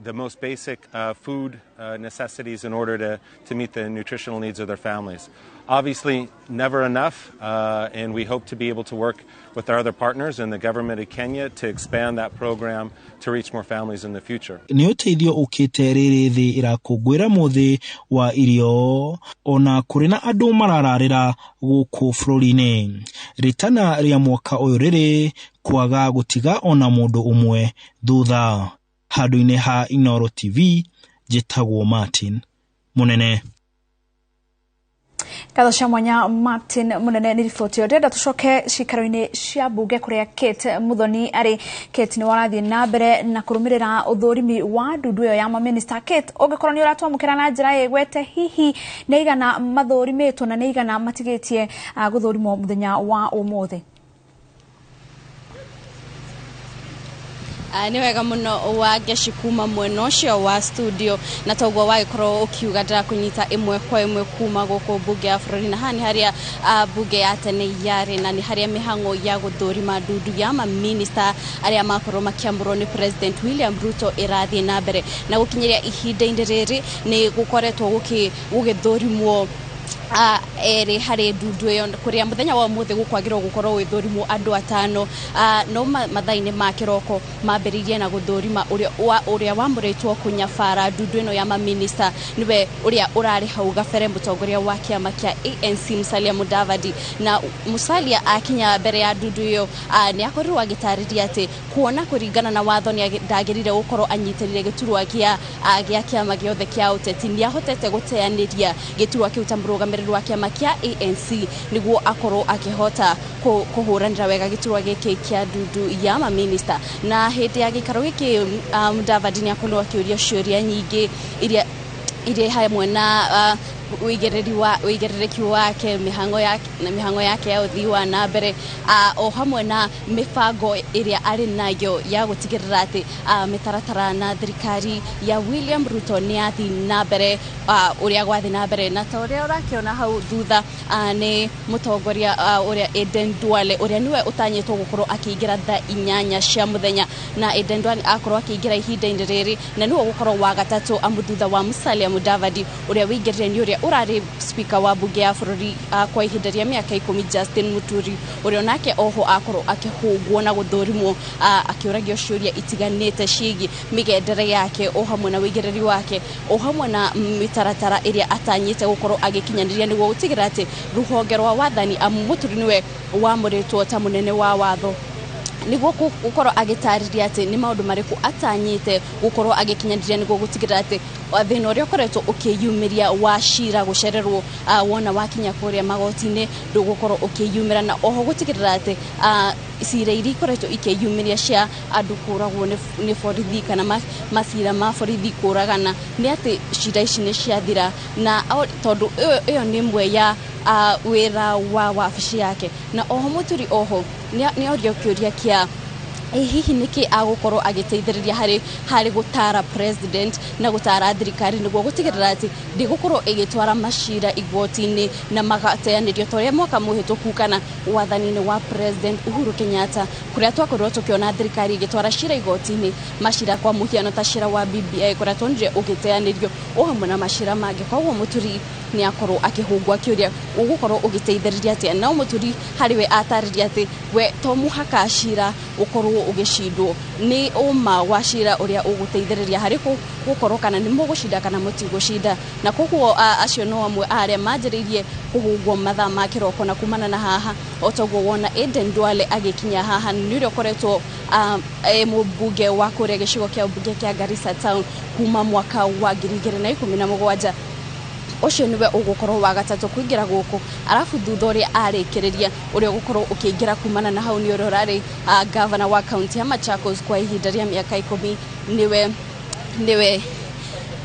the most basic food necessities in order to meet the nutritional needs of their families. Obviously, never enough, and we hope to be able to work with our other partners and the government of Kenya to expand that program to reach more families in the future. Nĩ ũteithio ũkĩte rĩrĩ thĩ irakũngũĩra mũthĩ wa irio ona kũrĩ na andũ marararĩra gũkũ bũrũri-inĩ. Ritana rĩa mwaka ũyũ rĩrĩ kwaga gũtiga ona mũndũ ũmwe thutha. Handũ-inĩ ha Inooro TV, njĩtagwo Martin Mũnene. Kadha mwanya Martin Mũnene, ni riboti yo ndenda tucoke cikaro-inĩ cia mbunge kuria Kate Muthoni ari. Kate ni warathie na mbere na kurumirira uthurimi wa Ndundu yo ya Maminista. Kate, ungikorwo ni uratwamukira na njira yegwete, hihi ni igana mathurimitwo na ni igana matigitie guthurimwo muthenya wa umuthi? Ni wega muno wageci kuma mwena ucio wa studio na toguo wagikorwo ukiuga ndira kunyita imwe kwa imwe kuma guku mbunge ya bururi na hani haria mbunge ya tene yari na ni haria mihango ya guthurima Ndundu ya Maminista aria makorwo makiamburwo ni President William Ruto irathie na mbere na gukinyiria ihinda-ini riri ni gukoretwo gugithurimwo eri hari Ndundu yo kuria muthenya wa muthi gukwagirwo gukorwo withurimo andu atano no mathaini ma kiroko mambiririe na guthurima uria wamuritwo kunyabara Ndundu ino ya Maminista niwe uria urari hau gabere mutongoria wa kiama kia ANC Musalia Mudavadi na Musalia akinya mbere ya Ndundu yo ni akorirwo agitariria ati kuona kuringana na watho ni ndagirire gukorwo anyitirire giturwa kia kiama giothe kia uteti ni ahotete guteaniria giturwa kiu tamrugamiriru wa kiama kia ANC niguo akorwo akihota kuhuranira wega giturwa giki kia Ndundu ya Maminista na hindi ya gikaro giki Mudavadi ni akorwo akiuria ciuria nyingi iria hamwe na uigiririki wake mihango yake ya uthii wa na mbere o hamwe na mifango iria ari nayo ya gutigirira ati mitaratara na thirikari ya William Ruto ni athi na mbere uria gwathi na mbere na ta uria urakiona hau thutha ni mutongoria uria Eden Duale uria niwe utanyitwo gukorwo akiingira thaa 8 cia muthenya na Eden Duale akorwo akiingira ihinda-ini riri na niwe gukorwo wa gatatu amthutha wa Musalia Mudavadi uria wingirire ni uria urari speaker wa bunge ya bururi kwa ihinda ria miaka 10 Justin Muturi uria nake oho akorwo akihugwo na guthurimwo akiuragio ciuria itiganite ciigi migendere yake o hamwe na wigiriri wake o hamwe na mitaratara iria atanyite gukorwo agikinyaniria niguo gutigira ati ruhonge rwa wathani Muturi niwe wamuritwo ta munene wa watho niguo gukorwo agitariria ati ni maundu mariku atanyite gukorwo agikinyaniria niguo gutigira ati thina uria ukoretwo ukiyumiria wa cira gucererwo wona wakinya kuria magoti-ini ndugukorwo ukiyumira na oho gutigirira ati cira iria ikoretwo ikiyumiria cia andu kuragwo ni borithi kana macira ma borithi kuragana ni ati cira ici ni ciathira na tondu iyo ni imwe ya wira wa wabici yake na oho Muturi oho ni audio kiuria kia hihi niki agukorwo agiteithiriria hari gutara president na gutara thirikari niguo gutigirira ati ndigukorwo igitwara macira igoti-ini na magateanirio toria mwaka muhituku kana wathani-ini wa President Uhuru Kenyatta kuria twakorwo tukiona thirikari igitwara cira igoti-ini macira kwa muhiano ta cira wa BBI kuria tonire ugiteanirio o hamwe na macira mangi kwa Muturi ni akorwo akihungwa kiuria ugukorwo ugiteithiriria ati na Muturi hariwe atariria ati we to muhaka cira ukorwo ugishindwo ni uma wa cira uria uguteithiriria hari gukorwo kana ni mugucinda kana mutigushinda na koguo acio no amwe aria manjiririe kuhungwo mathaa ma kiroko na kumana na haha otoguo wona Eden Duale agikinya haha ni rio koretwo mbunge wa kuria gicigo kia mbunge kia Garissa Town kuma mwaka wa 2017 ucio niwe ugukorwo wa gatatu kuingira guku arafu thutha uria arikiriria uria ugukorwo ukiingira kumana na hau ni uria urari governor wa county ya Machakos kwa ihinda ria miaka 10 niwe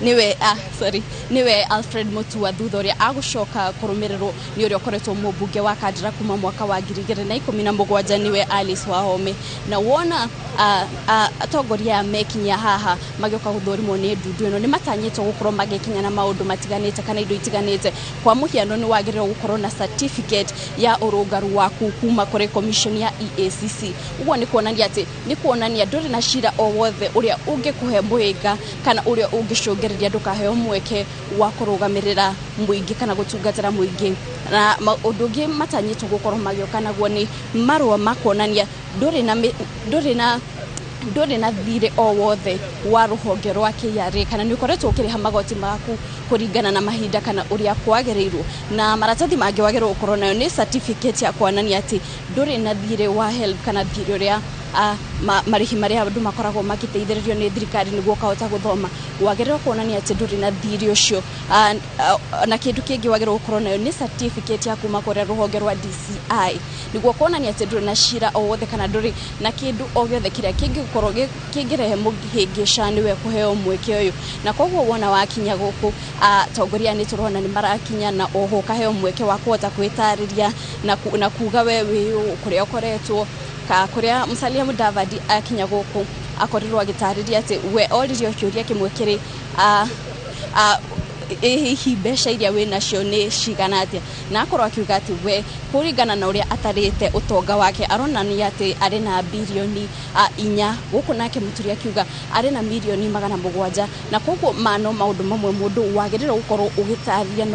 niwe Alfred Mutua thutha uria agucoka kurumiriro ni uria ukoretwo mubunge wa Kandara kuma mwaka wa 2017 niwe Alice Wahome na wona atongoria mekinya haha magioka gũthũrimwo nĩ Ndundu ĩno nĩ matanyĩtwo gũkorwo magĩkinya na maũndũ matiganĩte kana indo itiganĩte kwa mũhiano nĩ wagĩrĩirwo gũkorwo na certificate ya ũrũngaru waku kuma kũrĩ commission ya EACC ũguo nĩ kuonania ndũrĩ na cira o wothe ũrĩa ũngĩkũhe mũhĩnga kana ũrĩa ũngĩcũngĩrĩria ndũkaheo mweke wa kũrũgamĩrĩra mũingĩ kana gũtungatĩra mũingĩ na ũndũ ũngĩ matanyĩtwo gũkorwo magĩoka naguo nĩ marũa makuonania ndũrĩ na thirĩ o wothe wa rũhonge rwa KRA kana nĩ ũkoretwo ũkĩrĩha magoti maku kũringana na mahinda kana ũrĩa kwagĩrĩirwo na maratathi mangĩ wagĩrĩirwo gũkorwo nayo nĩ certificate ya kuonania atĩ ndũrĩ na thirĩ wa HELB kana thirĩ ũrĩa marĩhi marĩa andũ makoragwo magĩteithĩrĩrio nĩ thirikari nĩguo kahota gũthoma wagĩrĩirwo kuonania atĩ ndũrĩ na thirĩ ũcio na kĩndũ kĩngĩ wagĩrĩirwo gũkorwo nayo nĩ certificate ya kuma kũrĩa rũhonge rwa DCI nĩguo kuonania atĩ ndũrĩ na cira o wothe kana ndũrĩ na kĩndũ o gĩothe kĩrĩa kĩngĩkorwo kĩngĩrehe mũhĩngĩca nĩwe kũheo mweke ũyũ na koguo wona wakinya gũkũ atongoria nĩ tũrona nĩ marakinya na oho kaheo mweke wa kũhota kwĩtarĩria na kuga we wĩ kũrĩa ũkoretwo kuria Musalia Mudavadi akinya gũkũ akorirwo agĩtarĩria atĩ we oririo kĩũria kĩmwe kĩrĩ hihi mbeca iria wĩ nacio nĩ cigana atĩa na akorwo akiuga atĩ we kũringana na ũrĩa atarĩte ũtonga wake aronania atĩ arĩ na bilioni 4 gũkũ nake Mũturi akiuga arĩ na milioni 700 na koguo maũndũ mamwe mũndũ wagĩrĩirwo gũkorwo ũgĩtarĩria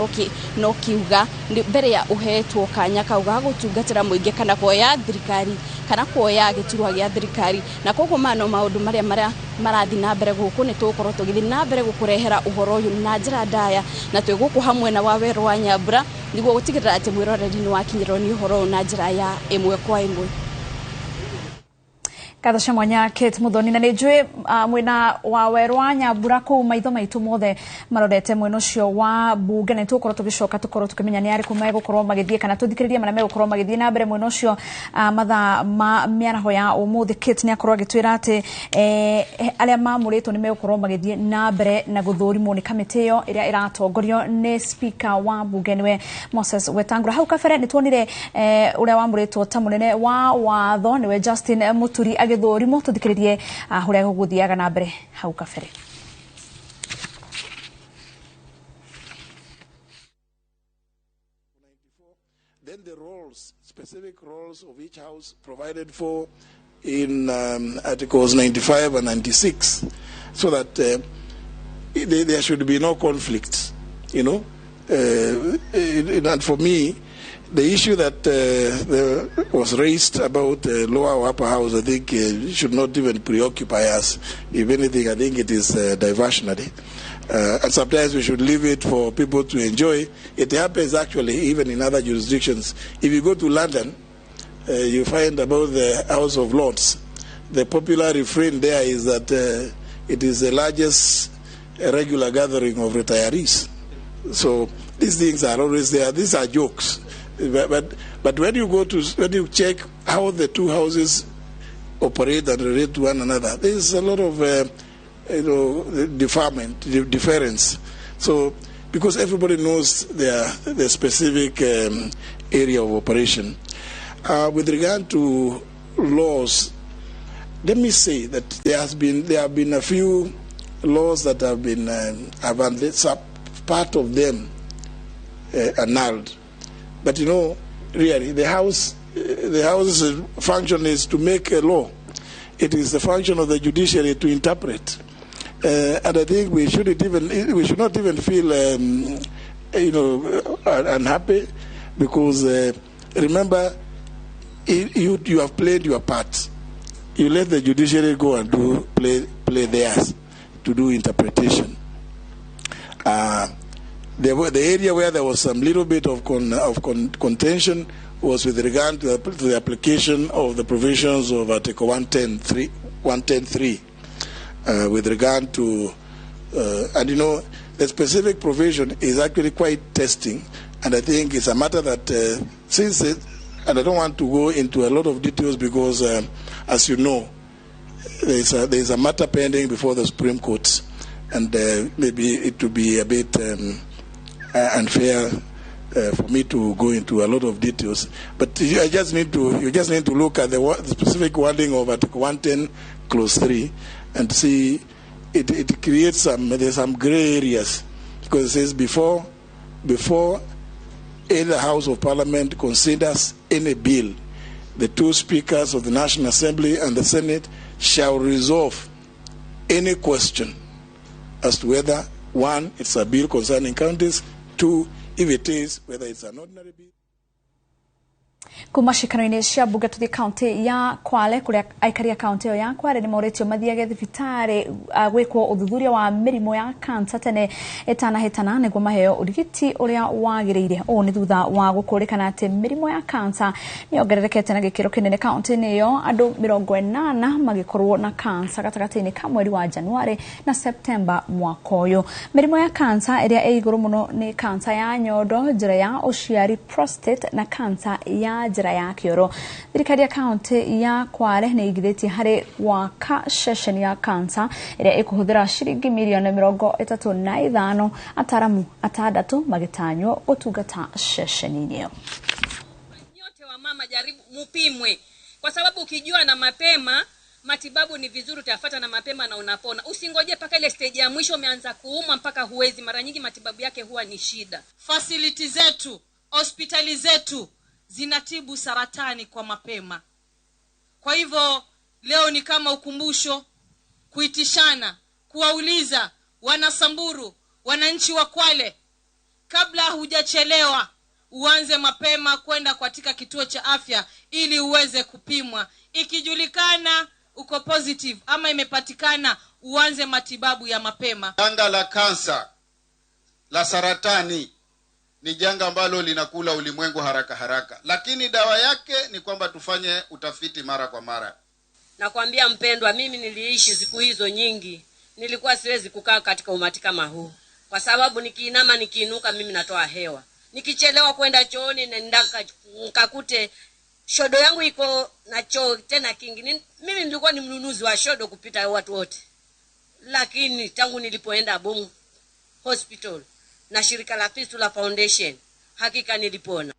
no kiuga mbere ya ũhetwo kanya kau ga gũtungatĩra mũingĩ kana kuoya thirikari kana kuoya gĩturwa gĩa thirikari na koguo maũndũ marĩa marathi na mbere gũkũ nĩ tũgũkorwo tũgĩthiĩ na mbere gũkũrehera ũhoro ũyũ na njĩra ndaya na twĩgũkũ hamwe na Waweru wa Nyambura nĩguo gũtigĩrĩra atĩ mwĩroreri nĩ wakinyĩrwo nĩ ũhoro ũyũ na njĩra ya ĩmwe kwa ĩmwe. Katha mwanya Kate Muthoni na nĩnjũĩ mwena wa Waweru wa Nyambura kũu maitho maitũ mothe marorete mwena ũcio wa bunge na tũkorwo tũgĩcoka tũkorwo tũkĩmenya nĩ arĩkũ megũkorwo magĩthiĩ kana tũthikĩrĩrie marĩa megũkorwo magĩthiĩ na mbere mwena ũcio mathaa ma mĩaraho ya ũmũthĩ. Kate nĩ akorwo agĩtwĩra atĩ arĩa mamũrĩtwo nĩ megũkorwo magĩthiĩ na mbere na gũthũrimwo nĩ kamĩtĩ ĩyo ĩrĩa ĩratongorio nĩ speaker wa bunge nĩwe Moses Wetangula. Hau kabere nĩ tuonire ũrĩa wamũrĩtwo ta mũnene wa watho nĩwe Justin Muturi gũthũrimwo tũthikĩrĩrie ũrĩa gũgũthiaga na mbere hau kabere. Then the roles, specific roles of each house provided for in Articles 95 and 96 so that there should be no conflicts, and for me the issue that was raised about lower or upper house, I think should not even preoccupy us. If anything, I think it is diversionary. And sometimes we should leave it for people to enjoy. It happens actually even in other jurisdictions. If you go to London, you find about the House of Lords. The popular refrain there is that it is the largest regular gathering of retirees. So these things are always there. These are jokes. But when you check how the two houses operate and relate to one another, there is a lot of difference. So because everybody knows their specific area of operation. With regard to laws, let me say that there have been a few laws that have been part of them annulled. But really, the house's function is to make a law. It is the function of the judiciary to interpret. And I think we should not even feel unhappy because remember, you have played your part. You let the judiciary go and play theirs to do interpretation. The area where there was some little bit of contention was with regard to the application of the provisions of Article 110.3 with regard to, the specific provision is actually quite testing, and I think it's a matter that and I don't want to go into a lot of details because, as you know, there is a matter pending before the Supreme Court. and maybe it would be a bit unfair for me to go into a lot of details. But you just need to look at the specific wording of Article 110, Clause 3, and see it creates some gray areas, because it says before any House of Parliament considers any bill, the two speakers of the National Assembly and the Senate shall resolve any question as to whether, one, it's a bill concerning counties, two, if it is, whether it's an ordinary bill. Kuma cikaro-inĩ cia mbunge tuthi kaunti ya Kwale kuria aikari ya kaunti ya Kwale ni moretio mathiage thibitari gwikwo uthuthuria wa mirimo ya cancer tene itanahitana niguo maheo urigiti uria wagiriire. O ni thutha wa gukurikana ati mirimo ya cancer ni ongererekete na gikiro kinene kaunti-ini yo, andu 80 magikorwo na cancer gatagati-ini ka mweri wa Januari na September mwaka uyu. Mirimo ya cancer iria iguru muno ni cancer ya nyondo, njira ya uciari, prostate na cancer ya njira ya kioro. Thirikari ya kaunti ya Kwale ni igithĩtie hari waka session ya cancer iria ikuhuthira shilingi milioni 35, ataramu atandatu magitanywo gutungata session-ini iyo. Nyote wa mama jaribu mupimwe, kwa sababu ukijua na mapema matibabu ni vizuri, utafuata na mapema na unapona. Usingoje paka ile stage ya mwisho umeanza kuuma mpaka huwezi. Mara nyingi matibabu yake huwa ni shida. Facility zetu, hospitali zetu zinatibu saratani kwa mapema. Kwa hivyo leo ni kama ukumbusho kuitishana, kuwauliza wanasamburu, wananchi wa Kwale, kabla hujachelewa uanze mapema kwenda katika kituo cha afya ili uweze kupimwa. Ikijulikana uko positive ama imepatikana, uanze matibabu ya mapema. Janga la kansa, la saratani ni janga ambalo linakula ulimwengu haraka, lakini dawa yake ni kwamba tufanye utafiti mara kwa mara. Nakwambia mpendwa, mimi niliishi siku hizo nyingi, nilikuwa siwezi kukaa katika umati kama huu, kwa sababu nikiinama nikiinuka mimi natoa hewa. Nikichelewa kwenda chooni nenda nikakute shodo yangu iko na choo tena kingi. Mimi nilikuwa ni mnunuzi wa shodo kupita watu wote, lakini tangu nilipoenda Bongo Hospital na shirika la Fistula Foundation, hakika nilipona.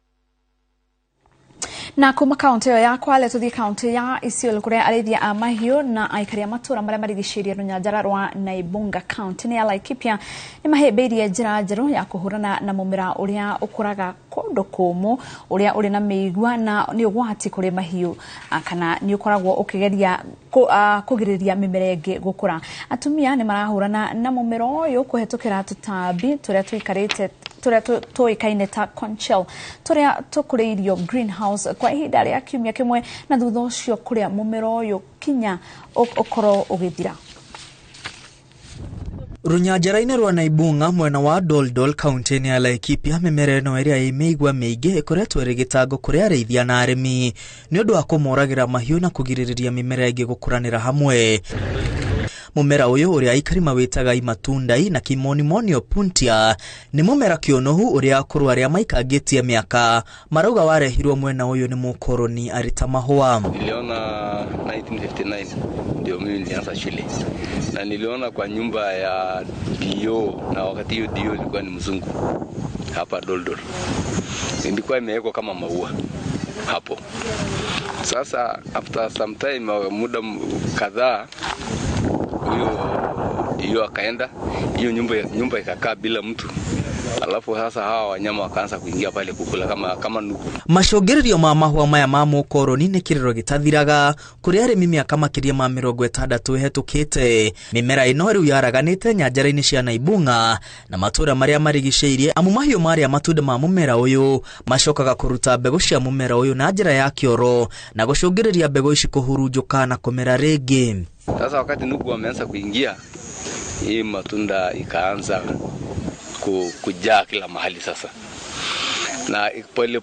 Na kuma kaunti ya Kwale tuthi kaunti ya Isiolo kuria arithia a mahiu na aikari a matura maria marigicirie runyanjara rwa Naibunga kaunti ni Laikipia ni mahemberie njira njeru ya kuhurana na mumira uria ukuraga kundu kumu uria uri na migwa na ni ugwati kuri mahiu kana ni ukoragwo ukigeria kugiriria mimera ingi gukura. Atumia ni marahurana na mumira uyu kuhetukira tutambi turia tuikarite turia tuikaine ta conchel turia tukuriirio greenhouse kwa ihinda ria kiumia kimwe na thutha ucio kuria mumera uyu kinya ukoro ugithira. Runyanjara-inĩ rwa Naibunga mwena wa Doldol kaunti-inĩ ya Laikipia mĩmera ĩno ĩrĩa ĩmĩigua mĩingĩ ĩkoretwo ĩrĩ gĩtango kũrĩ arĩithia na arĩmi nĩ ũndũ wa kũmoragĩra mahiũ na kũgirĩrĩria mĩmera ĩngĩ gũkũranĩra hamwe. Mumera uyu uria aikari mawitaga imatundai na kimonimonio puntia ni mumera kionohu uria akuru aria maikangitie miaka marauga warehirwo mwena uyu ni mukoroni arita mahua. Niliona 1959 ndio mimi nilianza shule na niliona kwa nyumba ya dio, na wakati hiyo dio ilikuwa ni mzungu hapa Doldol, ilikuwa imewekwa kama maua hapo. Sasa after some time, muda kadhaa, hiyo akaenda, hiyo nyumba ikakaa bila mtu. Alafu sasa hawa wanyama wakaanza kuingia pale kukula kama nuku. Macogererio ma mahua maya ma mukoroni ni kiriro gitathiraga kuri arimi miaka makiria ma 60 hetukite. Mimera ino riu yaraganite nyanjara-ini cia Naibunga na matura maria marigiceirie amu mahiu maria matunda ma mumera uyu macokaga kuruta mbegu cia mumera uyu na njira ya kioro na gucungireria mbegu ici kuhurunjuka na kumera ringi. Sasa wakati nuku wameanza kuingia, hii matunda ikaanza kujaa kila mahali sasa, na pole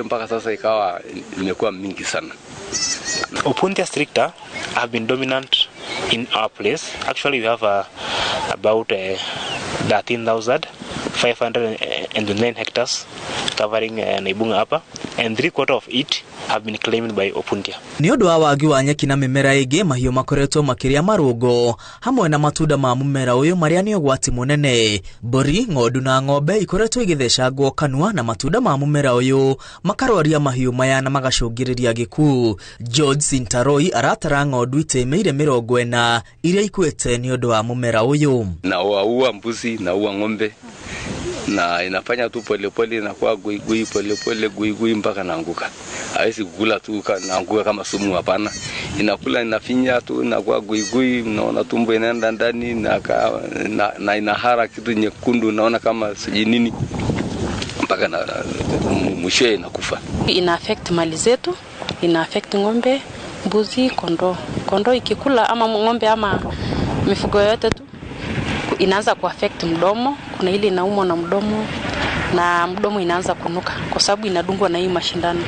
mpaka sasa ikawa imekuwa mingi sana. Opuntia stricta have been dominant in our place. Actually we have about 13,000 509 hectares covering Naibunga Upper, and 3/4 of it have been claimed by Opuntia. Ni undu wa wagi wa nyeki na mimera ingi mahiu makoretwo makiria marungo hamwe na matunda ma mumera uyu maria ni ugwati munene. Mburi, ng'ondu na ng'ombe ikoretwo igithecangwo kanua na matunda ma mumera uyu makarwaria mahiu maya na magacungiriria gikuo. George Sintaroi aratara ng'ondu itemeire 40 iria ikuite ni undu wa mumera uyu. Na waua mbuzi na ua ng'ombe na inafanya tu polepole na kwa guigui polepole guigui mpaka naanguka. Hawezi kukula tu naanguka kama sumu, hapana. Inakula inafinya tu na kwa guigui, unaona tumbo inaenda ndani na inahara kitu nyekundu, unaona kama siji nini mpaka na mwisho inakufa. Ina affect mali zetu, ina affect ng'ombe, mbuzi, kondoo ikikula ama ng'ombe ama mifugo yote tu inaanza kuaffect mdomo. Kuna ile inaumwa na mdomo inaanza kunuka kwa sababu inadungwa na hii mashindano,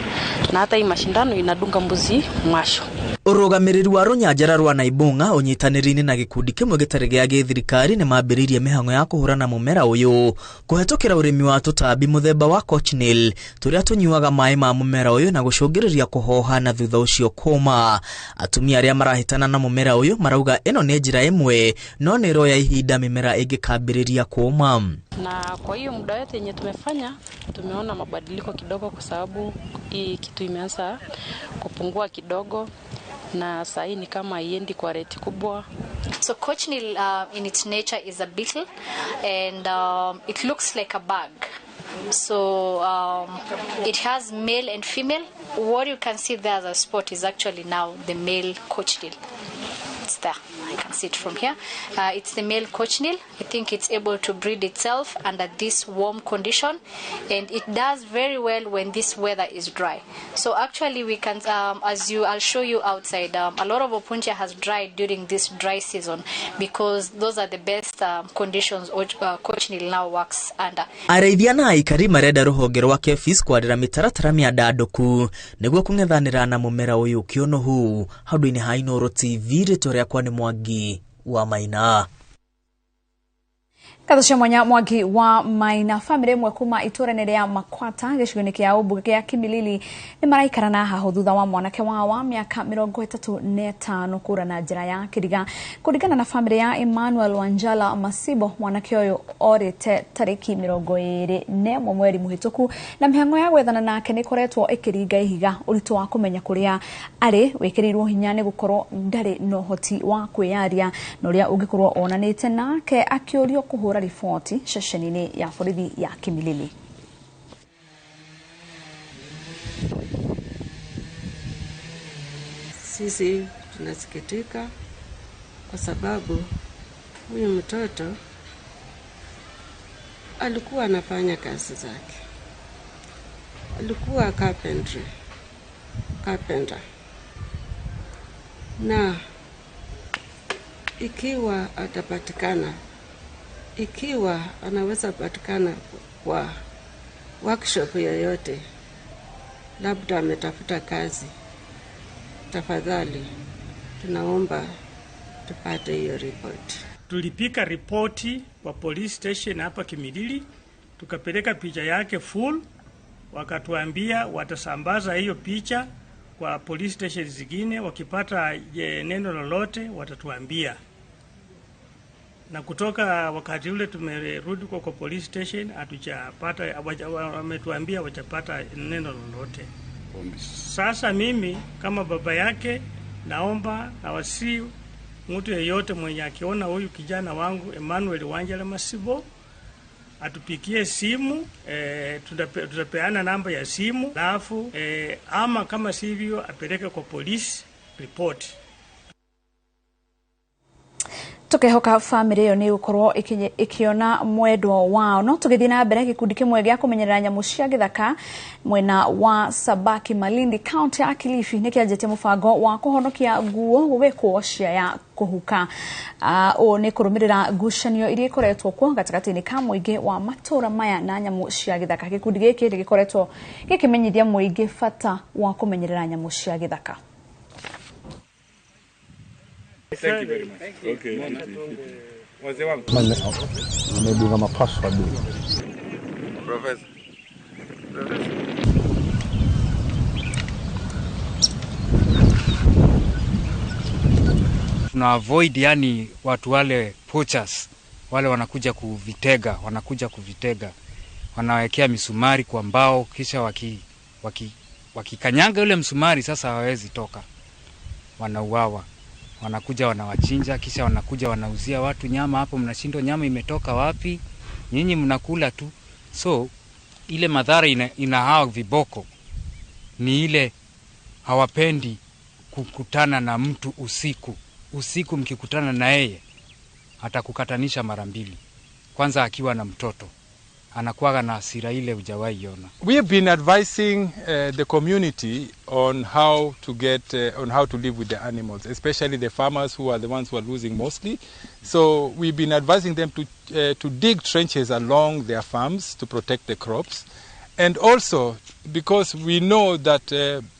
na hata hii mashindano inadunga mbuzi masho. Urugamiriri wa runyanjara rwa Naibunga unyitanirine na gikundi kimwe gitari gia githirikari ni mambiririe mihango ya kuhurana mumera uyu kuhetukira urimi wa tutambi muthemba wa cochineal turia tunyuaga mai ma mumera uyu na gucungiriria kuhoha na thutha ucio kuma. Atumia aria marahitana na mumera uyu marauga eno ni njira imwe no ni roya ihinda mimera ingikambiriria kuma. Na kwa hiyo muda wote yenye tumefanya tumeona mabadiliko kidogo kwa sababu hii kitu imeanza kupungua kidogo na sasa ni kama haiendi kwa rate kubwa. So cochineal in its nature is a beetle and it looks like a bug. So it has male and female. What you can see there as a spot is actually now the male cochineal. It's there. I can see it from here. It's the male cochineal. I think it's able to breed itself under this warm condition, and it does very well when this weather is dry. So actually we can, I'll show you outside, a lot of Opuntia has dried during this dry season because those are the best conditions cochineal now works under. Araithia na aikari marenda ruhonge rwa KEPHIS kwarira mitaratara miandanduku niguo kungethanira na mumera uyu kionohu. Handu-ini ha Inooro TV ritoria kwa ni Mwangi wa Maina. Katho mwanya Mwangi wa Maina. Family imwe kuma iturane ria Makwata gicigo-ini kia Umbuge kia Kimilili ni maraikarana haho thutha wa mwanake wa miaka 35 kura na njira ya kiriga. Kuringana na family ya Emmanuel Wanjala Masibo, mwanake uyu orite tariki 24 mweri muhituku na mihango ya gwethana nake ni koretwo ikiringa ihiga. Uritu wa kumenya kuria ari wikirirwo hinya ni gukorwo ndari no hoti wa kwiyaria no ria ungikorwo onanite nake akiorio kuhura ripoti sheshenini ya borithi ya Kimilili. Sisi tunasikitika kwa sababu huyu mtoto alikuwa anafanya kazi zake. Alikuwa carpenter. Na ikiwa atapatikana, ikiwa anaweza patikana kwa workshop yoyote, labda ametafuta kazi, tafadhali tunaomba tupate hiyo report. Tulipika ripoti kwa police station hapa Kimilili, tukapeleka picha yake full, wakatuambia watasambaza hiyo picha kwa police station zingine, wakipata neno lolote watatuambia. Na kutoka wakati ule tumerudi kwa police station hatujapata, wametuambia watapata neno lolote. Sasa mimi kama baba yake naomba na wasi mtu yeyote mwenye akiona huyu kijana wangu Emmanuel Wanjala Masibo atupikie simu, tutapeana namba ya simu, alafu ama kama sivyo apeleke kwa police report. Tukehoka family yo ni ukorwo ikiona mwendwa wao. No tugithii na mbere gikundi kimwe gia kumenyerera nyamu cia githaka mwena wa Sabaki Malindi County ya Kilifi ni kianjetie mubango wa kuhonokia nguo gugikwo cia ya kuhuka. O ni kurumirira ngucanio iria ikoretwo kuo gatagati-ini ka muingi wa matura maya na nyamu cia githaka. Gikundi giki gikoretwo gikimenyithia muingi bata wa kumenyerera nyamu cia githaka. Thank you very much. Okay. Wazee wangu. Nimedunga mapaswa bure. Professor. Tuna avoid yani watu wale poachers wale wanakuja kuvitega wanawekea misumari kwa mbao kisha wakikanyanga yule msumari sasa hawezi toka, wanauawa, wanakuja wanawachinja kisha wanakuja wanauzia watu nyama. Hapo mnashindwa nyama imetoka wapi, nyinyi mnakula tu. So ile madhara ina hao viboko ni ile hawapendi kukutana na mtu usiku mkikutana na yeye atakukatanisha mara mbili, kwanza akiwa na mtoto anakuwa na hasira ile hujawahi iona. We have been advising the community on how to live with the animals, especially the farmers who are the ones who are losing mostly. So we've been advising them to dig trenches along their farms to protect the crops. And also, because we know that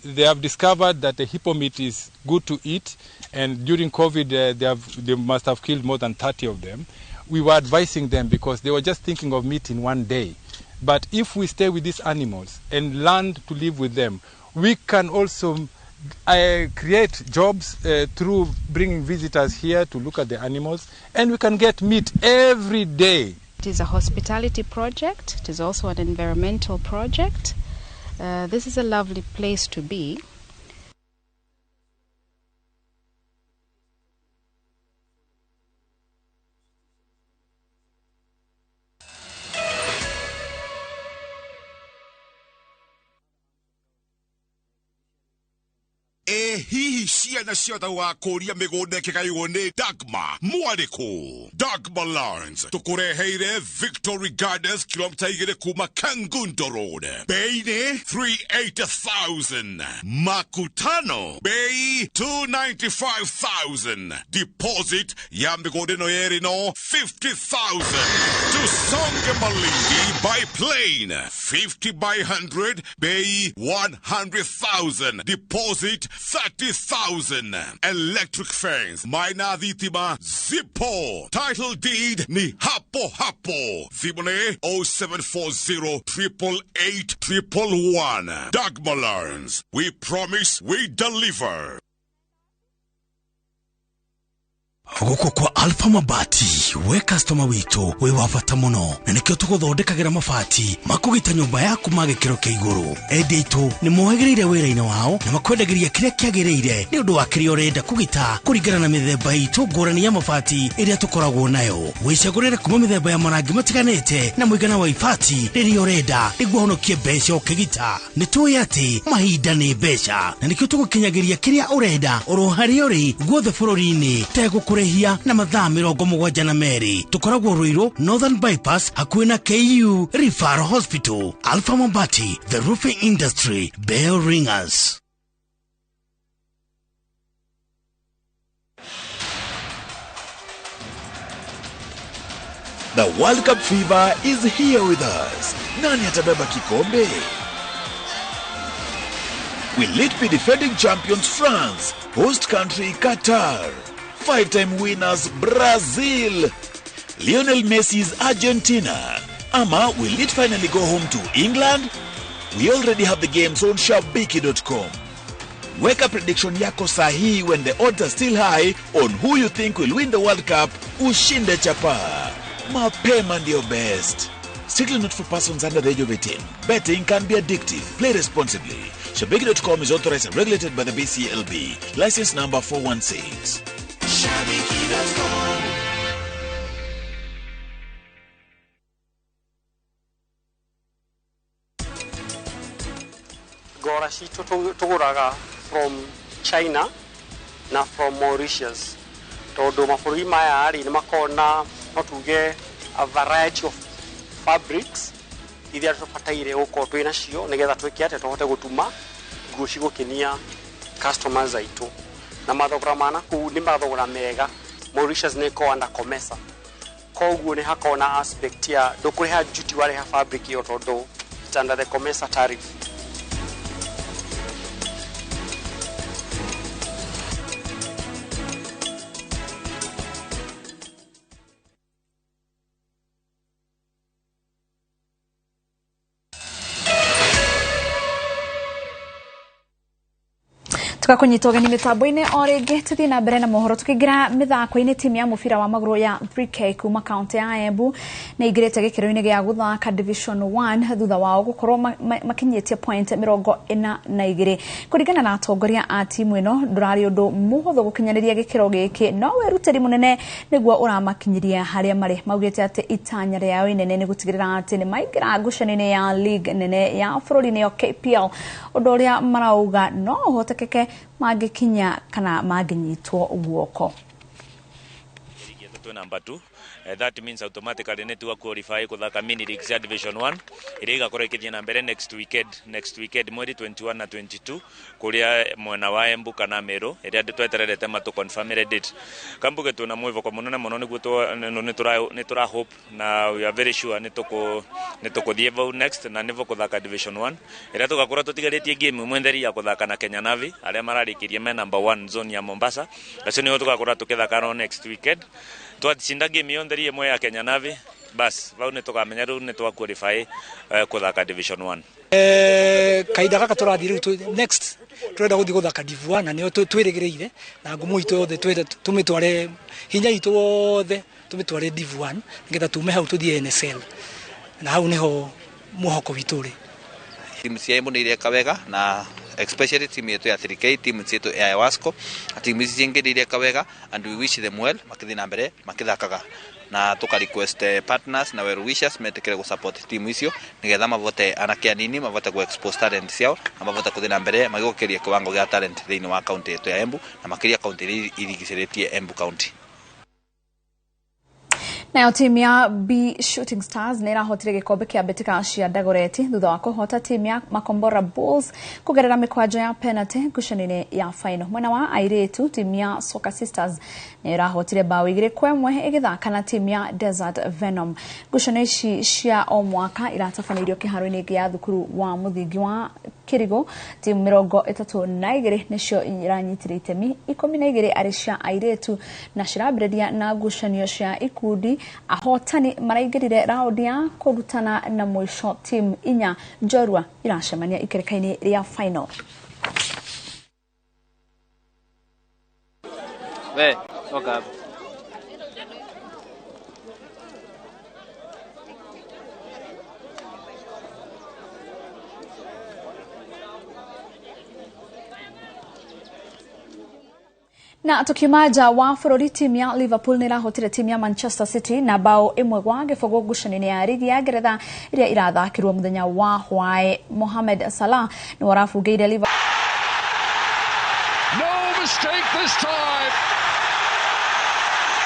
they have discovered that the hippo meat is good to eat, and during COVID they must have killed more than 30 of them, we were advising them because they were just thinking of meat in one day. But if we stay with these animals and learn to live with them, we can also create jobs through bringing visitors here to look at the animals, and we can get meat every day. It is a hospitality project. It is also an environmental project. This is a lovely place to be. Hihi ciana ciothe wakũria mĩgũnda ĩkĩgaywo nĩ Dagma mwarĩkũ. Dagma Lawrence tũkũreheire Victory Gardens kilomita 2 kuma Kangundo Road. Bei nĩ 380,000. Makutano bei 295,000. Deposit ya mĩgũnda ĩno yerĩ no 50,000. Tusonge Malindi by plane 50 by 100 bei 100,000. Deposit 30,000. Electric fence Maina Dhitima Zippo. Title deed ni hapo hapo. Zibone 0740 888 111. Dagma Lawrence. We promise we deliver. Guko kwa Alpha Mabati we customer witu we wafata muno na nikyo tuguthondekagira mabati makugita nyumba yaku magikiro kia iguru. Edito ni mohegereire wira-ini wao na makwendagiria kiria kiagiriire ni undu wa kiria urenda kugita kuringana na mithemba itu ngurani ya mabati iria tukoragwo nayo. Wicagurire kuma mithemba ya marangi matiganite na muigana wa ibati riria urenda niguo honokie mbeca ukigita. Ni tuwi ati mahinda ni mbeca na nikyo tugukinyagiria kiria urenda oro haria uri guothe bururi-ini tegukure na mathaa 72 tukoragwo Ruiru Northern Bypass hakuhĩ na KU Referral Hospital. Alpha Mabati, the roofing industry, bell ringers. The World Cup fever is here with us. Nani atabeba kikombe? Will it be defending champions France, host country Qatar, 5-time winners Brazil, Lionel Messi's Argentina, ama will it finally go home to England? We already have the games on shabiki.com. Weka prediction yako sahi when the odds are still high on who you think will win the World Cup. Ushinde chapa. Mapema ndio best. Strictly not for persons under the age of 18. Betting can be addictive. Play responsibly. Shabiki.com is authorized and regulated by the BCLB. License number 416. Shabiki.com. Gora shito tuguraga from China na from Mauritius. Todo mafuri maya ari ni makona no tuge a variety of fabrics iria tupataire uko twina cio nigetha twike ate tohote gutuma nguo cigukinia customers aitu na mathogora mana ku ni mathogora mega. Mauritius ne ko anda komesa koguo ni hakona aspect ya ndukuriha duty wale ha fabric yo todo under the commerce tariff. tukakunyita ugeni mitambo-ini o ringi tuthii na mbere na mohoro tukiingira mithako-ini timu ya mubira wa maguru ya 3K kuma kaunti ya Embu na igirite gikiro-ini gia guthaka division 1 thutha wao gukorwo makinyitie point 42 kuringana na atongoria a timu ino ndurari undu muhuthu gukinyaniria gikiro giki no weruteri munene niguo uramakinyiria haria mari maugite ati itanya riao inene ni gutigirira ati ni maingira ngucanio-ini ya league nene ya bururi-ini ya KPL undu uria marauga no hotekeke magikinya kana maginyitwo guoko. Number 2, that means automatically need to qualify kuthaka mini leagues ya division 1 iriga kore kithia na mbere next weekend mweri 21 na 22 kuria mwena wa Embu kana Meru iria twetererete matu confirm date kambuge tuna mwivoko munene muno niguo ni tura hope na we are very sure ni tuko thievo next na nivo kuthaka division 1 iria tugakora tutigaritie game mwenderi ya kuthaka na Kenya Navy aria mararikirie me number 1 zone ya Mombasa acio niho tugakora tukithaka no next weekend twatsinda game yonderi imwe ya Kenya Navy bas vau ni tukamenya ru ni twa qualify kuthaka division 1 kaida gaka turathire next turenda guthi guthaka div 1 na niyo twirigireire na ngumu itu yothe twenda tumitware hinya itu wothe tumitware div 1 ngetha tume hau tuthie NSL na hau niho muhoko wituri timu cia Embu ni ireka wega na especially team yetu ya 3K team yetu ya Wasco team ici cingirire kawega and we wish them well makithi na mbere makithakaga na tuka request partners na well wishers metekere go support team icio nigetha mavote anake anini mavote go expose talent ciao na mavote kuthi na mbere magigokeria kiwango gia talent thiini wa county yetu ya Embu na makiria county irigiciritie Embu county. Nayo timu ya B Shooting Stars nĩ ĩrahotire gĩkombe kĩa mbĩtĩka cia Dagoretti thutha wa kũhota timu ya Makombora Bulls kũgerera mĩkwanjo ya penalty ngucanio-inĩ ya final. Mwena wa airĩtu timu ya Soccer Sisters nĩ ĩrahotire bao 2-1 ĩgĩthaka na timu ya Desert Venom. Ngucanio ici cia o mwaka iratabanĩirio kĩharo-inĩ gĩa thukuru wa mũthingi wa Kirigo. Timu 32 nĩcio iranyitire itemi 12 arĩ cia airĩtu na cirambĩrĩria na ngucanio cia ikundi. Ahotani maraingirire raundi ya kurutana na mwisho timu inya njorua iracemania ikereka-inĩ rĩa final. Okay. Na tukimaja wa bururi timu ya Liverpool nĩ irahotire timu ya Manchester City na bao 1-0 ngucanio-inĩ ya ligi ya Ngeretha iria irathakirwo muthenya wa hwaĩ. Mohamed Salah nĩ warabungĩire Liverpool. No mistake this time.